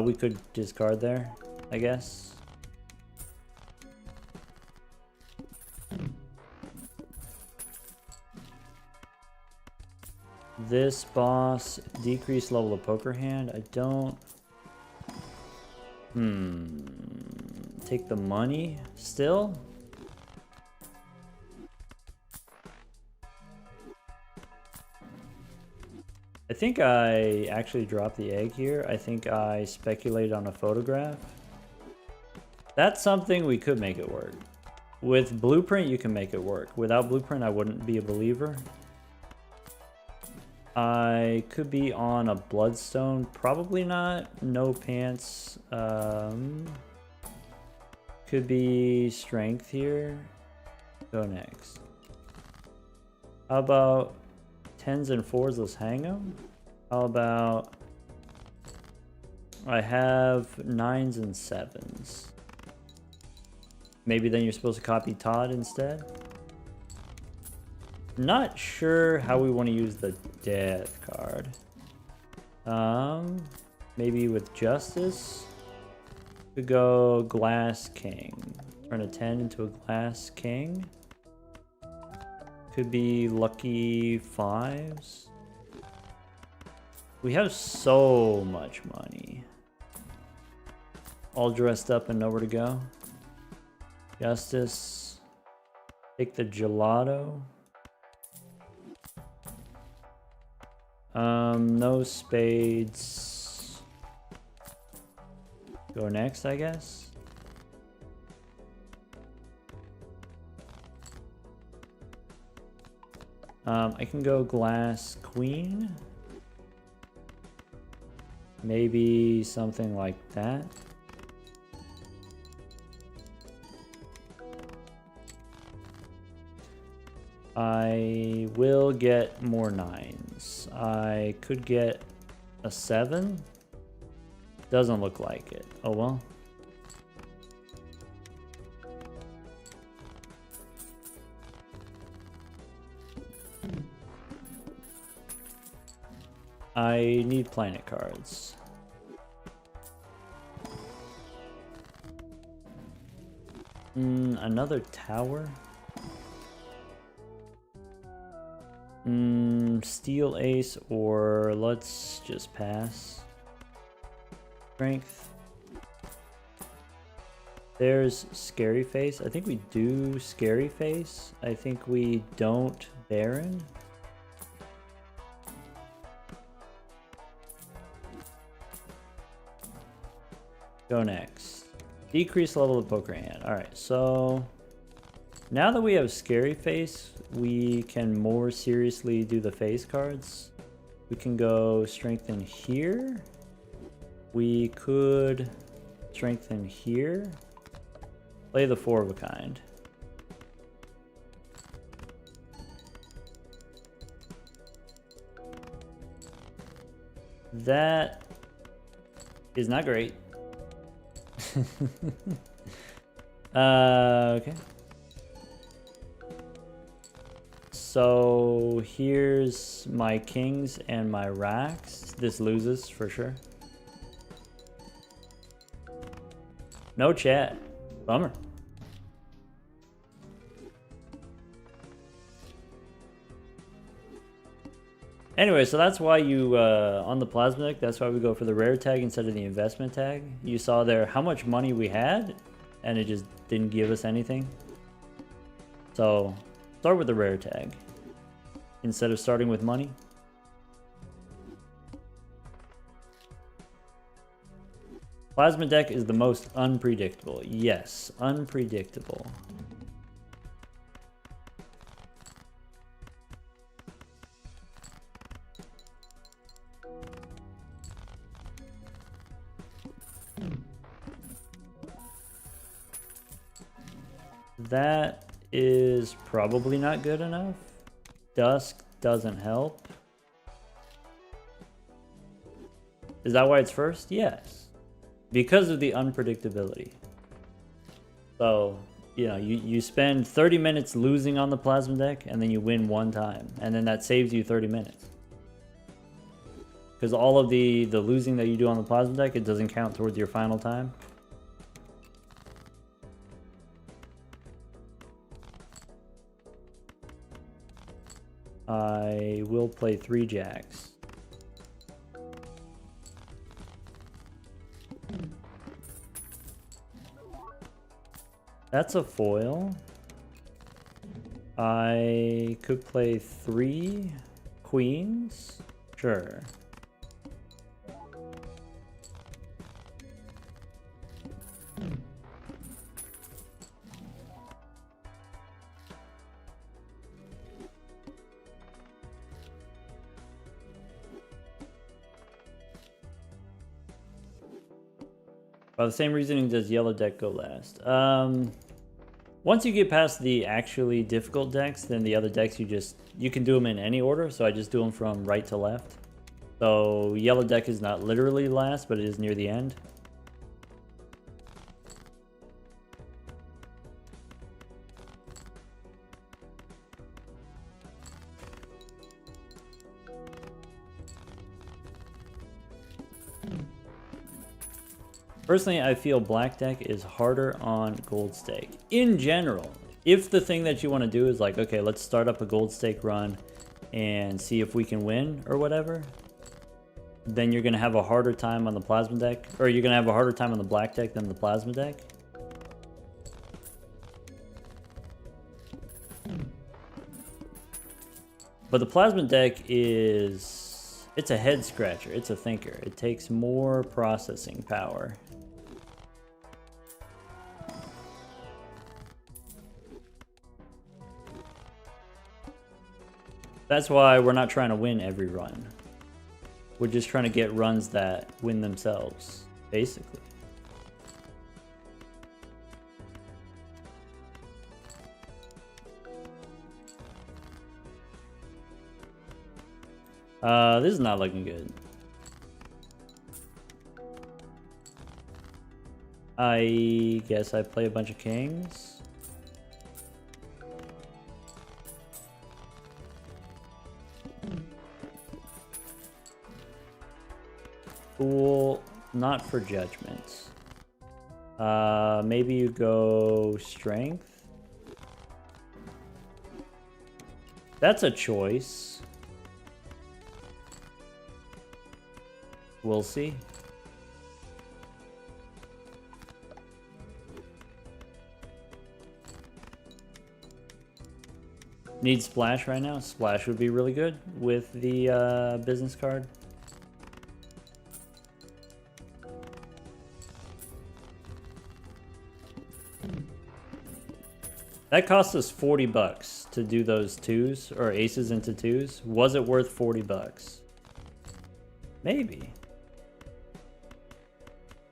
S1: We could discard there, I guess. This boss, decreased level of poker hand. I don't... Take the money still? I think I actually dropped the egg here. I think I speculated on a photograph. That's something we could make it work. With blueprint, you can make it work. Without blueprint, I wouldn't be a believer. I could be on a bloodstone. Probably not. No pants. Could be strength here. Go next. How about 10s and 4s, let's hang them. How about I have 9s and 7s. Maybe then you're supposed to copy Todd instead. Not sure how we want to use the death card. Maybe with justice. Could go glass king. Turn a 10 into a glass king. Could be lucky 5s. We have so much money. All dressed up and nowhere to go. Justice. Take the gelato. No spades. Go next, I guess. I can go glass queen. Maybe something like that. I will get more 9s. I could get a 7. Doesn't look like it. Oh well. I need planet cards. Another tower. Steel ace, or let's just pass. Strength. There's Scary Face. I think we do Scary Face. I think we don't Baron. Go next. Decrease level of poker hand. Alright, so now that we have Scary Face, we can more seriously do the face cards. We can go strengthen here. We could strengthen here. Play the 4 of a kind. That is not great. Okay. So here's my kings and my racks. This loses for sure. No chat. Bummer. Anyway, so that's why you, on the plasma deck, that's why we go for the rare tag instead of the investment tag. You saw there how much money we had, and it just didn't give us anything. So, start with the rare tag instead of starting with money. Plasma deck is the most unpredictable. Yes, unpredictable. That is probably not good enough. Dusk doesn't help. Is that why it's first? Yes. Because of the unpredictability. So, you know, you spend 30 minutes losing on the plasma deck, and then you win one time. And then that saves you 30 minutes. Because all of the losing that you do on the plasma deck, it doesn't count towards your final time. I will play 3 jacks. That's a foil. I could play 3 queens. Sure. By the same reasoning does yellow deck go last. Once you get past the actually difficult decks, then the other decks you can do them in any order, so I just do them from right to left. So yellow deck is not literally last, but it is near the end. Personally, I feel black deck is harder on gold stake. In general, if the thing that you want to do is like, okay, let's start up a gold stake run and see if we can win or whatever, then you're going to have a harder time on the plasma deck, or you're going to have a harder time on the black deck than the plasma deck. But the plasma deck is, it's a head scratcher, it's a thinker. It takes more processing power. That's why we're not trying to win every run. We're just trying to get runs that win themselves, basically. This is not looking good. I guess I play a bunch of kings. Fool, not for judgment. Maybe you go strength. That's a choice. We'll see. Need splash right now? Splash would be really good with the business card. That cost us 40 bucks to do those twos or aces into twos. Was it worth 40 bucks? Maybe.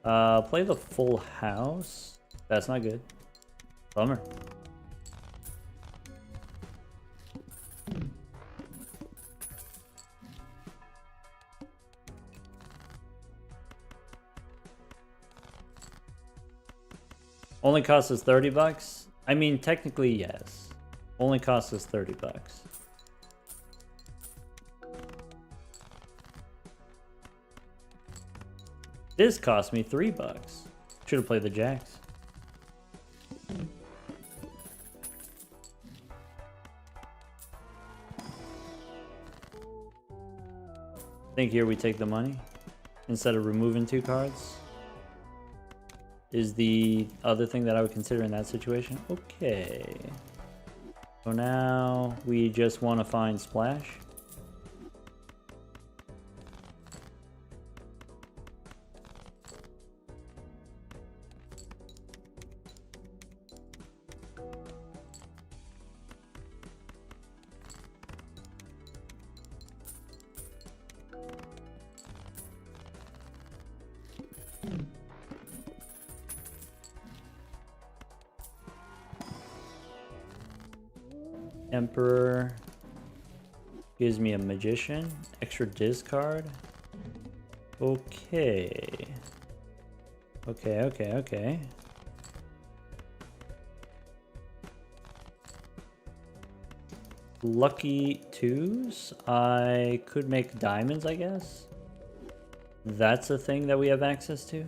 S1: Play the full house. That's not good. Bummer. Only cost us 30 bucks? I mean, technically, yes. Only cost us 30 bucks. This cost me 3 bucks. Should have played the jacks. I think here we take the money instead of removing 2 cards. Is the other thing that I would consider in that situation. Okay. So now we just want to find splash. Emperor gives me a magician, extra discard. Okay. Okay. Lucky twos. I could make diamonds, I guess. That's a thing that we have access to.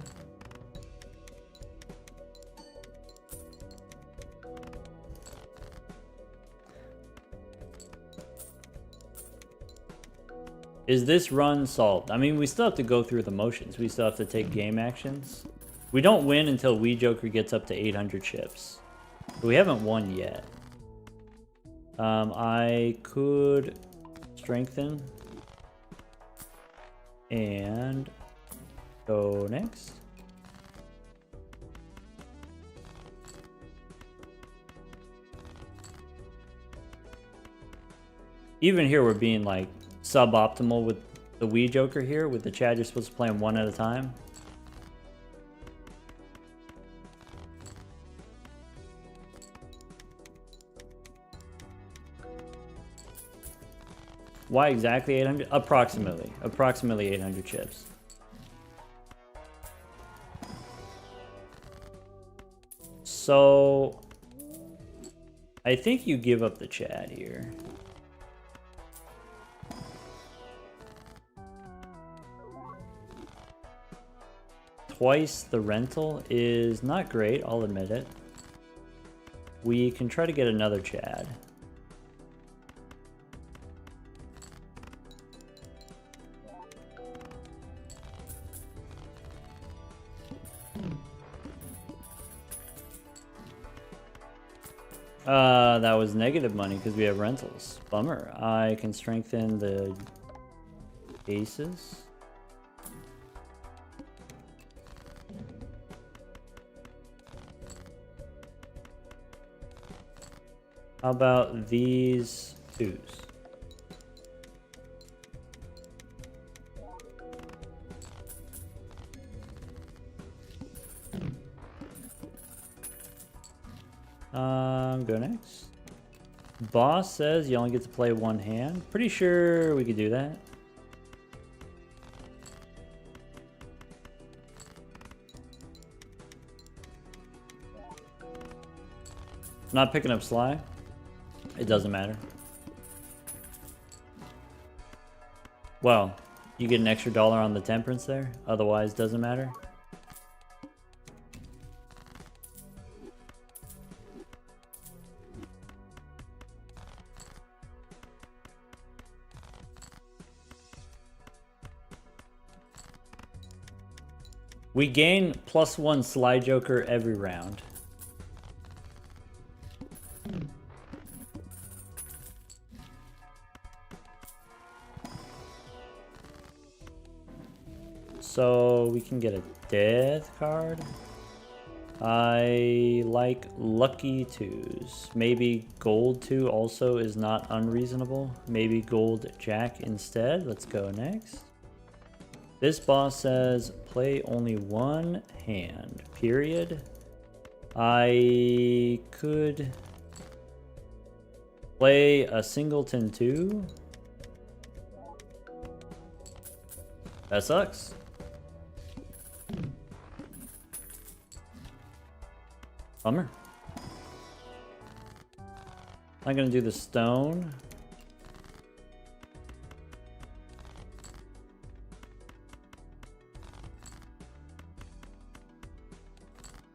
S1: Is this run solved? I mean, we still have to go through the motions. We still have to take game actions. We don't win until Wii Joker gets up to 800 chips. But we haven't won yet. I could strengthen and go next. Even here we're being like suboptimal with the Wii Joker here. With the Chad, you're supposed to play them one at a time. Why exactly 800? Approximately 800 chips. So I think you give up the Chad here. Twice the rental is not great, I'll admit it. We can try to get another Chad. That was negative money because we have rentals. Bummer. I can strengthen the aces. How about these twos? Go next. Boss says you only get to play one hand. Pretty sure we could do that. Not picking up Sly. It doesn't matter. Well, you get an extra $1 on the temperance there. Otherwise, doesn't matter. We gain +1 Sly Joker every round. so we can get a death card. I like lucky 2s. Maybe gold 2 also is not unreasonable. Maybe gold jack instead. Let's go next. This boss says play only one hand, period. I could play a singleton 2. That sucks. Bummer. I'm gonna do the stone.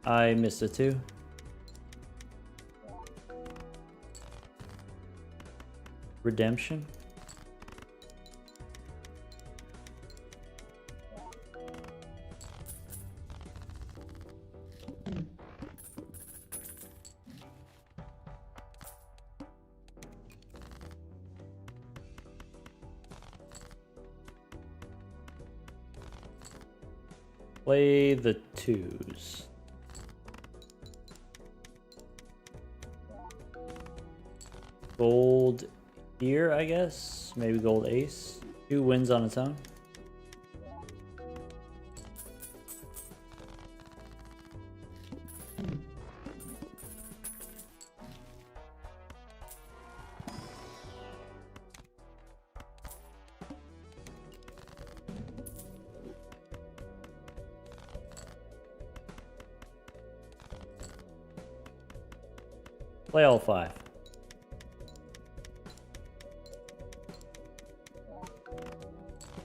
S1: I missed it too. Redemption. Play the 2s. Gold here, I guess. Maybe gold ace. 2 wins on its own. Play all 5.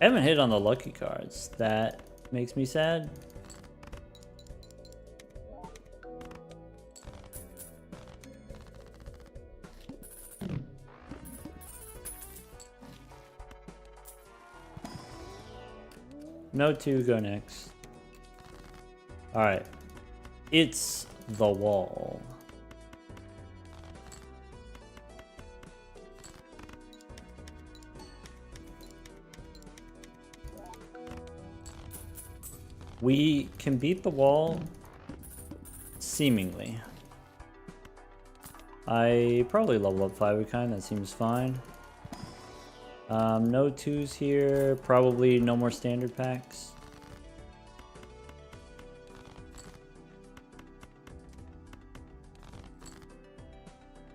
S1: I haven't hit on the lucky cards. That makes me sad. No 2, go next. Alright. It's the wall. We can beat the wall, seemingly. I probably level up 5 of kind, that seems fine. No 2s here, probably no more standard packs.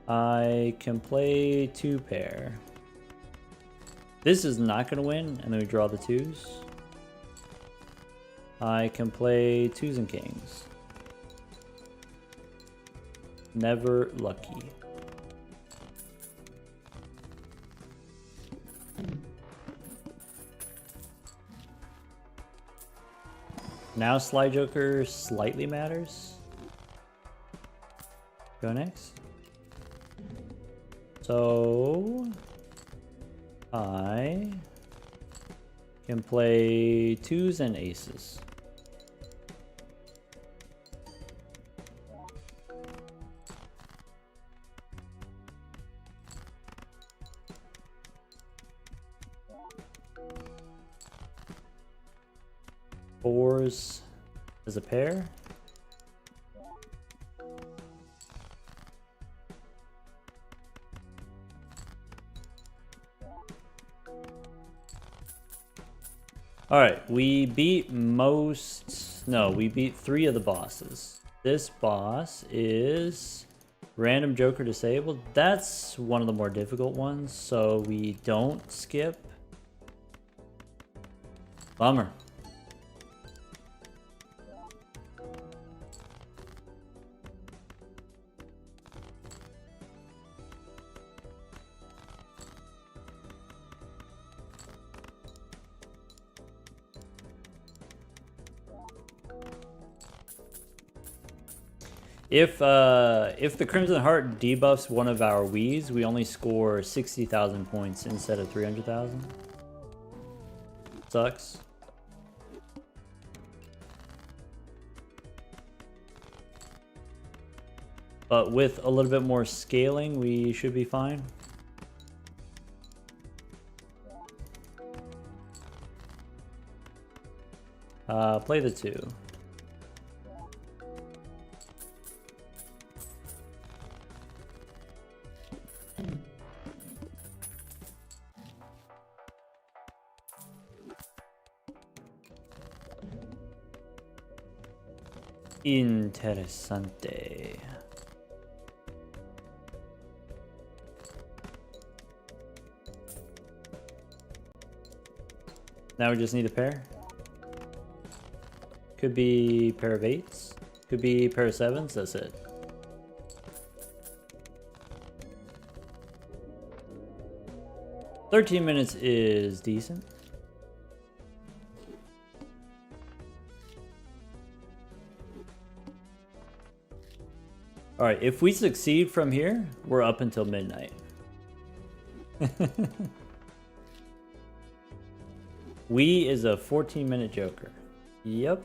S1: I can play 2 pair. This is not gonna win, and then we draw the 2s. I can play 2s and kings. Never lucky. Now Sly Joker slightly matters. Go next. So I can play 2s and aces. Fours as a pair. All right, we beat we beat 3 of the bosses. This boss is random Joker disabled. That's one of the more difficult ones, so we don't skip. Bummer. If the Crimson Heart debuffs one of our Wiis, we only score 60,000 points instead of 300,000. Sucks. But with a little bit more scaling, we should be fine. Play the 2. Interesante. Now we just need a pair. Could be pair of 8s. Could be pair of 7s. That's it. "13 minutes is decent. Alright, if we succeed from here, we're up until midnight. We is a 14-minute joker. Yep.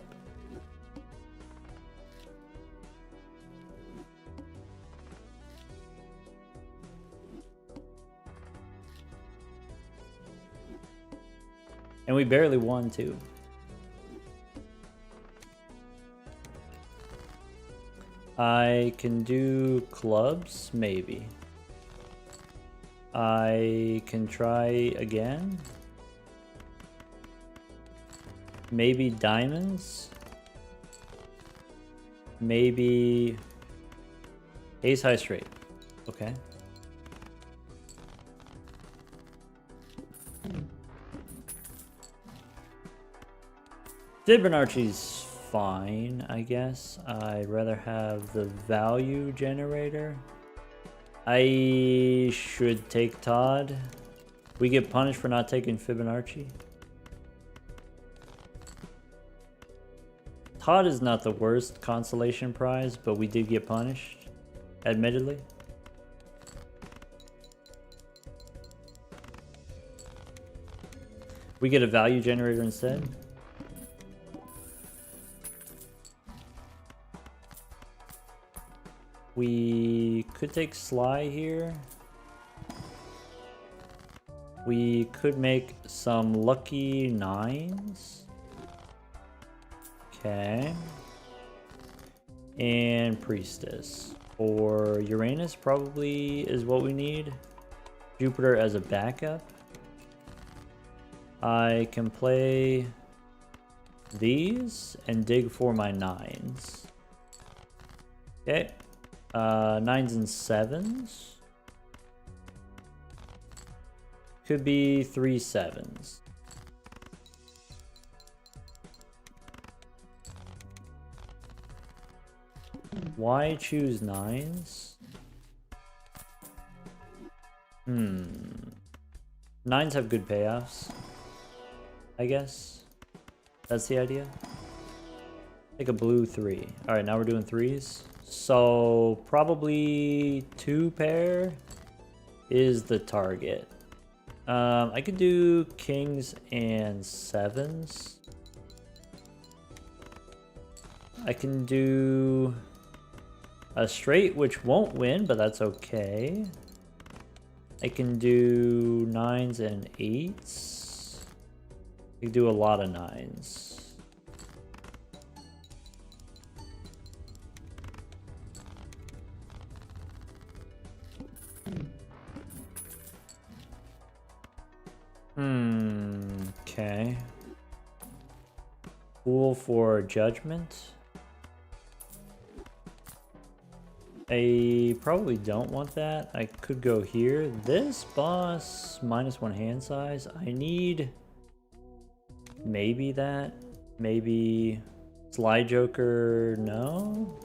S1: And we barely won too. I can do clubs, maybe. I can try again. Maybe diamonds. Maybe ace high straight. Okay. Fibonacci's fine, I guess. I'd rather have the value generator. I should take Todd. We get punished for not taking Fibonacci. Todd is not the worst consolation prize, but we did get punished, admittedly. We get a value generator instead. We could take Sly here. We could make some lucky 9s. Okay. And Priestess. Or Uranus probably is what we need. Jupiter as a backup. I can play these and dig for my 9s. Okay. 9s and 7s. Could be 3 7s. Why choose 9s? 9s have good payoffs, I guess. That's the idea. Take a blue 3. Alright, now we're doing 3s. So probably 2 pair is the target. I could do kings and 7s. I can do a straight, which won't win, but that's okay. I can do 9s and 8s. I can do a lot of 9s. Okay. Pool for judgment. I probably don't want that. I could go here. This boss, -1 hand size. I need maybe that. Maybe Sly Joker, no.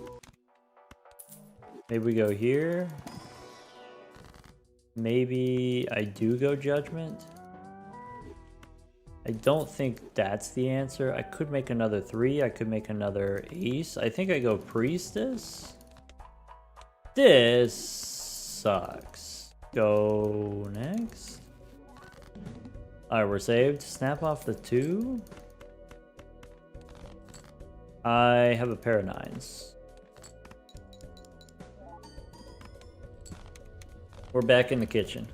S1: Maybe we go here. Maybe I do go judgment. I don't think that's the answer. I could make another 3. I could make another ace. I think I go priestess. This sucks. Go next. Alright, we're saved. Snap off the 2. I have a pair of 9s. We're back in the kitchen.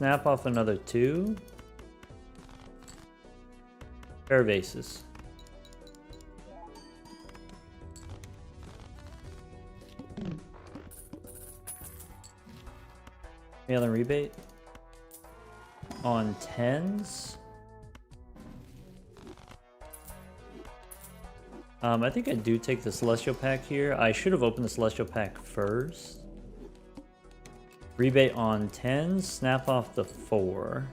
S1: snap off another 2. Pair of aces. Any other rebate? On 10s? I think I do take the Celestial Pack here. I should have opened the Celestial Pack first. Rebate on 10s, snap off the 4.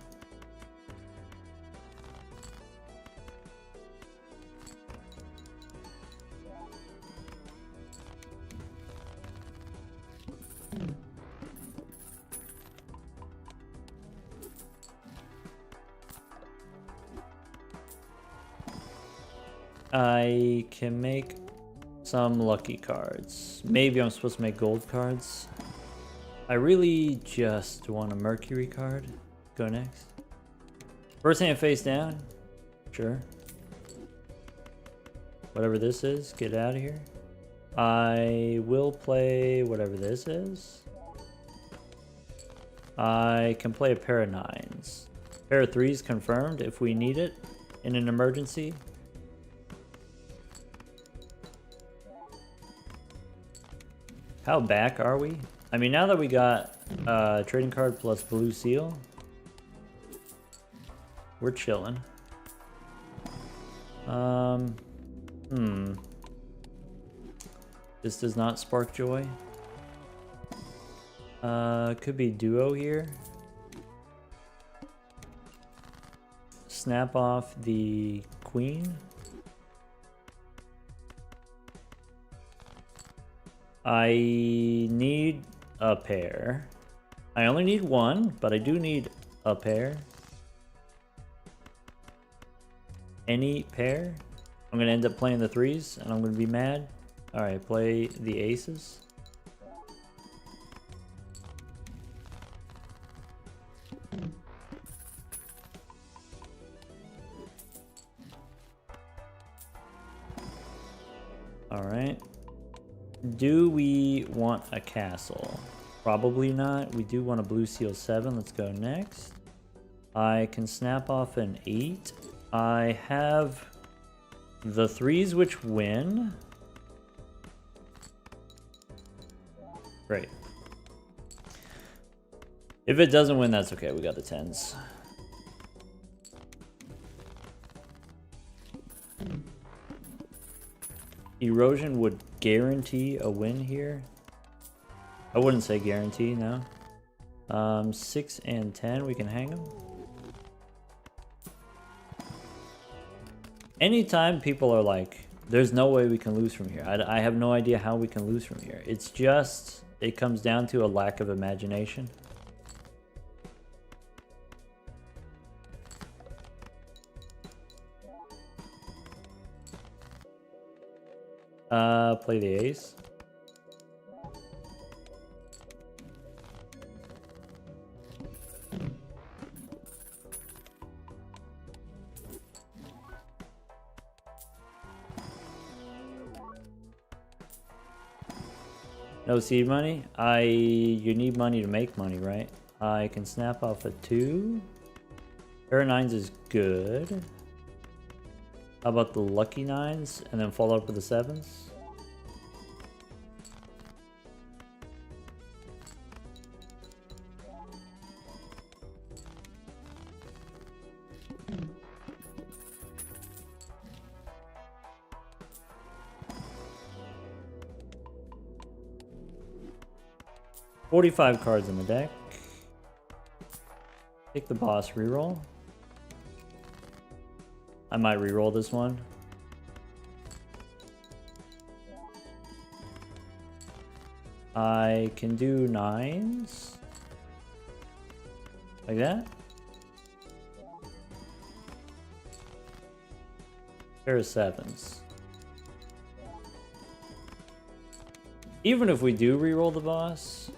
S1: I can make some lucky cards. Maybe I'm supposed to make gold cards. I really just want a Mercury card. Go next. First hand face down. Sure. Whatever this is, get out of here. I will play whatever this is. I can play a pair of 9s. Pair of 3s confirmed if we need it in an emergency. How back are we? I mean, now that we got trading card plus blue seal, we're chilling. This does not spark joy. Could be duo here. Snap off the queen. I need a pair. I only need one, but I do need a pair. Any pair. I'm gonna end up playing the 3s and I'm gonna be mad. Alright, play the aces. Alright. Do we want a castle? Probably not. We do want a blue seal 7. Let's go next. I can snap off an 8. I have the 3s which win. Great. If it doesn't win, that's okay. We got the 10s. Erosion would guarantee a win here. I wouldn't say guarantee, no. 6 and 10, we can hang them. Anytime people are like, there's no way we can lose from here. I have no idea how we can lose from here. It's just, it comes down to a lack of imagination. Play the ace. No seed money? You need money to make money, right? I can snap off a 2. Pair of 9s is good. How about the lucky 9s and then follow up with the 7s? $45 cards in the deck. Take the boss reroll. I might reroll this one. I can do 9s. Like that. Pair of 7s. Even if we do reroll the boss,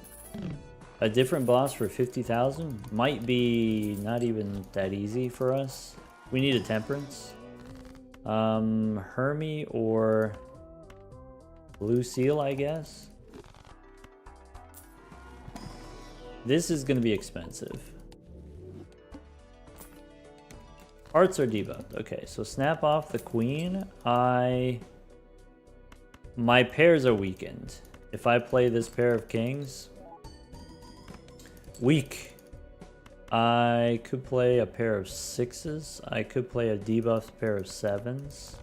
S1: a different boss for 50,000 might be not even that easy for us. We need a temperance. Hermie or blue seal, I guess. This is gonna be expensive. Hearts are debuffed. Okay, so snap off the queen. My pairs are weakened. If I play this pair of kings, weak. I could play a pair of sixes. I could play a debuffed pair of sevens.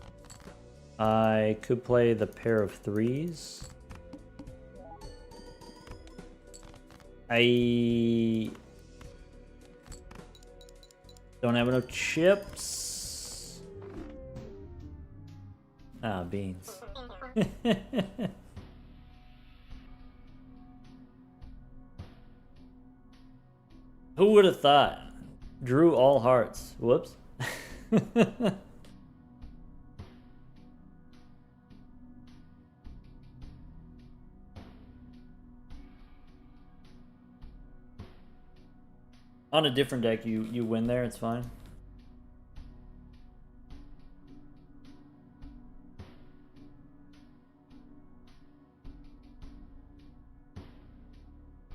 S1: I could play the pair of threes. I don't have enough chips. Ah, beans. Who would have thought? Drew all hearts. Whoops. On a different deck, you win there, it's fine.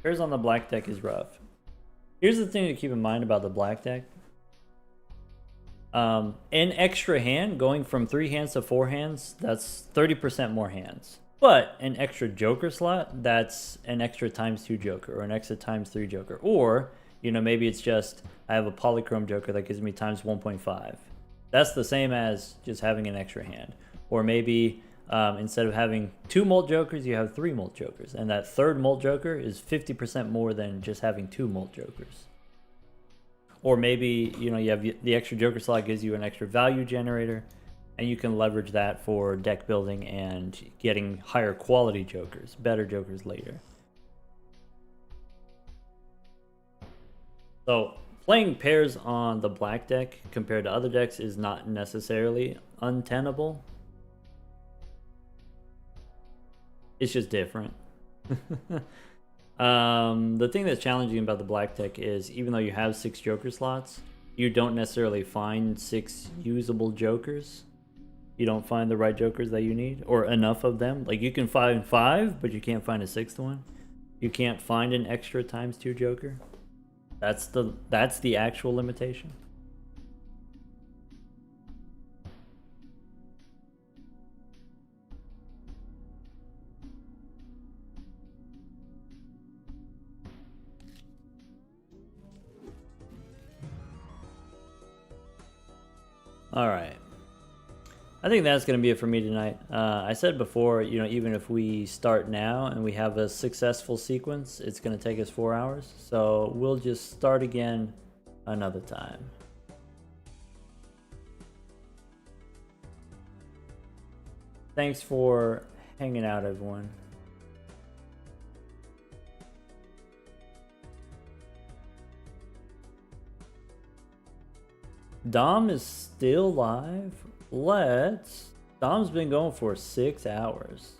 S1: Pairs on the black deck is rough. Here's the thing to keep in mind about the black deck. An extra hand, going from 3 hands to 4 hands, that's 30% more hands. But an extra joker slot, that's an extra ×2 joker, or an extra ×3 joker. Or, you know, maybe it's just, I have a polychrome joker that gives me ×1.5. That's the same as just having an extra hand. Or maybe instead of having 2 molt jokers, you have 3 molt jokers. And that third molt joker is 50% more than just having 2 molt jokers. Or maybe, you know, you have the extra joker slot gives you an extra value generator, and you can leverage that for deck building and getting higher quality jokers, better jokers later. So playing pairs on the black deck compared to other decks is not necessarily untenable. It's just different. The thing that's challenging about the black deck is even though you have 6 joker slots, you don't necessarily find 6 usable jokers. You don't find the right jokers that you need, or enough of them. Like, you can find 5, but you can't find a 6th one. You can't find an extra ×2 joker. That's the actual limitation. All right. I think that's going to be it for me tonight. I said before, you know, even if we start now and we have a successful sequence, it's going to take us 4 hours. So we'll just start again another time. Thanks for hanging out, everyone. Dom is still live. Dom's been going for 6 hours.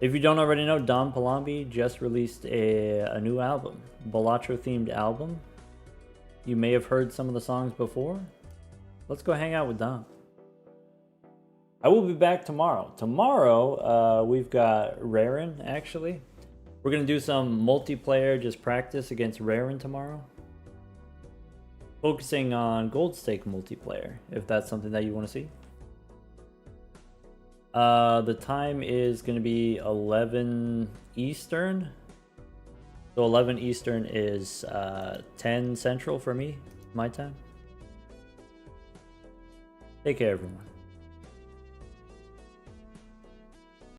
S1: If you don't already know, Dom Palambi just released a new album, Balatro themed album. You may have heard some of the songs before. Let's go hang out with Dom. I will be back tomorrow. Tomorrow, we've got Rarin, actually. We're going to do some multiplayer, just practice against Rarin tomorrow. Focusing on Gold Stake multiplayer, if that's something that you want to see. The time is going to be 11 Eastern. So 11 Eastern is 10 Central for me, my time. Take care, everyone.